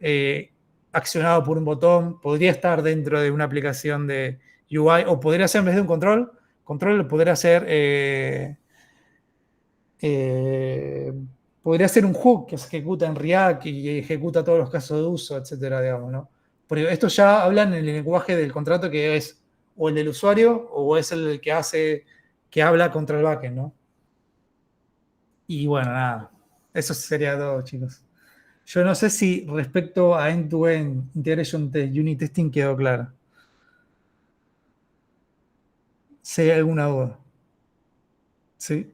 Speaker 1: accionado por un botón, podría estar dentro de una aplicación de UI, o podría ser en vez de un control podría ser un hook que se ejecuta en React y ejecuta todos los casos de uso, etcétera, digamos, ¿no? Porque esto ya hablan en el lenguaje del contrato que es o el del usuario o es el que habla contra el backend, ¿no? Y bueno, nada, eso sería todo, chicos. Yo no sé si respecto a end-to-end integration test, unit testing quedó claro. Si hay alguna duda. ¿Sí?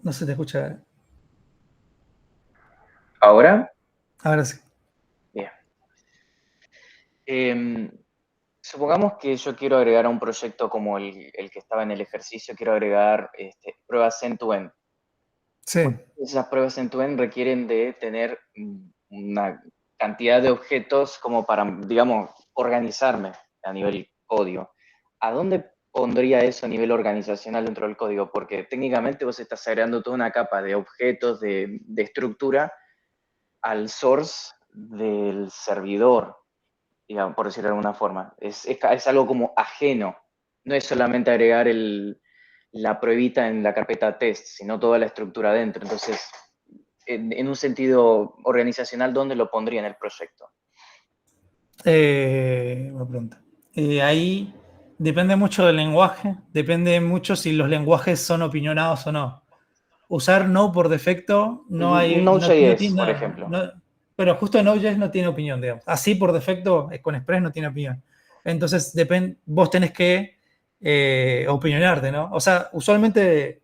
Speaker 1: No se te escucha.
Speaker 9: ¿Ahora?
Speaker 1: Ahora sí.
Speaker 9: Bien. Supongamos que yo quiero agregar a un proyecto como el que estaba en el ejercicio, quiero agregar pruebas end-to-end.
Speaker 1: Sí.
Speaker 9: Esas pruebas end-to-end requieren de tener una cantidad de objetos como para, digamos, organizarme a nivel código. ¿A dónde pondría eso a nivel organizacional dentro del código? Porque técnicamente vos estás agregando toda una capa de objetos, de estructura al source del servidor, digamos, por decirlo de alguna forma. Es algo como ajeno. No es solamente agregar la pruebita en la carpeta test, sino toda la estructura adentro. Entonces, en un sentido organizacional, ¿dónde lo pondría en el proyecto?
Speaker 1: Buena pregunta. Ahí depende mucho del lenguaje, depende mucho si los lenguajes son opinionados o no. Usar no por defecto no hay.
Speaker 9: Node.js, por ejemplo.
Speaker 1: Pero justo Node.js no tiene opinión, digamos. Así por defecto, con Express no tiene opinión. Entonces, vos tenés que opinionarte, ¿no? O sea, usualmente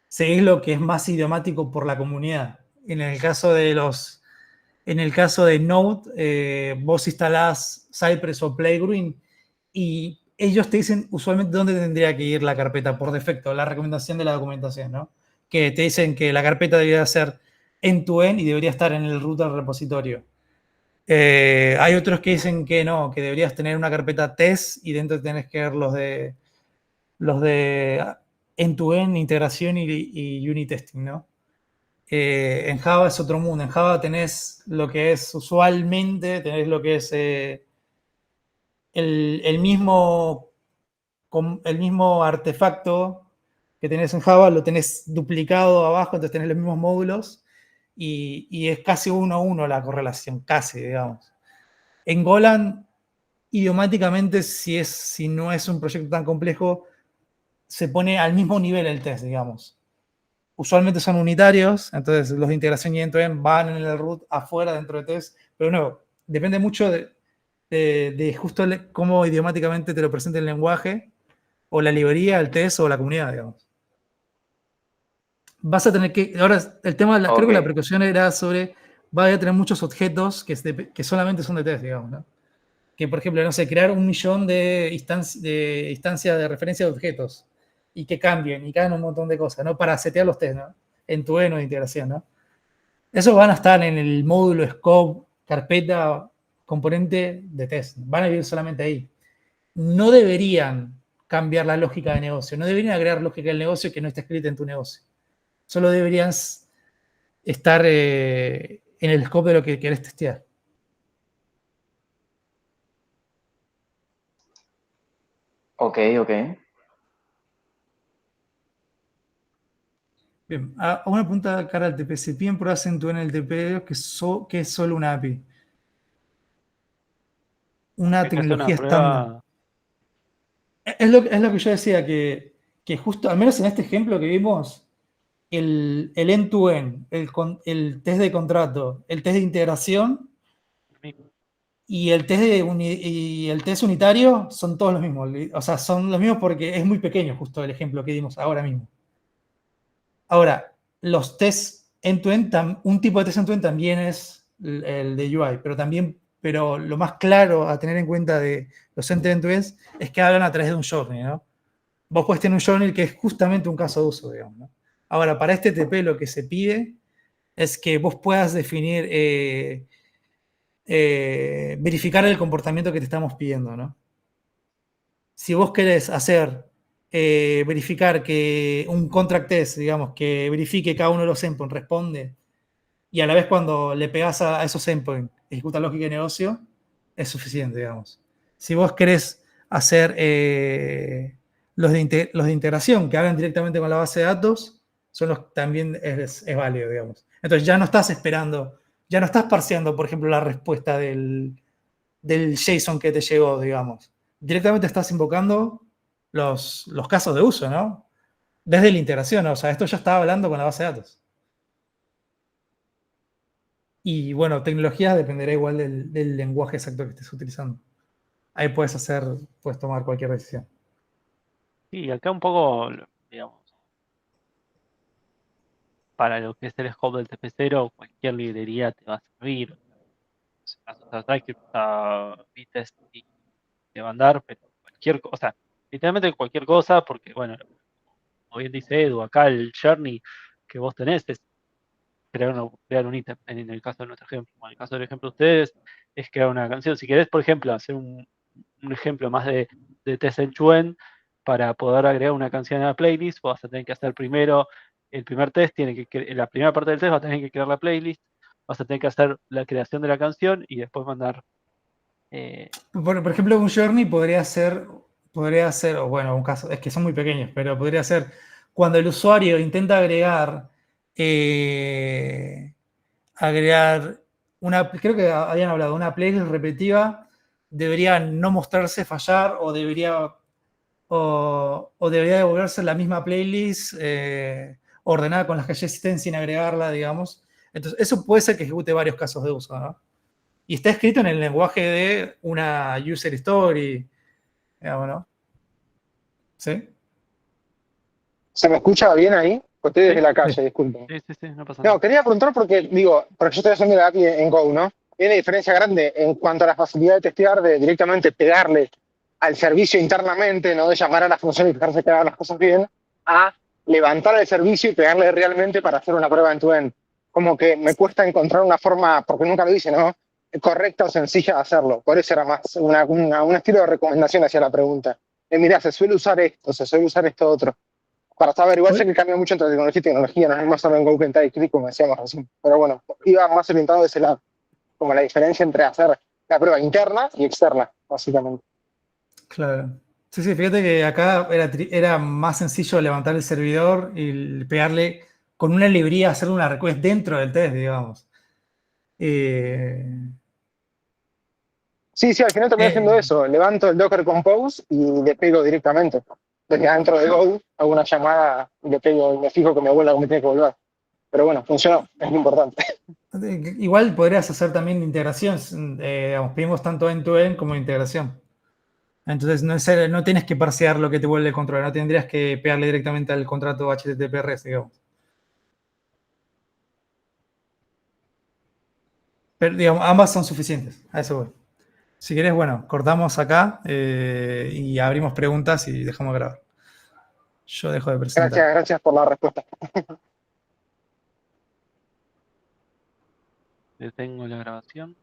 Speaker 1: seguís lo que es más idiomático por la comunidad. En el caso de Node, vos instalás Cypress o Playground y ellos te dicen usualmente dónde tendría que ir la carpeta por defecto, la recomendación de la documentación, ¿no? Que te dicen que la carpeta debería ser end-to-end y debería estar en el root del repositorio. Hay otros que dicen que no, que deberías tener una carpeta test y dentro tenés que ver los de end-to-end, integración y unit testing, ¿no? En Java es otro mundo. En Java tenés lo que es usualmente, tenés lo que es el mismo artefacto que tenés en Java, lo tenés duplicado abajo, entonces tenés los mismos módulos y es casi 1 a 1 la correlación, casi, digamos. En Golang, idiomáticamente, si no es un proyecto tan complejo, se pone al mismo nivel el test, digamos. Usualmente son unitarios, entonces los de integración y end-to-end van en el root afuera dentro de test, pero no, depende mucho de justo cómo idiomáticamente te lo presenta el lenguaje, o la librería, el test o la comunidad, digamos. Vas a tener que, ahora el tema, creo que la precaución era sobre, vas a tener muchos objetos que solamente son de test, digamos, ¿no? Que por ejemplo, no sé, crear 1 millón de instancias de referencia de objetos y que cambien y que hagan un montón de cosas, ¿no? Para setear los test, ¿no? En tu de integración, ¿no? Esos van a estar en el módulo, scope, carpeta, componente de test. Van a vivir solamente ahí. No deberían cambiar la lógica de negocio. No deberían agregar lógica del negocio que no esté escrita en tu negocio. Solo deberían estar en el scope de lo que querés testear.
Speaker 9: Ok.
Speaker 1: Bien, una pregunta cara al TP. ¿Se piden pruebas en el TP que es solo una API? Una tecnología estándar. Es lo que yo decía, que justo, al menos en este ejemplo que vimos, el end-to-end, el test de contrato, el test de integración y el test unitario son todos los mismos. O sea, son los mismos porque es muy pequeño justo el ejemplo que dimos ahora mismo. Ahora, los tests end-to-end, un tipo de test end-to-end también es el de UI, pero lo más claro a tener en cuenta de los end-to-end es que hablan a través de un journey, ¿no? Vos podés tener un journey que es justamente un caso de uso, digamos, ¿no? Ahora, para este TP lo que se pide es que vos puedas definir, verificar el comportamiento que te estamos pidiendo, ¿no? Si vos querés verificar que un contract test, digamos, que verifique cada uno de los endpoints responde y a la vez cuando le pegás a esos endpoints ejecuta lógica de negocio, es suficiente, digamos. Si vos querés hacer los de integración que hagan directamente con la base de datos, también es válido, digamos. Entonces ya no estás esperando, ya no estás parseando, por ejemplo, la respuesta del JSON que te llegó, digamos. Directamente estás invocando los casos de uso, ¿no? Desde la integración, o sea, esto ya estaba hablando con la base de datos. Y bueno, tecnologías dependerá igual del lenguaje exacto que estés utilizando. Ahí puedes tomar cualquier decisión.
Speaker 2: Sí, acá un poco, digamos, para lo que es el scope del TP0, cualquier librería te va a servir. A TypeScript, a Vitest y te va a andar, pero cualquier cosa, literalmente cualquier cosa, porque bueno, como bien dice Edu, acá el journey que vos tenés es crear un ítem, en el caso de nuestro ejemplo. En el caso del ejemplo de ustedes, es crear una canción. Si querés, por ejemplo, hacer un ejemplo más de test end-to-end para poder agregar una canción a la playlist, vas a tener que hacer primero el primer test, la primera parte del test va a tener que crear la playlist, vas a tener que hacer la creación de la canción y después mandar.
Speaker 1: Por ejemplo, un journey podría ser, o bueno, un caso, es que son muy pequeños, pero podría ser cuando el usuario intenta agregar creo que habían hablado, una playlist repetitiva, debería no mostrarse fallar o debería devolverse la misma playlist ordenada con las que ya existen sin agregarla, digamos. Entonces, eso puede ser que ejecute varios casos de uso, ¿no? Y está escrito en el lenguaje de una user story, digamos, ¿no? ¿Sí?
Speaker 10: ¿Se me escucha bien ahí? Estoy desde
Speaker 2: Sí,
Speaker 10: la calle,
Speaker 1: sí.
Speaker 10: disculpen.
Speaker 2: Sí, no pasa nada.
Speaker 10: No, quería preguntar porque yo estoy haciendo la API en Go, ¿no? Hay una diferencia grande en cuanto a la facilidad de testear, de directamente pegarle al servicio internamente, ¿no? De llamar a la función y fijarse que haga las cosas bien, a levantar el servicio y pegarle realmente para hacer una prueba end-to-end. Como que me cuesta encontrar una forma, porque nunca lo hice, ¿no? Correcta o sencilla de hacerlo. Por eso era más un estilo de recomendación hacia la pregunta. Mirá, se suele usar esto otro. Para saber, igual sé que cambia mucho entre tecnología y tecnología, no es más solo en Go que en TypeScript, como decíamos recién. Pero bueno, iba más orientado de ese lado, como la diferencia entre hacer la prueba interna y externa, básicamente.
Speaker 1: Claro. Sí, fíjate que acá era más sencillo levantar el servidor y pegarle con una librería, hacer una request dentro del test, digamos.
Speaker 10: Sí, al final terminé haciendo eso. Levanto el Docker Compose y le pego directamente. Desde adentro de Go hago una llamada y le pego y me fijo que me vuelva como tiene que volver. Pero bueno, funcionó, es lo importante.
Speaker 1: Igual podrías hacer también integración. Digamos, pedimos tanto end-to-end como integración. Entonces no tienes que parsear lo que te vuelve el control, no tendrías que pegarle directamente al contrato HTTP-REST, digamos. Pero digamos, ambas son suficientes, a eso voy. Si querés, bueno, cortamos acá y abrimos preguntas y dejamos de grabar. Yo dejo de presentar.
Speaker 10: Gracias por la respuesta.
Speaker 2: Detengo la grabación.